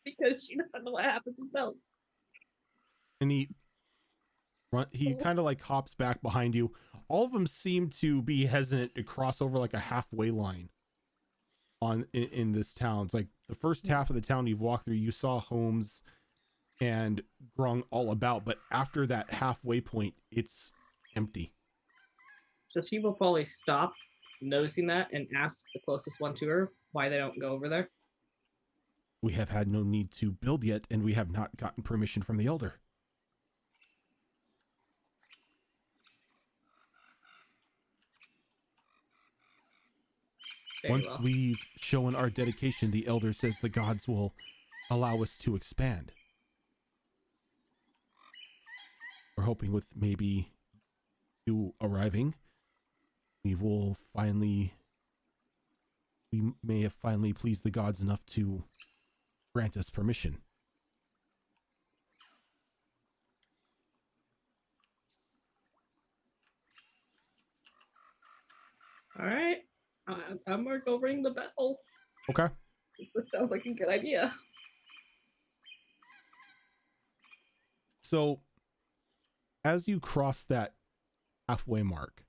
because she doesn't know what happens with bells. And he kind of like hops back behind you. All of them seem to be hesitant to cross over like a halfway line in this town. It's like the first half of the town you've walked through, you saw homes and grung all about, but after that halfway point, it's empty. So she will probably stop noticing that and ask the closest one to her why they don't go over there. We have had no need to build yet, and we have not gotten permission from the elder. Very Once well. we've shown our dedication, the elder says the gods will allow us to expand. We're hoping with maybe you arriving, we may have finally pleased the gods enough to grant us permission. All right. I'm gonna go ring the bell. Okay. This sounds like a good idea. So as you cross that halfway mark,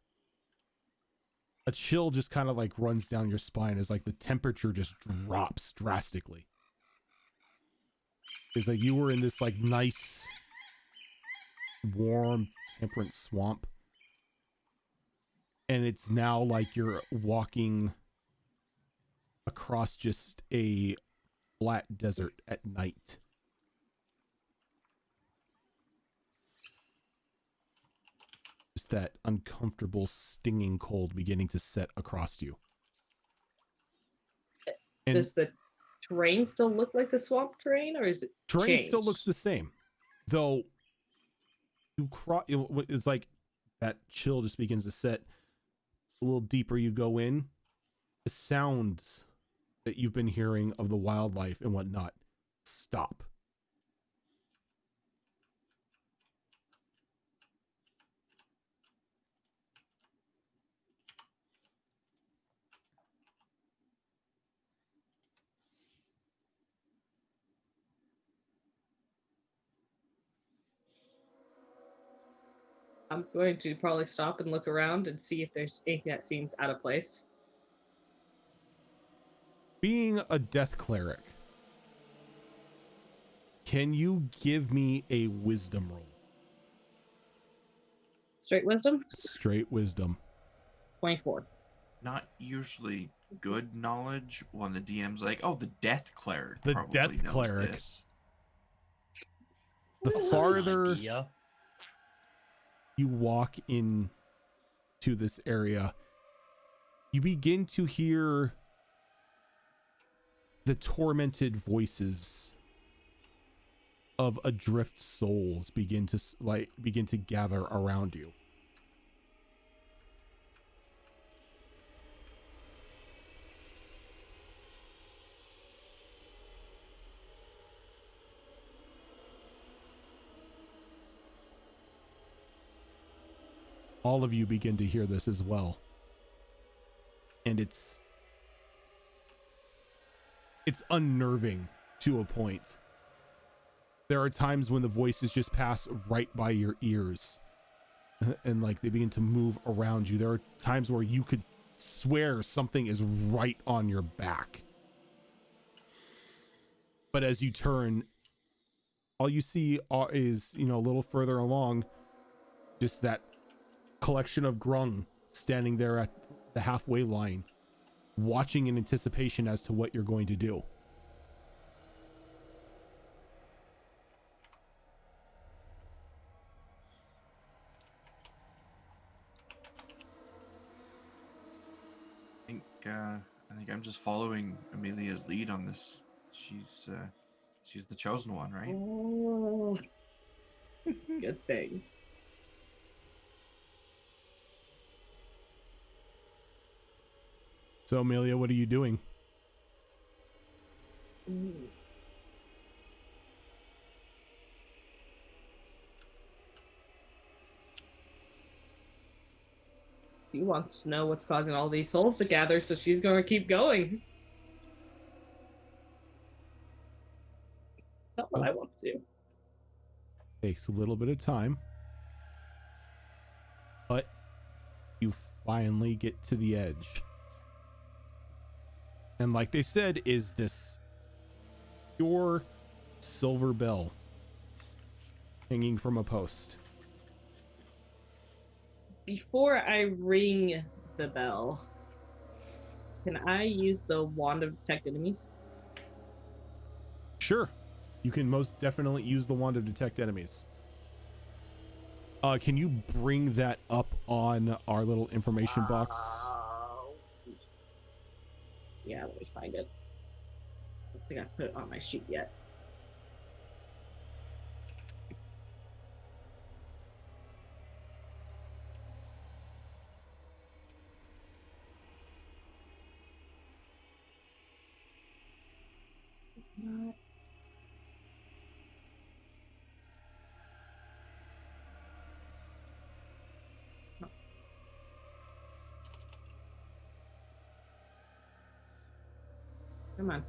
a chill just kind of like runs down your spine as like the temperature just drops drastically. It's like you were in this like nice, warm, temperate swamp. And it's now like you're walking across just a flat desert at night. Just that uncomfortable, stinging cold beginning to set across you. And Does the terrain still look like the swamp terrain, or is it terrain changed? still looks the same, though. You cross. It's like that chill just begins to set. A little deeper you go in, the sounds that you've been hearing of the wildlife and whatnot stop. I'm going to probably stop and look around and see if there's anything that seems out of place. Being a death cleric, can you give me a wisdom roll? Straight wisdom? Straight wisdom. 24. Not usually good knowledge when the DM's like, "Oh, the death cleric." The probably death knows cleric. this. The farther Idea. you walk in to this area, you begin to hear the tormented voices of adrift souls begin to gather around you. All of you begin to hear this as well. And it's unnerving to a point. There are times when the voices just pass right by your ears and like they begin to move around you. There are times where you could swear something is right on your back. But as you turn, all you see is, a little further along, just that collection of grung standing there at the halfway line, watching in anticipation as to what you're going to do. I think I'm just following Amelia's lead on this. She's the chosen one, right? Oh, good thing. So Amelia, what are you doing? She wants to know what's causing all these souls to gather, so she's going to keep going. Not what I want to do. Takes a little bit of time, but you finally get to the edge. And like they said, is this pure silver bell hanging from a post. Before I ring the bell, can I use the wand of detect enemies? Sure. You can most definitely use the wand of detect enemies. Can you bring that up on our little information box? Yeah, let me find it. I don't think I put it on my sheet yet. Not. Come on.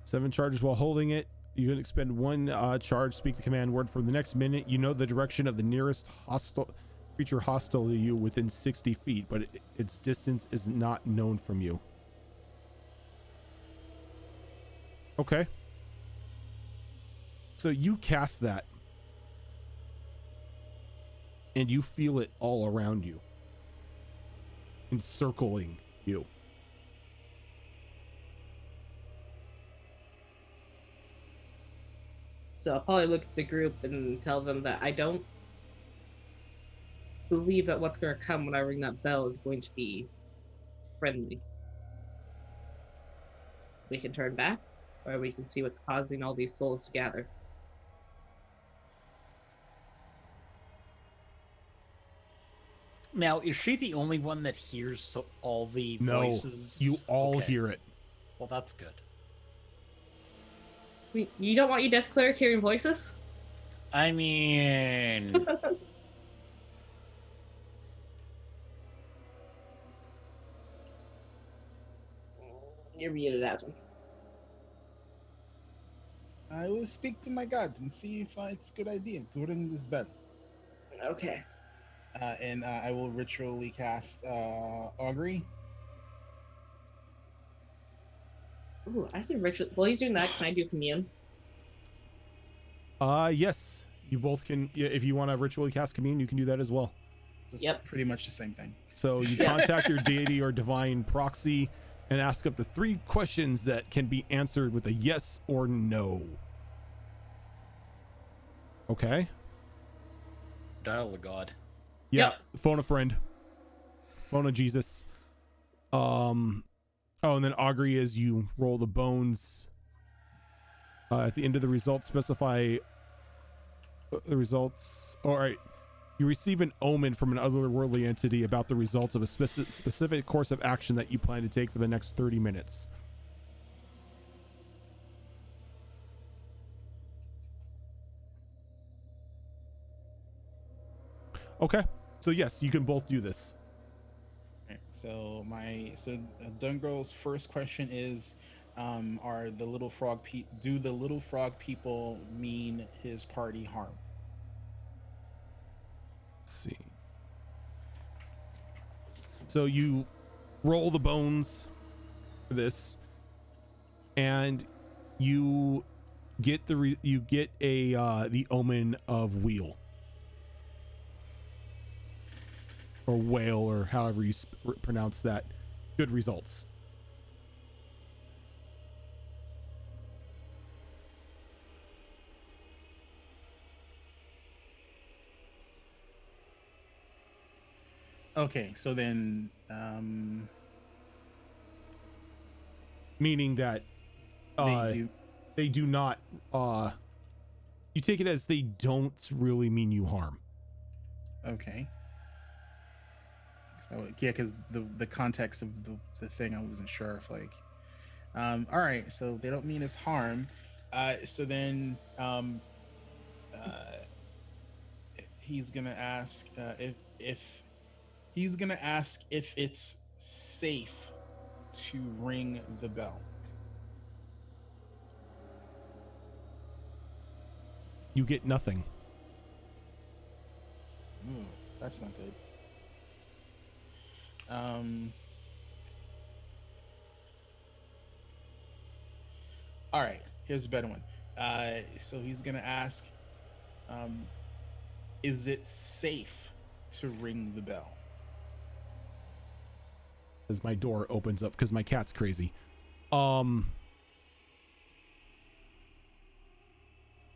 Seven charges while holding it. You can expend one charge, speak the command word. For the next minute, you know the direction of the nearest hostile creature hostile to you within 60 feet, but its distance is not known from you. Okay. So you cast that, and you feel it all around you, encircling you. So I'll probably look at the group and tell them that I don't believe that what's going to come when I ring that bell is going to be friendly. We can turn back, or we can see what's causing all these souls to gather. Now, is she the only one that hears all the voices? You all Okay. hear it. Well, that's good. You don't want your deaf cleric hearing voices? I mean, You're muted, Aswin. I will speak to my god and see if it's a good idea to ring this bell. Okay. And I will ritually cast Augury. Ooh, I can ritual. While he's doing that, can I do commune? Yes. You both can. Yeah, if you want to ritually cast commune, you can do that as well. Just Yep. pretty much the same thing. So you contact your deity or divine proxy and ask up to 3 questions that can be answered with a yes or no. Okay. dial the god. Yeah. Yep. Phone a friend. Phone a Jesus. Oh, and then augury is you roll the bones. At the end of the results, specify the results. All right. You receive an omen from an otherworldly entity about the results of a specific course of action that you plan to take for the next 30 minutes. Okay. So yes, you can both do this. Right, so Dungro's first question is, are the little frog do the little frog people mean his party harm? Let's see. So you roll the bones for this, and you get the omen of wheel or whale or however you pronounce that. Good results. Okay, so then, Meaning that they do not. You take it as they don't really mean you harm. Okay. So yeah, because the context of the thing, I wasn't sure if like, all right, so they don't mean us harm. So then, he's gonna ask if he's gonna ask if it's safe to ring the bell. You get nothing. Ooh, that's not good. All right, here's a better one. So he's gonna ask, is it safe to ring the bell? As my door opens up because my cat's crazy.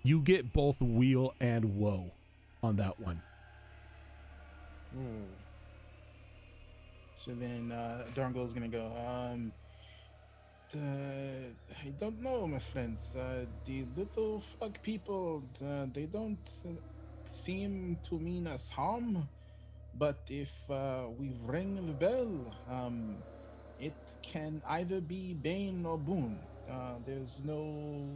You get both wheel and woe on that one. So then Darngo's gonna go, I don't know, my friends. The little frog people, they don't seem to mean us harm. But if we ring the bell, it can either be bane or boon. There's no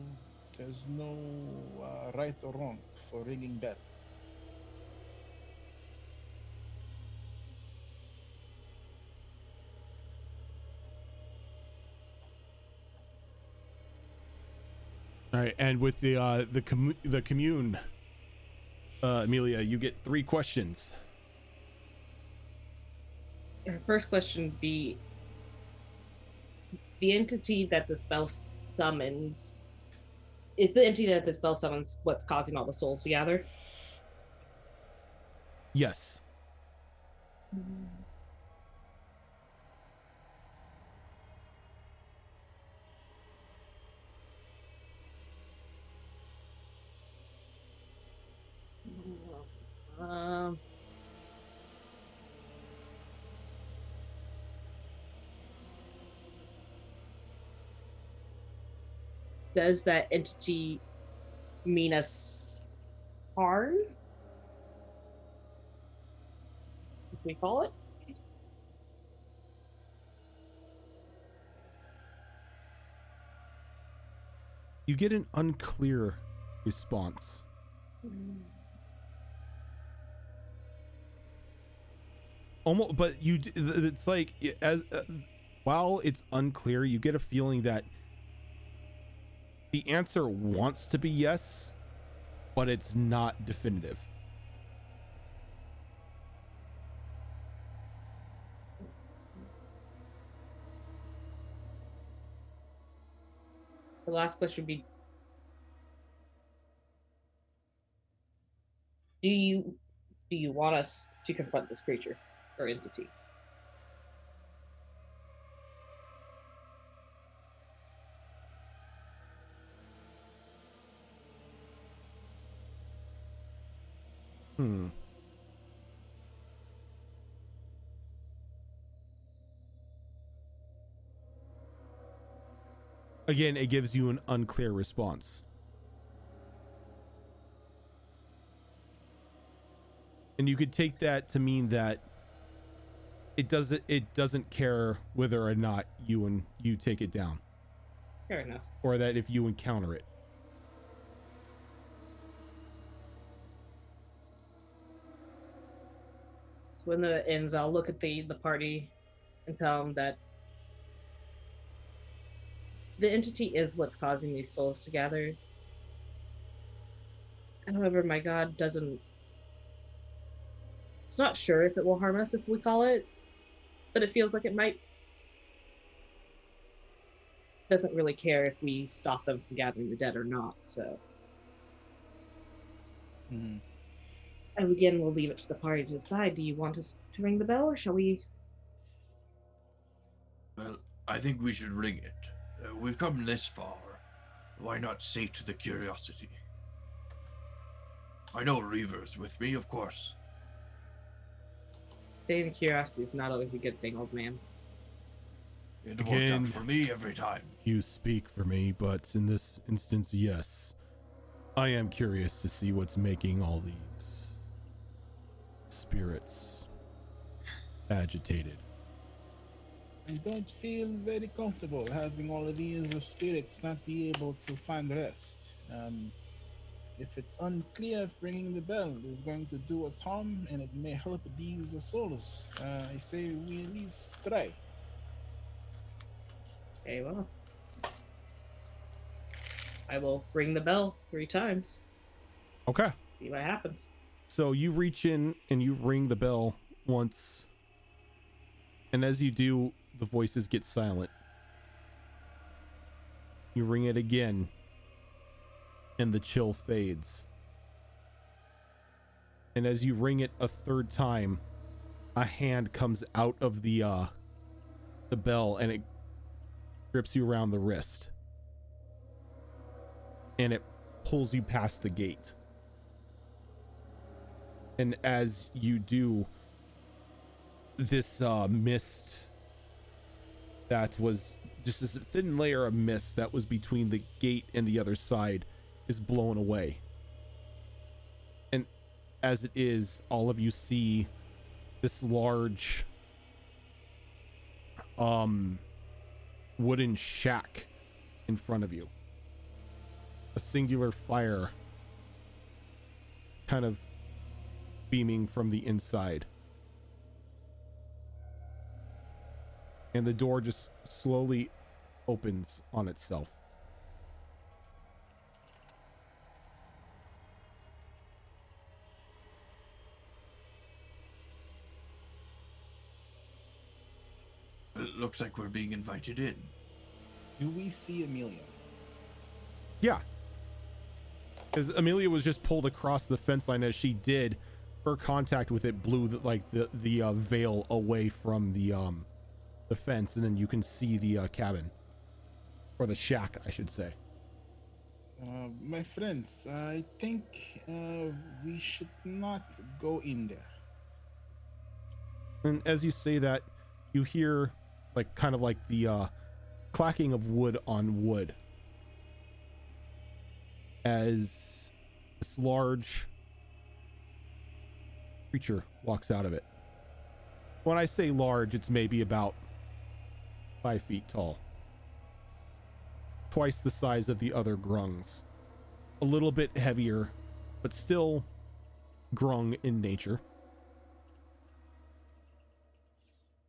right or wrong for ringing bell. All right, and with the commune, Amelia, you get 3 questions. Our first question would be the entity that the spell summons. Is the entity that the spell summons what's causing all the souls to gather? Yes. Um, does that entity mean us harm? If we call it? You get an unclear response. Almost, but it's like as while it's unclear, you get a feeling that the answer wants to be yes, but it's not definitive. The last question would be, do you want us to confront this creature or entity? Again, it gives you an unclear response. And you could take that to mean that it doesn't care whether or not you take it down. Fair enough. Or that if you encounter it. So when the ends, I'll look at the party and tell them that the entity is what's causing these souls to gather. However, my god doesn't... It's not sure if it will harm us if we call it, but it feels like it might. Doesn't really care if we stop them from gathering the dead or not, so... Mm-hmm. And again, we'll leave it to the party to decide. Do you want us to ring the bell, or shall we? Well, I think we should ring it. We've come this far. Why not sate the curiosity? I know Reaver's with me, of course. Saving curiosity is not always a good thing, old man. It worked Again, out for me every time. You speak for me, but in this instance, yes. I am curious to see what's making all these spirits agitated. I don't feel very comfortable having all of these spirits not be able to find rest. If it's unclear if ringing the bell is going to do us harm and it may help these souls, I say we at least try. Okay, well. I will ring the bell 3 times. Okay. See what happens. So you reach in and you ring the bell once. And as you do, the voices get silent. You ring it again. And the chill fades. And as you ring it a 3rd time, a hand comes out of the bell and it grips you around the wrist. And it pulls you past the gate. And as you do, this mist that was just this thin layer of mist that was between the gate and the other side is blown away. And as it is, all of you see this large wooden shack in front of you. A singular fire kind of beaming from the inside. And the door just slowly opens on itself. looks like we're being invited in. Do we see Amelia? Yeah. Because Amelia was just pulled across the fence line. As she did, her contact with it blew the veil away from the fence, and then you can see the cabin, or the shack, I should say. My friends, I think we should not go in there. And as you say that, you hear like kind of like the clacking of wood on wood as this large creature walks out of it. When I say large, it's maybe about 5 feet tall, twice the size of the other grungs, a little bit heavier, but still grung in nature.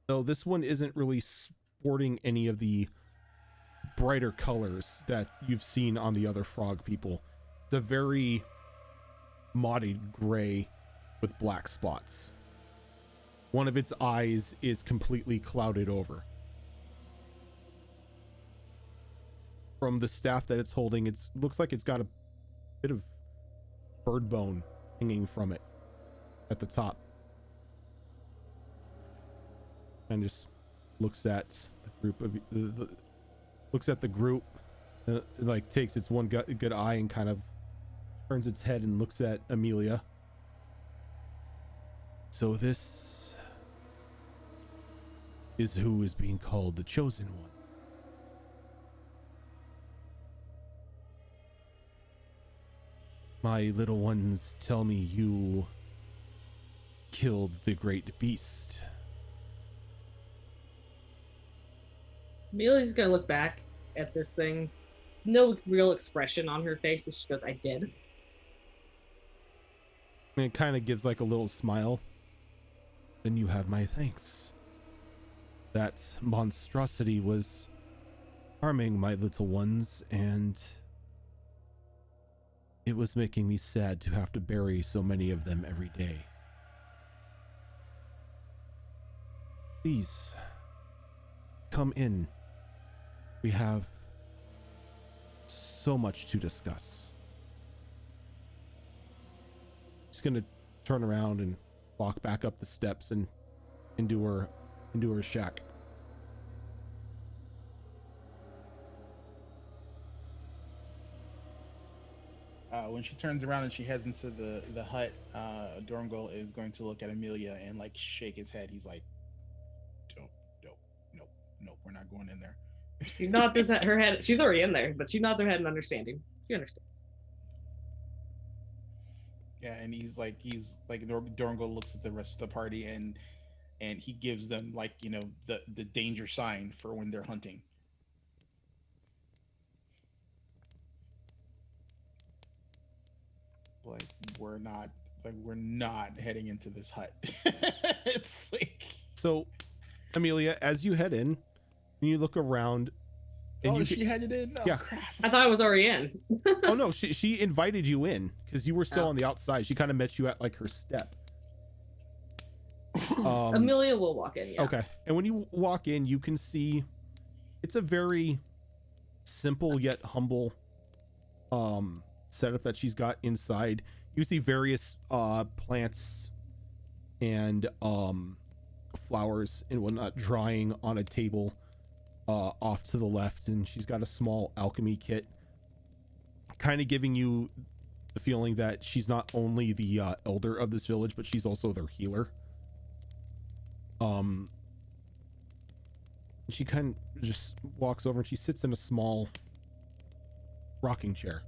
So this one isn't really sporting any of the brighter colors that you've seen on the other frog people. It's a very mottled gray with black spots. One of its eyes is completely clouded over. From the staff that it's holding, it looks like it's got a bit of bird bone hanging from it at the top. And just looks at the group of looks at the group, like takes its one good eye and kind of turns its head and looks at Amelia. So this is who is being called the chosen one. My little ones tell me you killed the great beast. Amelia's gonna look back at this thing. No real expression on her face. She goes, I did. And it kind of gives like a little smile. Then you have my thanks. That monstrosity was harming my little ones, and it was making me sad to have to bury so many of them every day. Please, come in. We have so much to discuss. She's gonna turn around and walk back up the steps and into her shack. When she turns around and she heads into the hut, Dorngal is going to look at Amelia and like shake his head. He's like, nope, we're not going in there. She nods her head. She's already in there, but she nods her head in understanding. She understands. Yeah, and he's like Dorngal looks at the rest of the party and he gives them like, you know, the danger sign for when they're hunting. We're not heading into this hut. It's like, So, Amelia, as you head in, and you look around, and she headed in. Oh, yeah. crap. I thought I was already in. Oh no, she invited you in because you were still on the outside. She kind of met you at like her step. Amelia will walk in. Yeah. Okay, and when you walk in, you can see it's a very simple yet humble setup that she's got inside. You see various plants and flowers and whatnot drying on a table off to the left, and she's got a small alchemy kit, kind of giving you the feeling that she's not only the elder of this village, but she's also their healer. She kind of just walks over and she sits in a small rocking chair.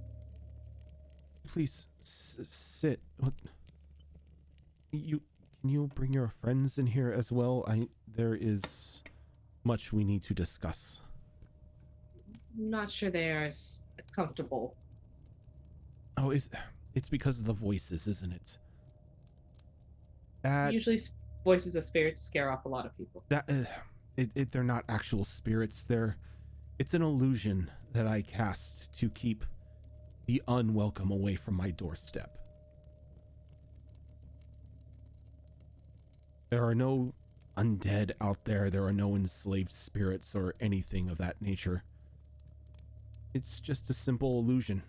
Please sit. What? Can you bring your friends in here as well? There is much we need to discuss. I'm not sure they are as comfortable. Oh, it's because of the voices, isn't it? Usually voices of spirits scare off a lot of people. They're not actual spirits. It's an illusion that I cast to keep the unwelcome away from my doorstep. There are no undead out there. There are no enslaved spirits or anything of that nature. It's just a simple illusion.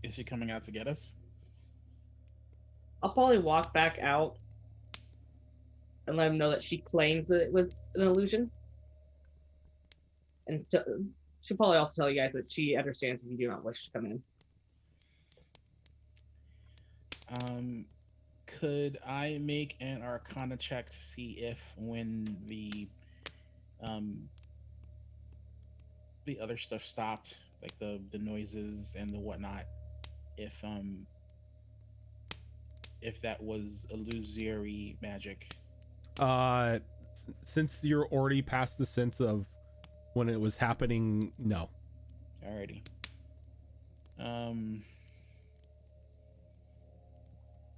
Is she coming out to get us? I'll probably walk back out and let him know that she claims that it was an illusion. And she'll probably also tell you guys that she understands if you do not wish to come in. Could I make an Arcana check to see if when the other stuff stopped, like the noises and the whatnot, if that was illusory magic? Since you're already past the sense of when it was happening, no. Alrighty.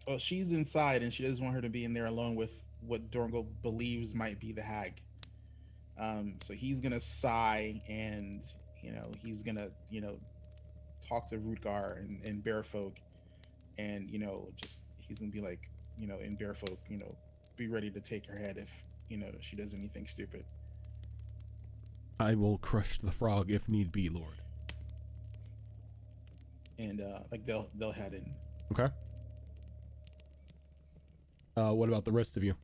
Well, she's inside and she doesn't want her to be in there alone with what Dorngal believes might be the hag. So he's gonna sigh and he's gonna talk to Rutgar and Bearfolk, and just he's gonna be like, in Bearfolk, be ready to take her head if she does anything stupid. I will crush the frog if need be, Lord. And like they'll head in. Okay. What about the rest of you?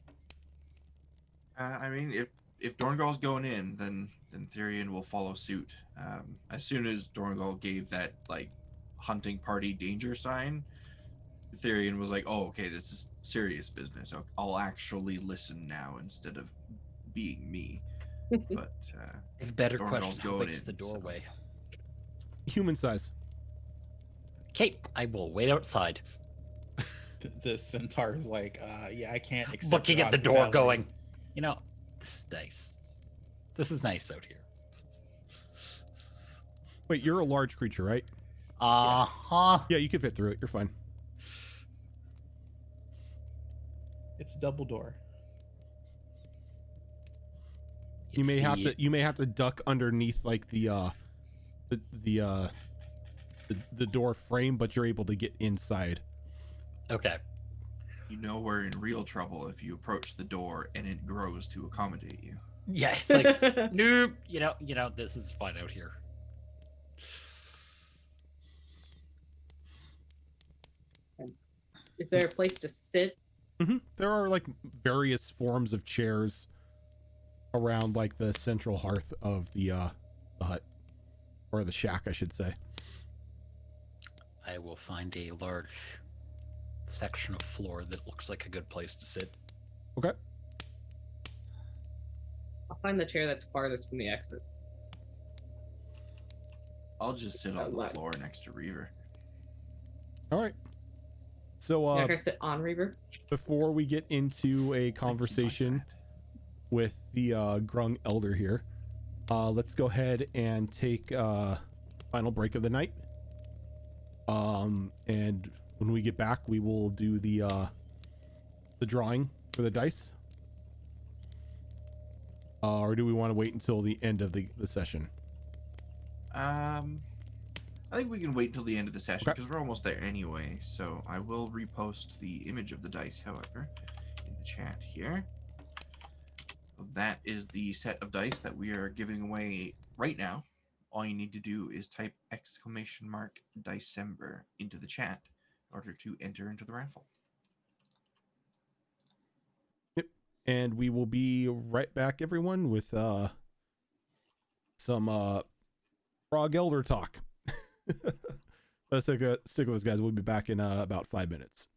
I mean, if Dorngal's going in, then Therian will follow suit. As soon as Dorngal gave that like hunting party danger sign, Therian was like, "Oh, okay, this is serious business. I'll actually listen now instead of being me." But If better Dorngal's question, how going big is the in, so- doorway? Human size. Okay, I will wait outside. The centaur is like, yeah, I can't accept Looking your at the door, hospitality. going, this is nice. This is nice out here. Wait, you're a large creature, right? Uh-huh. Yeah, you can fit through it. You're fine. It's double door. You may have to duck underneath like the door frame, but you're able to get inside. Okay. we're in real trouble if you approach the door and it grows to accommodate you. Yeah, it's like, nope. This is fine out here. Is there a place to sit? Mm-hmm. There are like various forms of chairs around like the central hearth of the hut, or the shack, I should say. I will find a large section of floor that looks like a good place to sit. Okay. I'll find the chair that's farthest from the exit. I'll just sit on the What? floor next to Reaver. All right. So You're not gonna sit on Reaver? before we get into a conversation with the Grung Elder here, let's go ahead and take final break of the night. And when we get back, we will do the drawing for the dice. Or do we want to wait until the end of the session? I think we can wait till the end of the session Okay. because we're almost there anyway. So I will repost the image of the dice, however, in the chat here. So that is the set of dice that we are giving away right now. All you need to do is type !December into the chat in order to enter into the raffle. Yep. And we will be right back, everyone, with some Frog Elder talk. Let's stick with us, guys. We'll be back in about 5 minutes.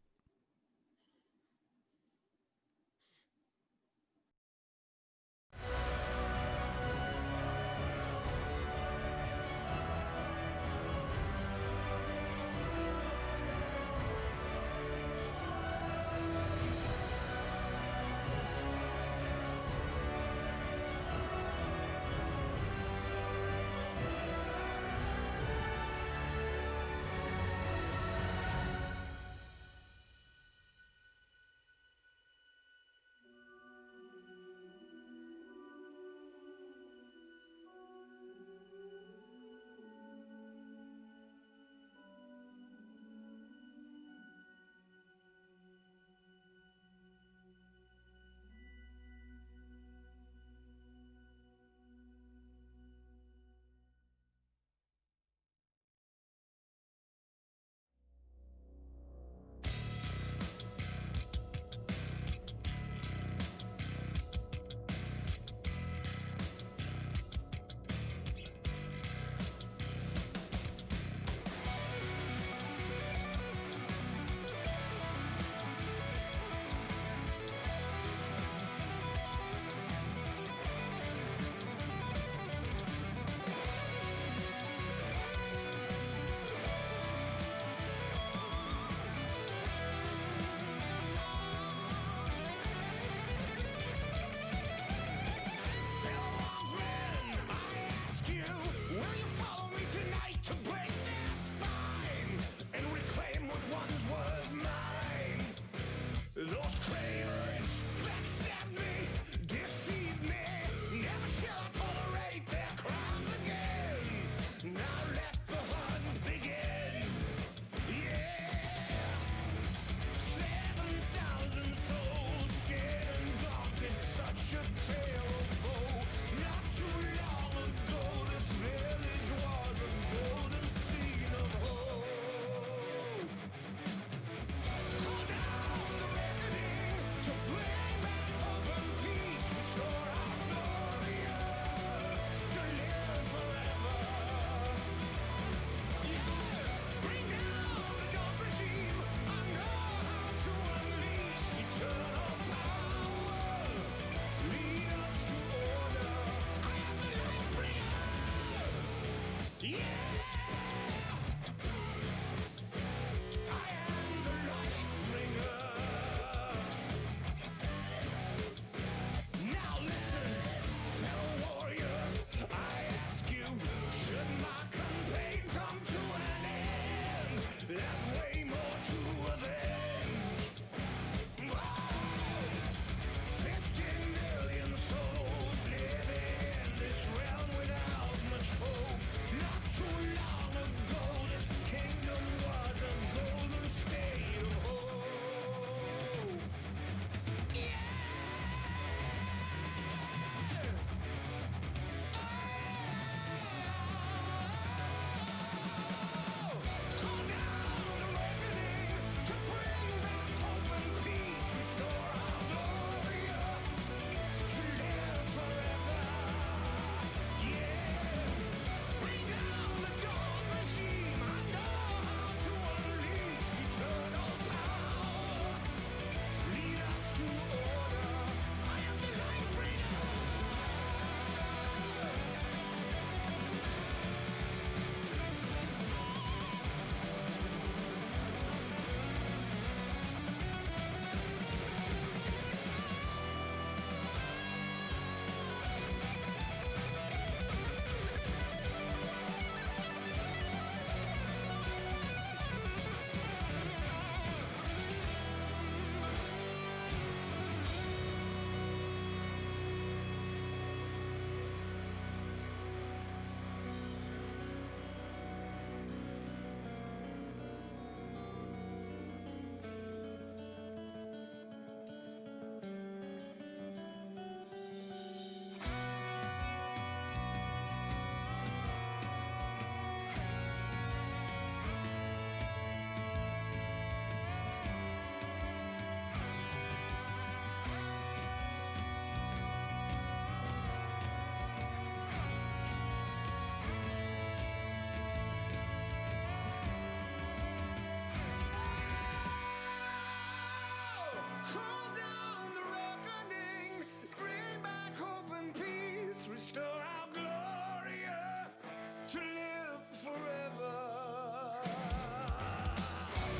to live forever.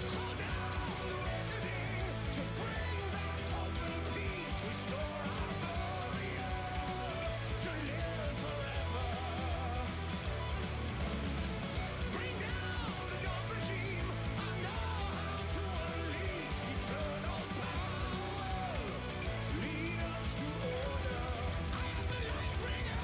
Call down the reckoning to bring back hope and peace. Restore our glory to live forever. Bring down the dark regime. I know how to unleash eternal power. Lead us to order. I am the light bringer.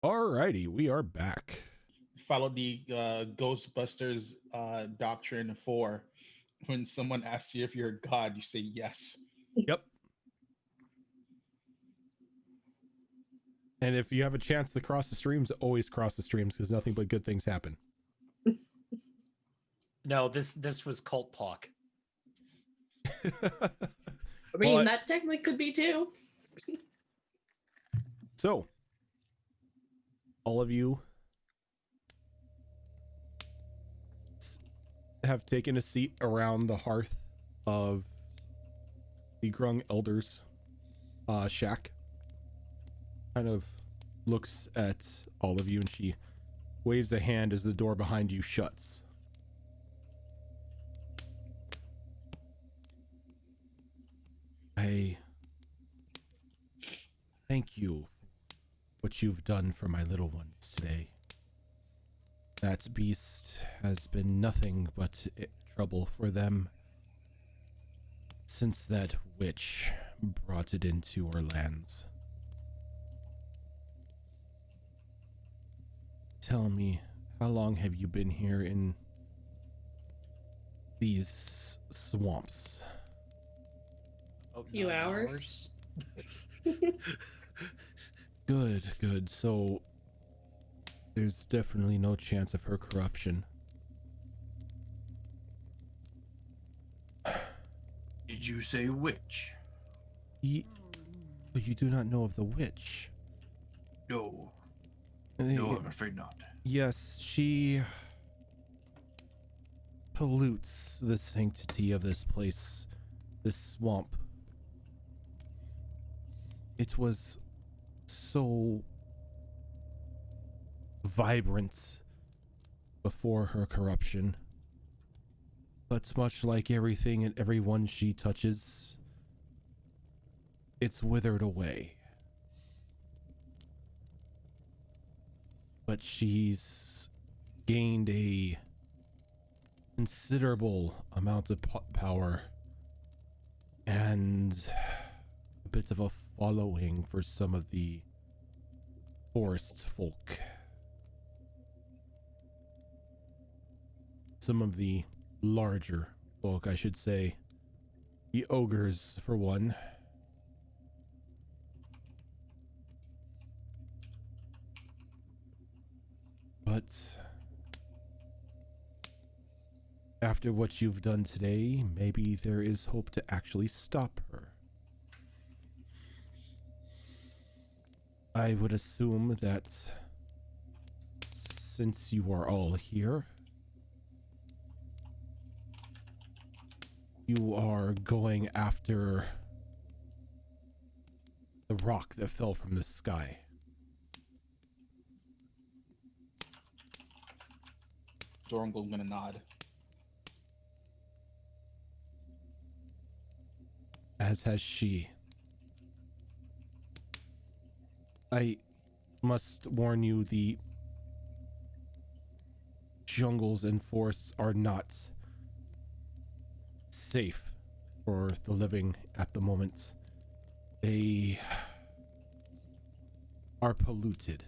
Alrighty, we are back. Follow the Ghostbusters doctrine for when someone asks you if you're a god, you say yes. Yep. And if you have a chance to cross the streams, always cross the streams because nothing but good things happen. No, this was cult talk. I mean, Well, that technically could be too. So, all of you have taken a seat around the hearth of the Grung Elder's shack. Kind of looks at all of you and she waves a hand as the door behind you shuts. I thank you for what you've done for my little ones today. That beast has been nothing but trouble for them since that witch brought it into our lands. Tell me, how long have you been here in these swamps? About Few 9 hours. Good, good. So there's definitely no chance of her corruption. Did you say witch? You do not know of the witch? No. No, I'm afraid not. Yes, she pollutes the sanctity of this place, this swamp. It was so vibrant before her corruption, but much like everything and everyone she touches, it's withered away. But she's gained a considerable amount of power and a bit of a following for some of the forest folk. Some of the larger folk, I should say. The ogres, for one. But after what you've done today, maybe there is hope to actually stop her. I would assume that since you are all here, you are going after the rock that fell from the sky. Dorangle's gonna nod. As has she. I must warn you, the jungles and forests are not safe for the living at the moment. They are polluted.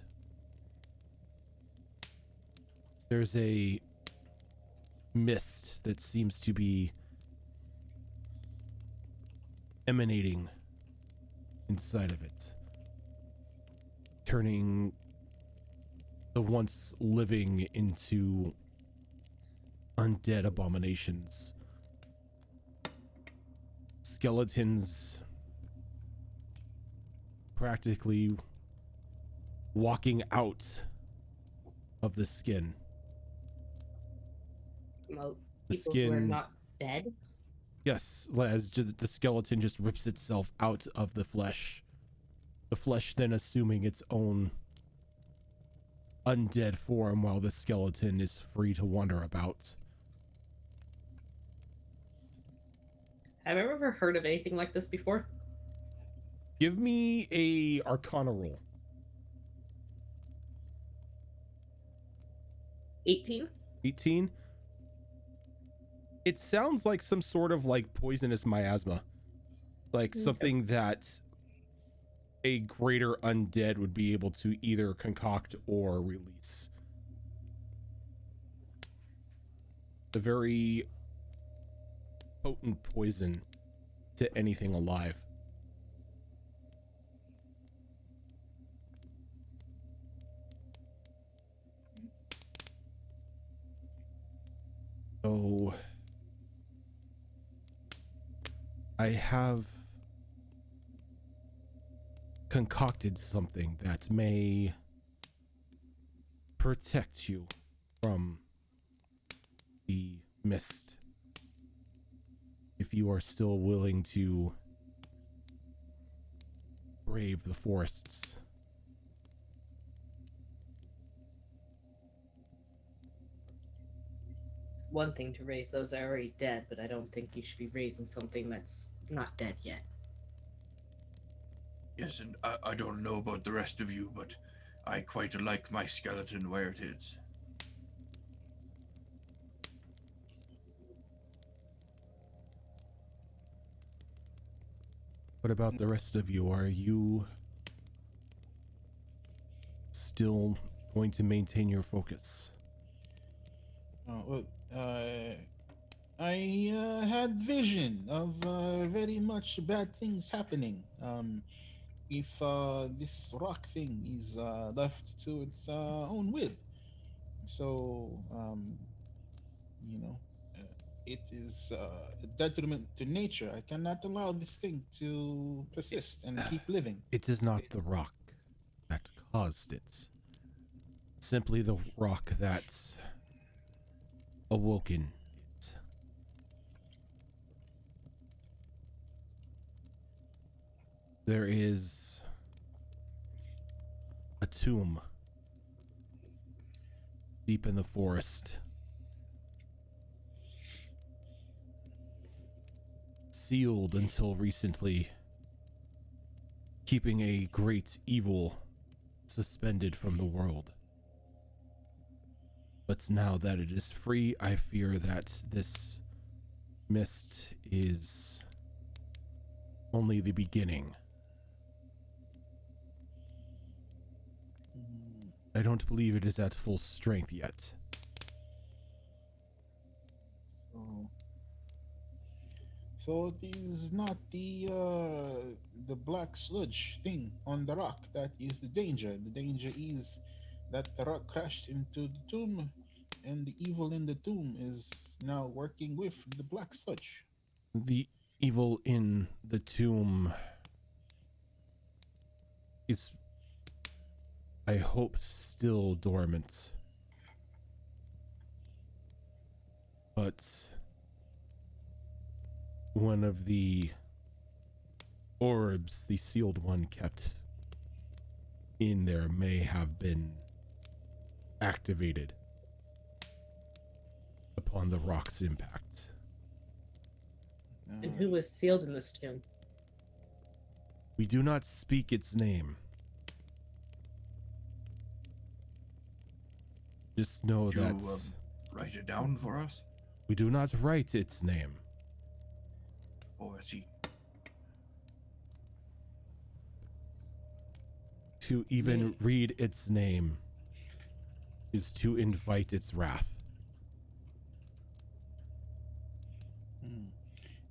There's a mist that seems to be emanating inside of it, turning the once living into undead abominations. Skeletons practically walking out of the skin. Well, The people who are skin- not dead. Yes, as just the skeleton just rips itself out of the flesh. The flesh then assuming its own undead form while the skeleton is free to wander about. Have I ever heard of anything like this before? Give me a Arcana roll. 18? 18. It sounds like some sort of like poisonous miasma. Like Okay. something that a greater undead would be able to either concoct or release. A very potent poison to anything alive. So I have concocted something that may protect you from the mist. If you are still willing to brave the forests. It's one thing to raise those that are already dead, but I don't think you should be raising something that's not dead yet. Yes, and I don't know about the rest of you, but I quite like my skeleton where it is. What about the rest of you? Are you still going to maintain your focus? Well, I had vision of very much bad things happening. If this rock thing is left to its own will. So, you know, uh, it is a detriment to nature. I cannot allow this thing to persist and keep living. It is not the rock that caused it. Simply the rock that's awoken it. There is a tomb deep in the forest, sealed until recently, keeping a great evil suspended from the world. But now that it is free, I fear that this mist is only the beginning. I don't believe it is at full strength yet. So it is not the black sludge thing on the rock that is the danger. The danger is that the rock crashed into the tomb, and the evil in the tomb is now working with the black sludge. The evil in the tomb is, I hope, still dormant. But one of the orbs, the sealed one kept in there, may have been activated upon the rock's impact. And who was sealed in this tomb? We do not speak its name. Just know Would you, that write it down for us? we do not write its name. Or is he? To even read its name is to invite its wrath.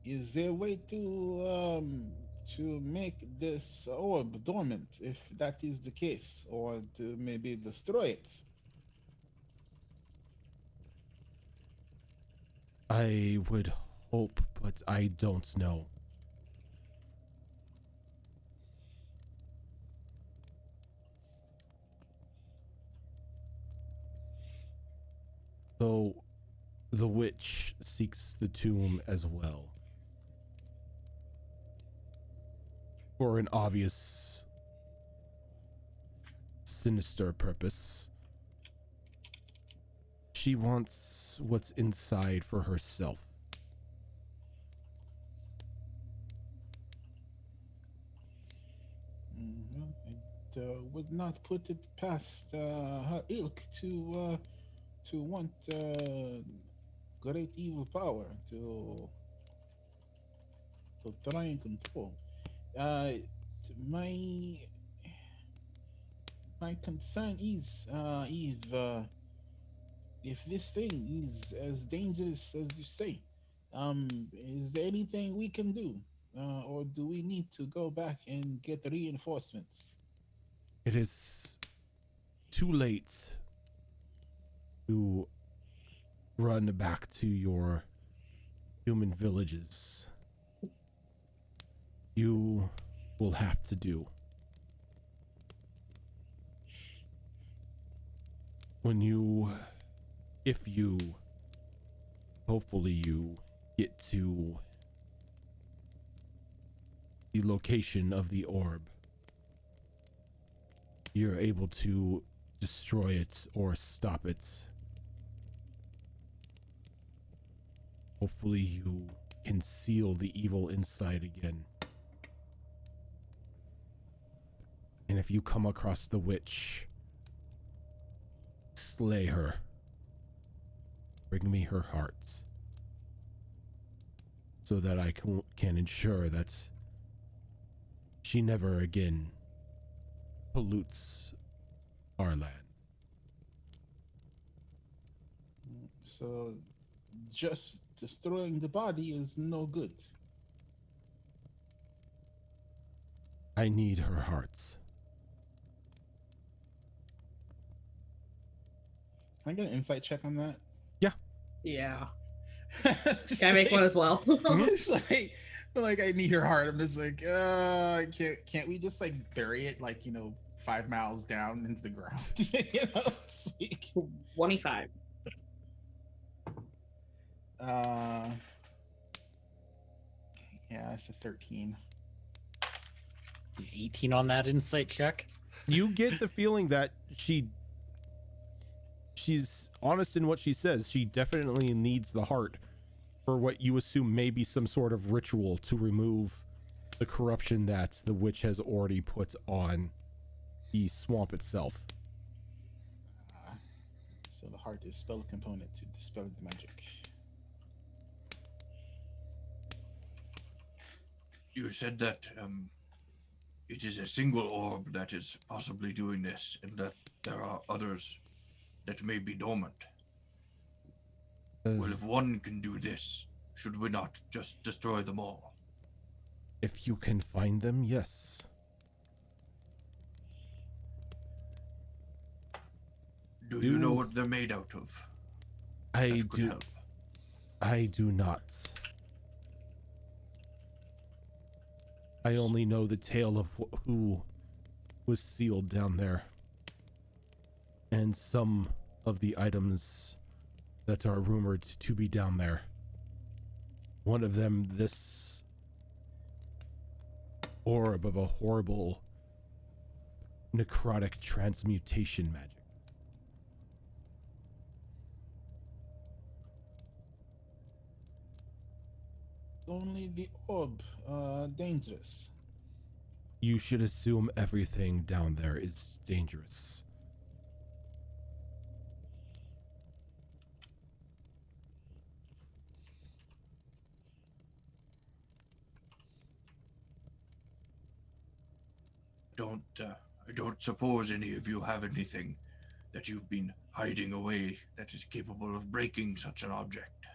Is there a way to make this orb dormant, if that is the case, or to maybe destroy it? I would hope, but I don't know. So, the witch seeks the tomb as well. For an obvious, sinister purpose. She wants what's inside for herself. Would not put it past her ilk to want great evil power to try and control. My concern is if this thing is as dangerous as you say, is there anything we can do, or do we need to go back and get reinforcements? It is too late to run back to your human villages. You will have to do. If you, hopefully you get to the location of the orb, you're able to destroy it or stop it. Hopefully you can seal the evil inside again. And if you come across the witch, slay her. Bring me her heart, so that I can ensure that she never again pollutes our land. So just destroying the body is no good. I need her hearts. Can I get an insight check on that? Yeah. Just Can I make one as well? It's like I need her heart. I'm just like, can't we just like bury it like 5 miles down into the ground? It's like, 25. yeah, it's a 13. 18 on that insight check. You get the feeling that she's honest in what she says. She definitely needs the heart for what you assume may be some sort of ritual to remove the corruption that the witch has already put on the swamp itself. So the heart is spell component to dispel the magic. You said that it is a single orb that is possibly doing this, and that there are others that may be dormant. Well, if one can do this, should we not just destroy them all? If you can find them, yes. Do you know what they're made out of? I That could do. help. I do not. I only know the tale of who was sealed down there, and some of the items that are rumored to be down there. One of them, this orb of a horrible necrotic transmutation magic. Only the orb, dangerous. You should assume everything down there is dangerous. I don't suppose any of you have anything that you've been hiding away that is capable of breaking such an object.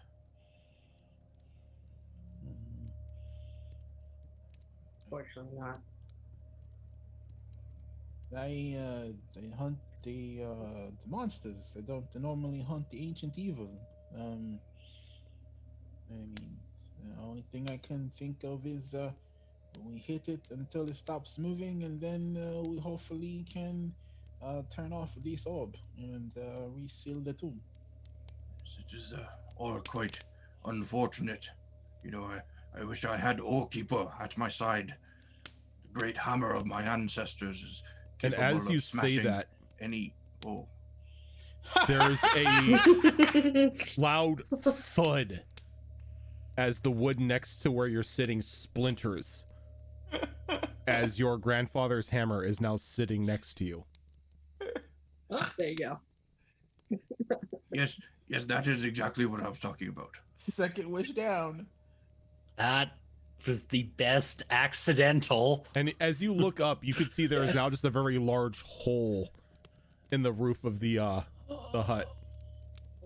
Fortunately not. I hunt the monsters. I don't normally hunt the ancient evil. I mean, the only thing I can think of is we hit it until it stops moving, and then we hopefully can turn off this orb and reseal the tomb. It is all quite unfortunate. I wish I had Orkeeper at my side. The great hammer of my ancestors is And capable as you of say smashing that, any. Oh, there's a loud thud as the wood next to where you're sitting splinters, as your grandfather's hammer is now sitting next to you. There you go. yes, that is exactly what I was talking about. Second wish down. That was the best accidental. And as you look up, you can see there is now just a very large hole in the roof of the hut.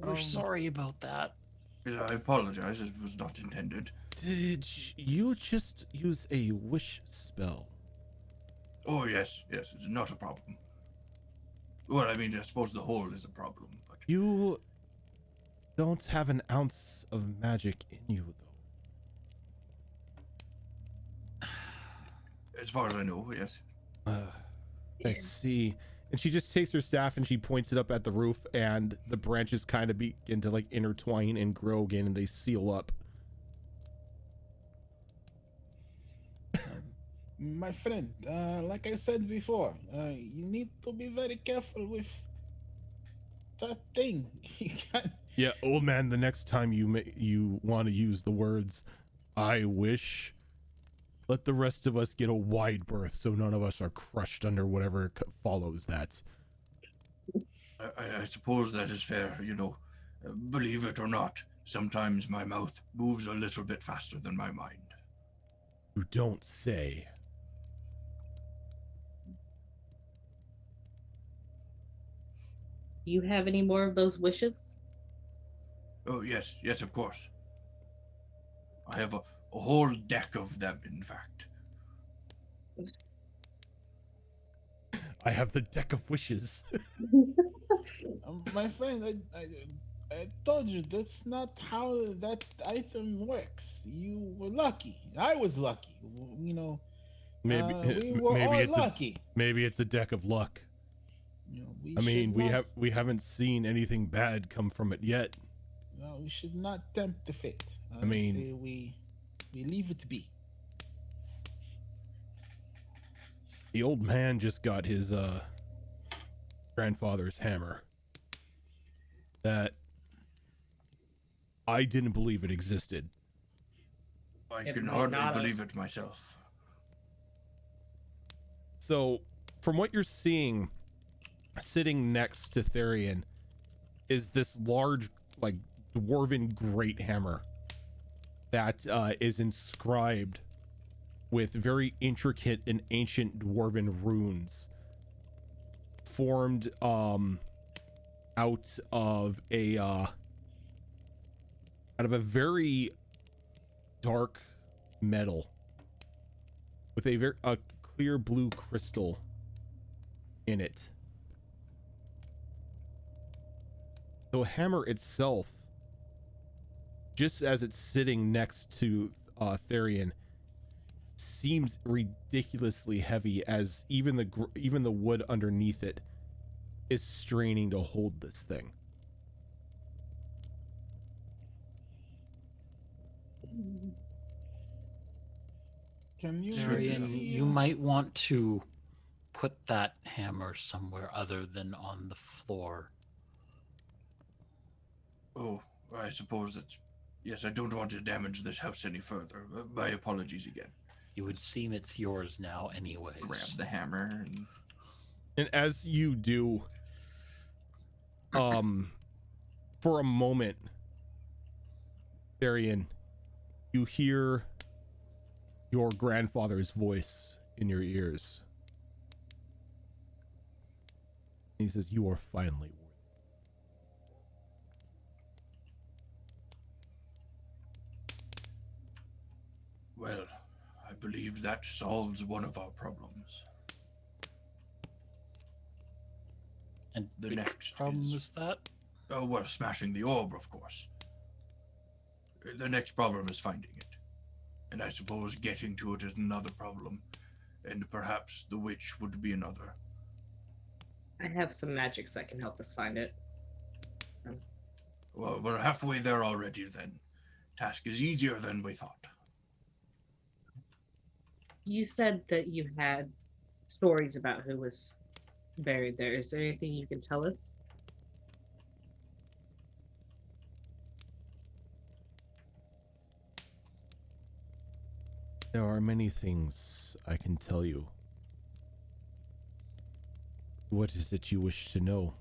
We're sorry about that. I apologize. It was not intended. Did you just use a wish spell? Oh, yes, it's not a problem. Well, I mean, I suppose the hole is a problem, but You don't have an ounce of magic in you, though. as far as I know, yes. I see. And she just takes her staff and she points it up at the roof, and the branches kind of begin to like intertwine and grow again, and they seal up. My friend, like I said before, you need to be very careful with that thing. You can't- Yeah, old man, the next time you want to use the words "I wish," let the rest of us get a wide berth so none of us are crushed under whatever follows that. I suppose that is fair, believe it or not, sometimes my mouth moves a little bit faster than my mind. You don't say. Do you have any more of those wishes? Oh, yes, yes, of course. I have a whole deck of them, in fact. I have the deck of wishes. My friend, I told you that's not how that item works. You were lucky. I was lucky. You know, Maybe we were maybe all it's lucky. maybe it's a deck of luck. You know, I mean, should not, we haven't seen anything bad come from it yet. no, we should not tempt the fate. I mean- say we leave it be. The old man just got his grandfather's hammer that I didn't believe it existed. I It can might hardly not have. believe it myself. So, from what you're seeing, sitting next to Therian is this large, like, dwarven great hammer that is inscribed with very intricate and ancient dwarven runes formed out of a very dark metal with a clear blue crystal in it. The hammer itself, just as it's sitting next to Therian, seems ridiculously heavy, as even the wood underneath it is straining to hold this thing. Can you Tyrion, maybe, you might want to put that hammer somewhere other than on the floor. Oh, I suppose that's... Yes, I don't want to damage this house any further. My apologies again. It would seem it's yours now anyways. Grab the hammer and... And as you do, for a moment, Therian, you hear your grandfather's voice in your ears. He says, "You are finally worth it." Well, I believe that solves one of our problems. And The which next problem is- is that? Oh, well, smashing the orb, of course. The next problem is finding it. And I suppose getting to it is another problem. And perhaps the witch would be another. I have some magics that can help us find it. Well, we're halfway there already then. Task is easier than we thought. You said that you had stories about who was buried there. Is there anything you can tell us? There are many things I can tell you. What is it you wish to know?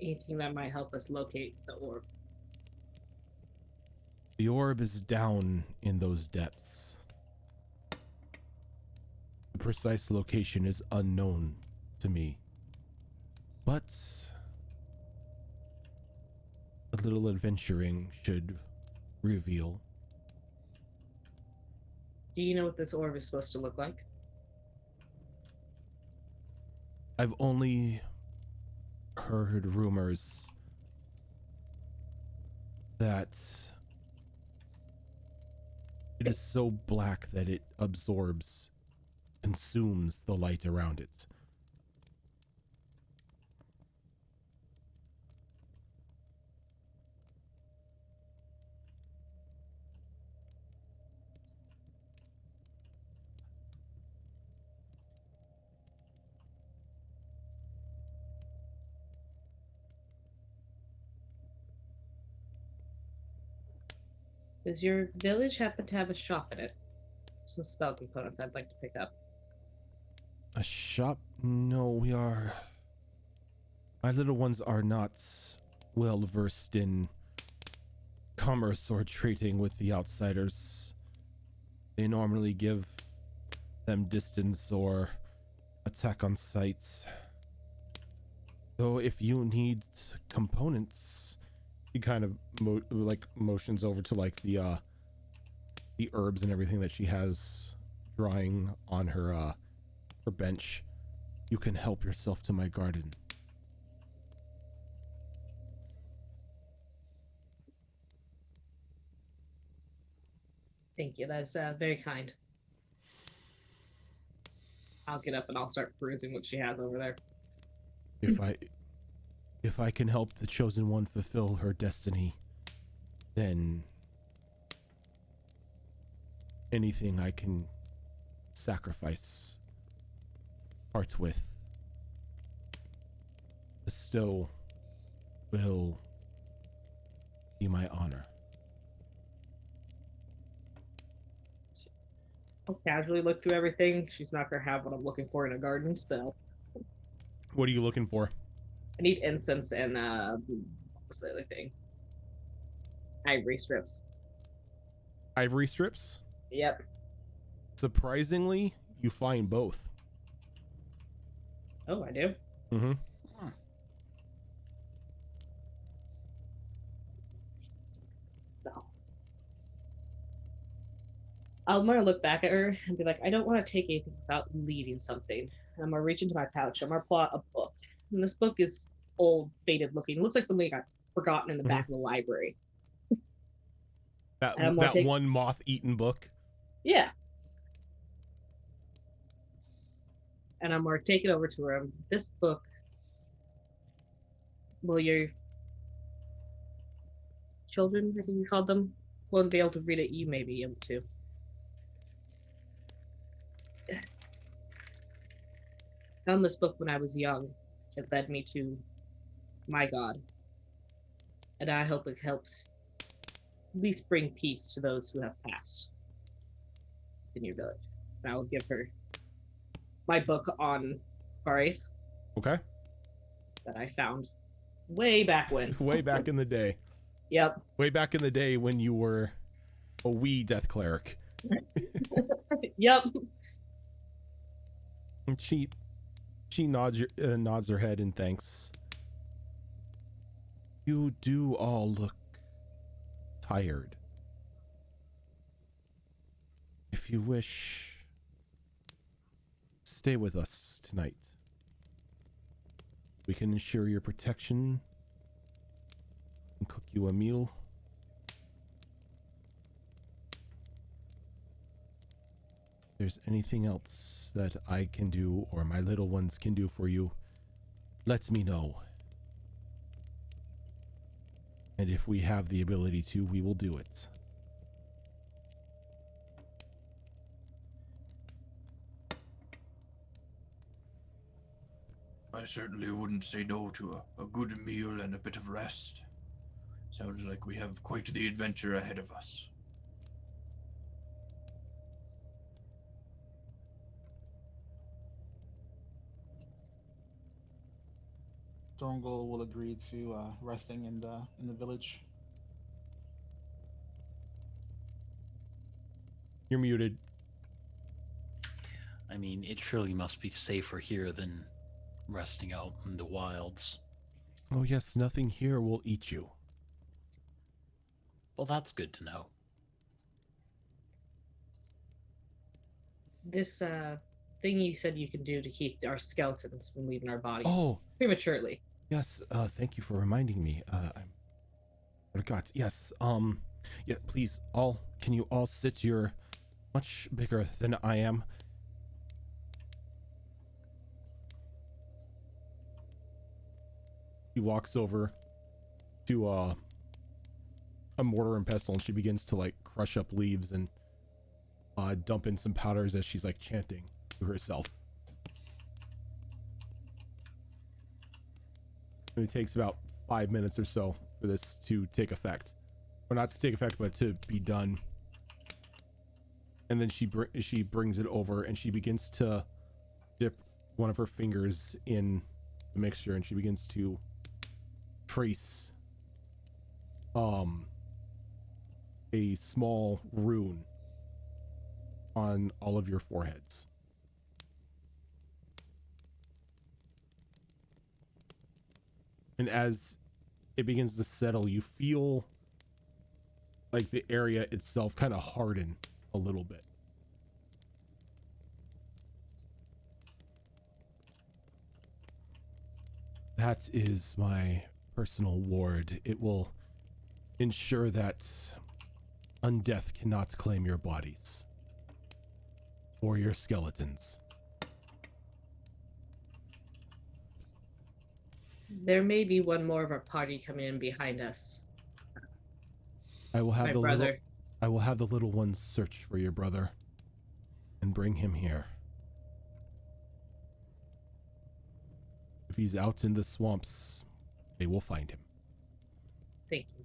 Anything that might help us locate the orb? The orb is down in those depths. The precise location is unknown to me. But a little adventuring should reveal. Do you know what this orb is supposed to look like? I've only heard rumors that it is so black that it absorbs, consumes the light around it. Does your village happen to have a shop in it? Some spell components I'd like to pick up. A shop? No, my little ones are not well versed in commerce or trading with the outsiders. They normally give them distance or attack on sites. So if you need components, he kind of motions over to like the herbs and everything that she has drying on her bench. You can help yourself to my garden. Thank you. That's very kind. I'll get up and I'll start perusing what she has over there. If I can help the chosen one fulfill her destiny, then anything I can sacrifice, part with, bestow, will be my honor. I'll casually look through everything. She's not gonna have what I'm looking for in a garden spell. What are you looking for? I need incense and what's the other thing? Ivory strips. Ivory strips? Yep. Surprisingly, you find both. Oh, I do. Mm-hmm. No. I'm gonna look back at her and be like, I don't want to take anything without leaving something. I'm gonna reach into my pouch. I'm gonna pull out a book. And this book is old, faded looking. It looks like something got forgotten in the back of the library. That take... one moth-eaten book. Yeah. And I'm gonna take it over to her. This book, will your children, I think you called them, won't be able to read it. You may be able to. I found this book when I was young. It led me to my God. And I hope it helps at least bring peace to those who have passed in your village. And I will give her my book on Barith. Okay. That I found way back when. Way back in the day. Yep. Way back in the day when you were a wee death cleric. Yep. And she nods her head in thanks. You do all look tired. If you wish, stay with us tonight. We can ensure your protection and cook you a meal. If there's anything else that I can do or my little ones can do for you, let me know. And if we have the ability to, we will do it. I certainly wouldn't say no to a good meal and a bit of rest. Sounds like we have quite the adventure ahead of us. Drongal will agree to resting in the village. You're muted. I mean, it surely must be safer here than resting out in the wilds. Oh yes, nothing here will eat you. Well, that's good to know. This thing you said you can do to keep our skeletons from leaving our bodies prematurely. Yes, thank you for reminding me. I forgot. Yes, yeah, please, can you all sit? You're much bigger than I am. He walks over to a mortar and pestle, and she begins to like crush up leaves and dump in some powders as she's like chanting to herself. And it takes about 5 minutes or so for this to take effect, or not to take effect, but to be done. And then she brings it over and she begins to dip one of her fingers in the mixture, and she begins to trace a small rune on all of your foreheads. And as it begins to settle, you feel like the area itself kind of harden a little bit. That is my personal ward. It will ensure that undeath cannot claim your bodies or your skeletons. There may be one more of our party coming in behind us. I will have My the brother. I will have the little ones search for your brother and bring him here. If he's out in the swamps, they will find him. Thank you.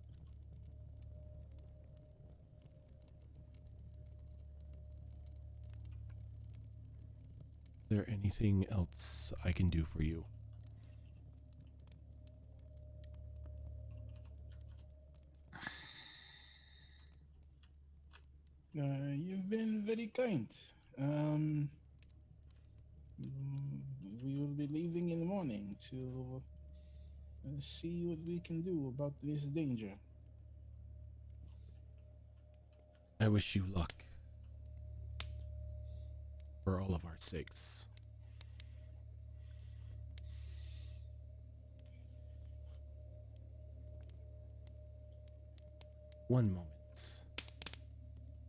Is there anything else I can do for you? You've been very kind. We will be leaving in the morning to see what we can do about this danger. I wish you luck. For all of our sakes. One moment.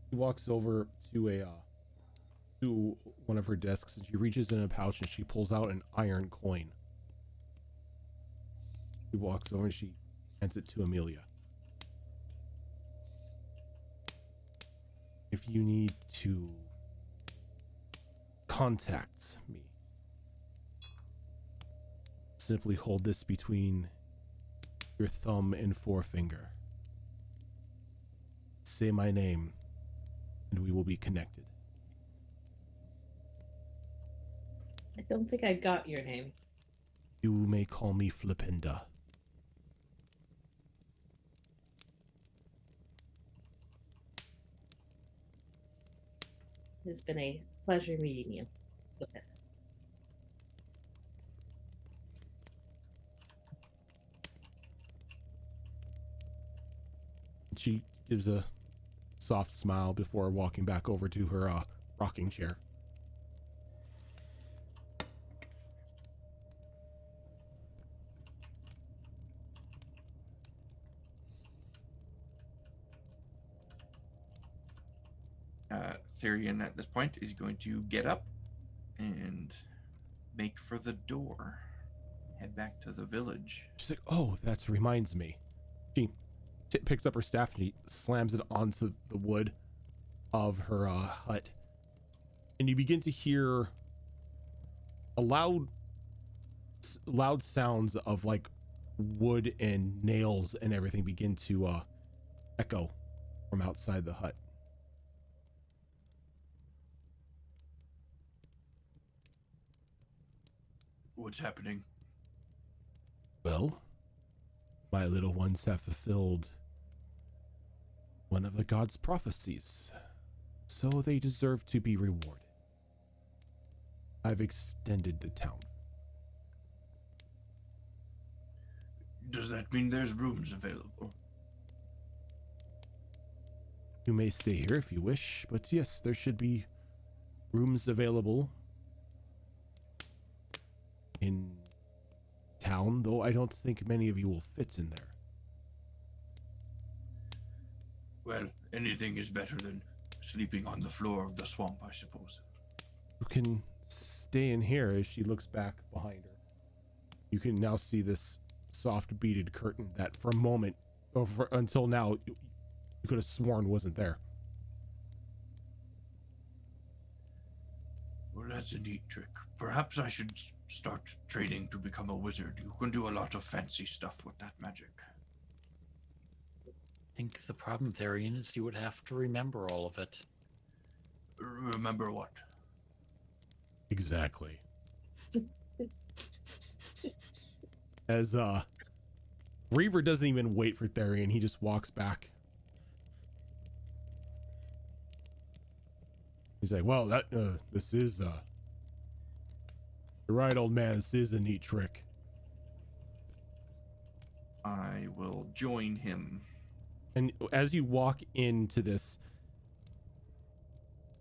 She walks over to to one of her desks and she reaches in a pouch and she pulls out an iron coin. She walks over and she hands it to Amelia. If you need to contact me, simply hold this between your thumb and forefinger. Say my name, and we will be connected. I don't think I got your name. You may call me Flipinda. It's been a pleasure meeting you. Okay. She gives a soft smile before walking back over to her rocking chair. Therian at this point is going to get up and make for the door. Head back to the village. She's like, oh, that reminds me. She picks up her staff and she slams it onto the wood of her hut. And you begin to hear a loud sounds of like wood and nails and everything begin to echo from outside the hut. What's happening? Well, my little ones have fulfilled one of the god's prophecies, so they deserve to be rewarded. I've extended the town. Does that mean there's rooms available? You may stay here if you wish, but yes, there should be rooms available in town, though I don't think many of you will fit in there. Well, anything is better than sleeping on the floor of the swamp, I suppose. You can stay in here. As she looks back behind her, you can now see this soft beaded curtain that for a moment, until now, you could have sworn wasn't there. Well, that's a neat trick. Perhaps I should start training to become a wizard. You can do a lot of fancy stuff with that magic. I think the problem, Therian, is you would have to remember all of it. Remember what? Exactly. As Reaver doesn't even wait for Therian, he just walks back. He's like, well, that this is you're right, old man, this is a neat trick. I will join him. And as you walk into this,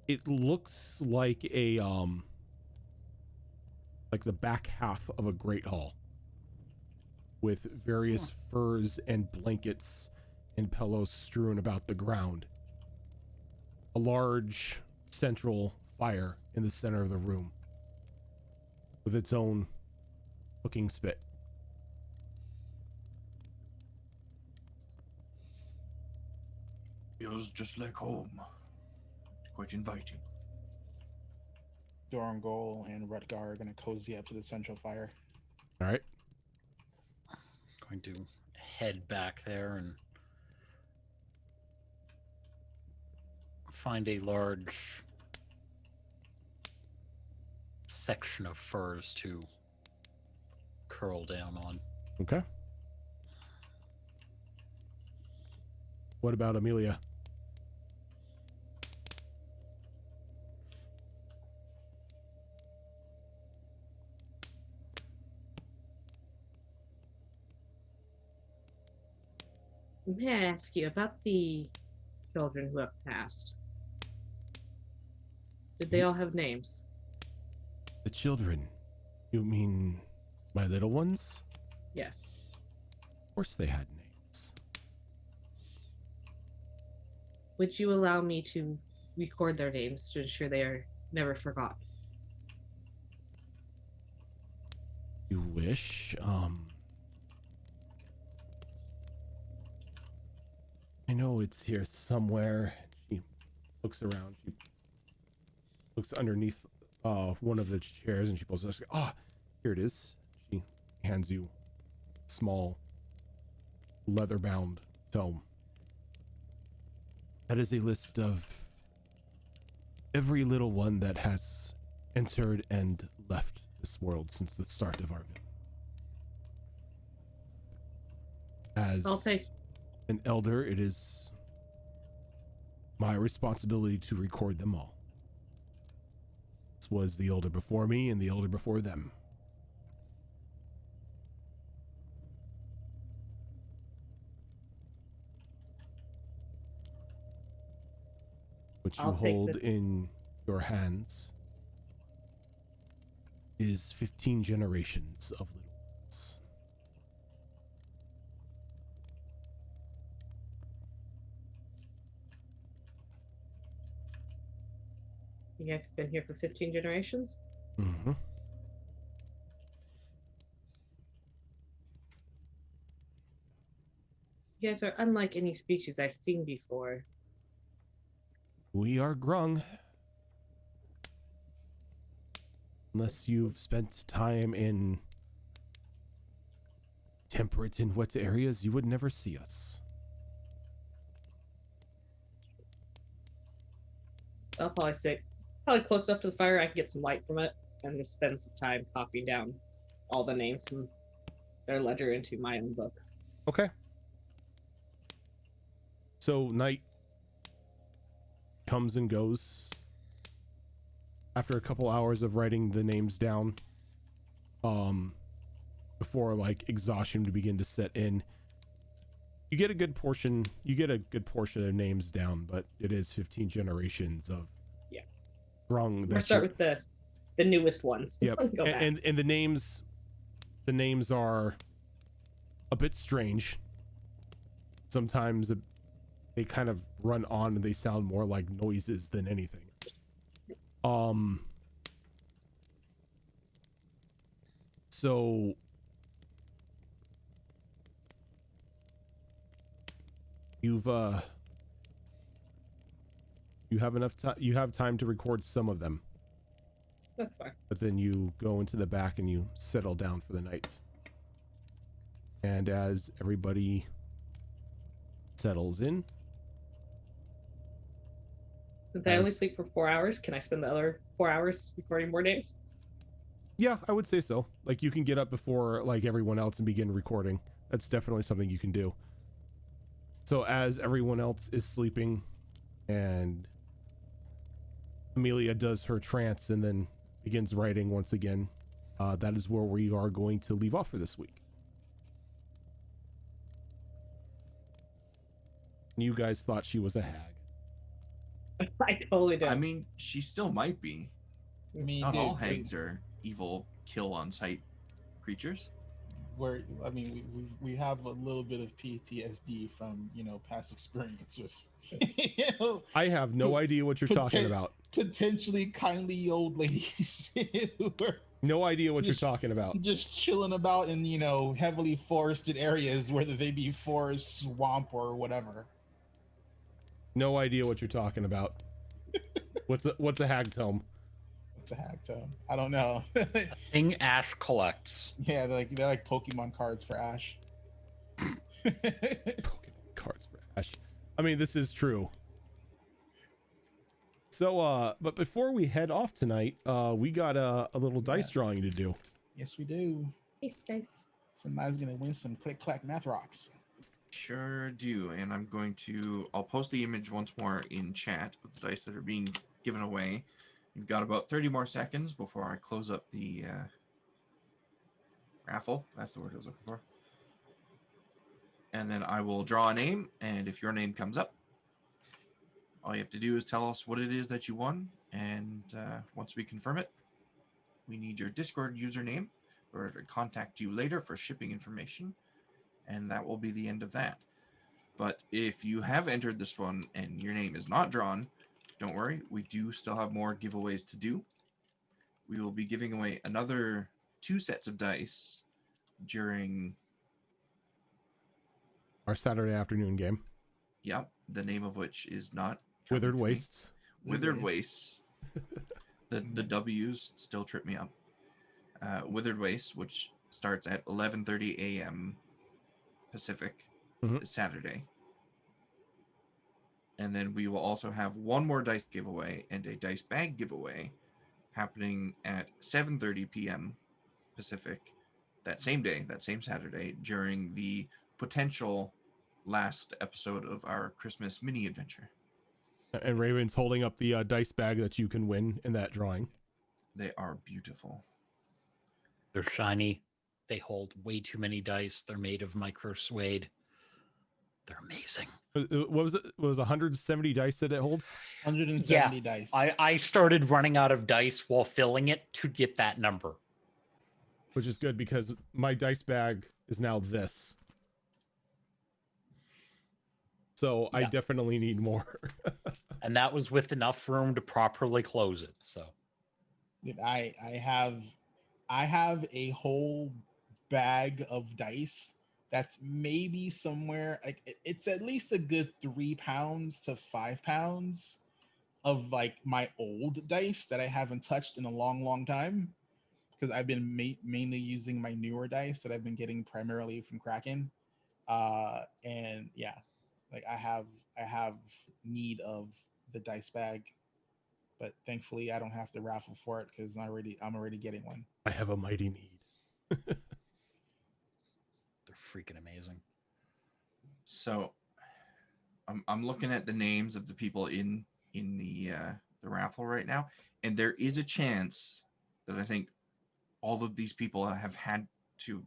it looks like like the back half of a great hall with various furs and blankets and pillows strewn about the ground. A large central fire in the center of the room with its own cooking spit. Feels just like home. Quite inviting. Dorangol and Rutgar are going to cozy up to the central fire. All right. Going to head back there and find a large section of furs to curl down on. Okay. What about Amelia? May I ask you about the children who have passed? Did they all have names? The children? You mean my little ones? Yes. Of course they had names. Would you allow me to record their names to ensure they are never forgotten? You wish? I know it's here somewhere. She looks around. She looks underneath one of the chairs and she pulls it. Ah, here it is. She hands you a small leather-bound tome. That is a list of every little one that has entered and left this world since the start of our visit. I'll take An elder, it is my responsibility to record them all. This was the elder before me and the elder before them. What you I'll take hold this. in your hands is 15 generations of little ones. You guys been here for 15 generations? Mm-hmm. You guys are unlike any species I've seen before. We are grung. Unless you've spent time in temperate and wet areas, you would never see us. I'll probably sit close enough to the fire I can get some light from it and just spend some time copying down all the names from their ledger into my own book. Okay. So night comes and goes. After a couple hours of writing the names down, before like exhaustion to begin to set in, you get a good portion of names down, but it is 15 generations of grung We'll that start with the newest ones. Yep. Go back. And the names are a bit strange. Sometimes they kind of run on and they sound more like noises than anything. So you have time to record some of them, That's fine. but then you go into the back and you settle down for the night. And as everybody settles in, Since I only sleep for 4 hours, can I spend the other 4 hours recording more names? yeah, I would say so. Like you can get up before like everyone else and begin recording. That's definitely something you can do. So as everyone else is sleeping and Amelia does her trance and then begins writing once again, that is where we are going to leave off for this week. You guys thought she was a hag. I totally did. I mean, she still might be. I mean, Not all we- hags are evil, kill on sight creatures. I mean, we have a little bit of PTSD from past experience with I have no idea what you're talking about. potentially kindly old ladies who are No idea what Just- you're talking about. just chilling about in heavily forested areas, whether they be forest, swamp, or whatever. No idea what you're talking about. What's a hag tome? It's a hag tome. I don't know. Thing Ash collects. Yeah, they're like Pokemon cards for Ash. Pokemon cards for Ash. I mean, this is true. So, but before we head off tonight, we got a little dice drawing to do. Yes, we do. Nice. Somebody's gonna win some click clack math rocks. Sure do. And I'll post the image once more in chat of the dice that are being given away. You've got about 30 more seconds before I close up the raffle. That's the word I was looking for. And then I will draw a name, and if your name comes up, all you have to do is tell us what it is that you won. And once we confirm it, we need your Discord username in order to contact you later for shipping information. And that will be the end of that. But if you have entered this one and your name is not drawn, don't worry, we do still have more giveaways to do. We will be giving away another 2 sets of dice during, Our Saturday afternoon game. the name of which is not Withered coming to me. Wastes. Withered Wastes. The W's still trip me up. Withered Wastes, which starts at 11:30 a.m. Pacific this Saturday. And then we will also have one more dice giveaway and a dice bag giveaway happening at 7:30 p.m. Pacific that same day, that same Saturday, during the potential last episode of our Christmas mini adventure. And Raven's holding up the dice bag that you can win in that drawing. They are beautiful. They're shiny. They hold way too many dice. They're made of micro suede. They're amazing. What was it? What was 170 dice that it holds? 170 dice. I started running out of dice while filling it to get that number. Which is good because my dice bag is now this. So I Yeah. definitely need more. And that was with enough room to properly close it. So Dude, I have a whole bag of dice that's maybe somewhere like it's at least a good 3 pounds to 5 pounds of like my old dice that I haven't touched in a long time because I've been mainly using my newer dice that I've been getting primarily from Kraken. And yeah, like I have need of the dice bag, but thankfully I don't have to raffle for it because I'm already getting one. I have a mighty need. they're freaking amazing. So I'm looking at the names of the people in the raffle right now, and there is a chance that I think all of these people have had to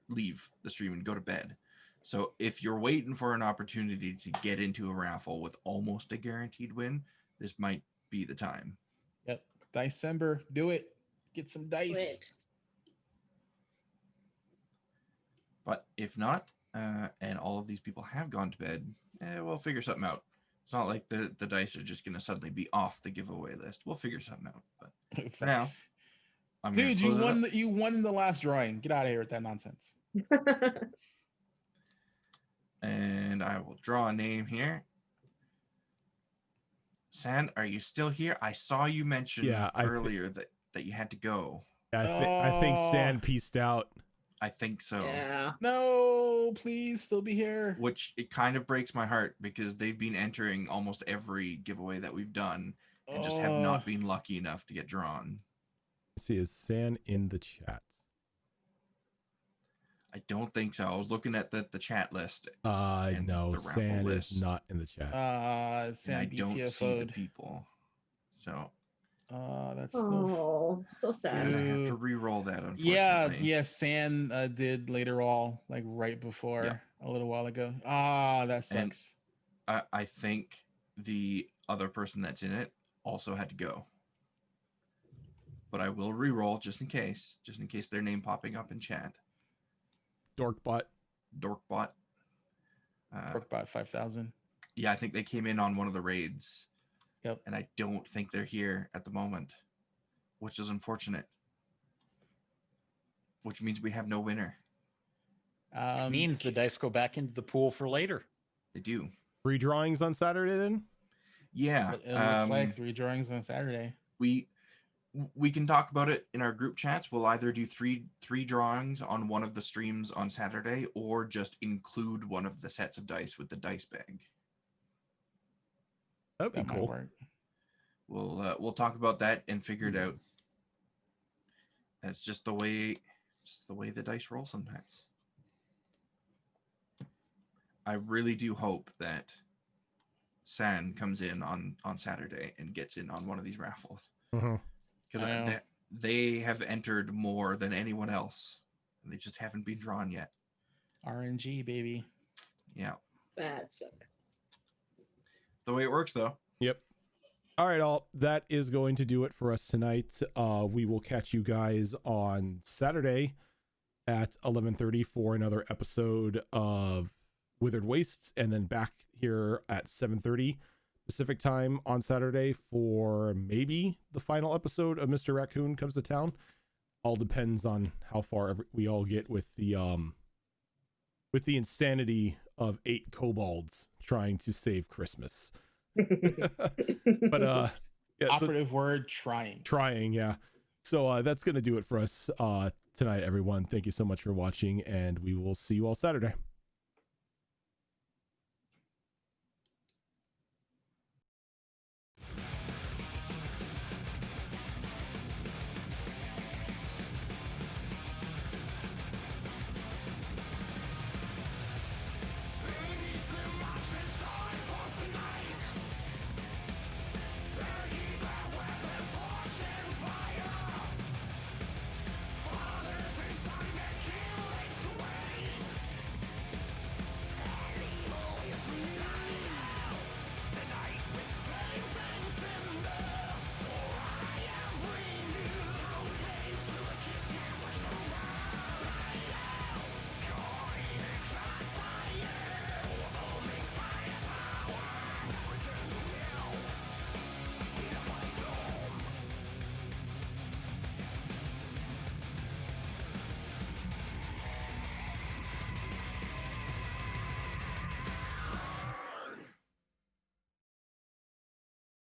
leave the stream and go to bed. So if you're waiting for an opportunity to get into a raffle with almost a guaranteed win, this might be the time. Yep, December, do it. Get some dice. Wait. But if not, and all of these people have gone to bed, we'll figure something out. It's not like the dice are just going to suddenly be off the giveaway list. We'll figure something out. But for now, I'm gonna Dude, you close it up. won in the last drawing. Get out of here with that nonsense. And I will draw a name here. San, are you still here? I saw you mention earlier that you had to go. I think Sand pieced out. I think so. Yeah. No, please still be here. Which it kind of breaks my heart because they've been entering almost every giveaway that we've done and just have not been lucky enough to get drawn. Let's see, is Sand in the chat? I don't think so. I was looking at the chat list. No, the raffle Sand list. is not in the chat. And I Sam don't see the BTFO'd. people. So That's still. Oh, so I'm sad. gonna have to re-roll that, unfortunately. Yeah, San did later all, like right before Yeah. a little while ago. That sucks. I think the other person that's in it also had to go. But I will re-roll just in case their name popping up in chat. Dorkbot. Dorkbot. Brookbot 5000. Yeah, I think they came in on one of the raids. Yep. And I don't think they're here at the moment, which is unfortunate. Which means we have no winner. Means the dice go back into the pool for later. They do. 3 drawings on Saturday then? Yeah. It looks like 3 drawings on Saturday. We can talk about it in our group chats. We'll either do three drawings on one of the streams on Saturday, or just include one of the sets of dice with the dice bag. That'd be That might cool. work. We'll talk about that and figure it out. That's just the way the dice roll sometimes. I really do hope that San comes in on Saturday and gets in on one of these raffles. Mm-hmm. Because they have entered more than anyone else, and they just haven't been drawn yet. RNG, baby. Yeah. That sucks. The way it works, though. Yep. All right, all. That is going to do it for us tonight. We will catch you guys on Saturday at 11:30 for another episode of Withered Wastes, and then back here at 7:30 Pacific time on Saturday for maybe the final episode of Mr. Raccoon Comes to Town. All depends on how far we all get with the insanity of 8 kobolds trying to save Christmas. But yeah, Operative word, trying. Yeah. So that's gonna do it for us tonight, everyone. Thank you so much for watching, and we will see you all Saturday.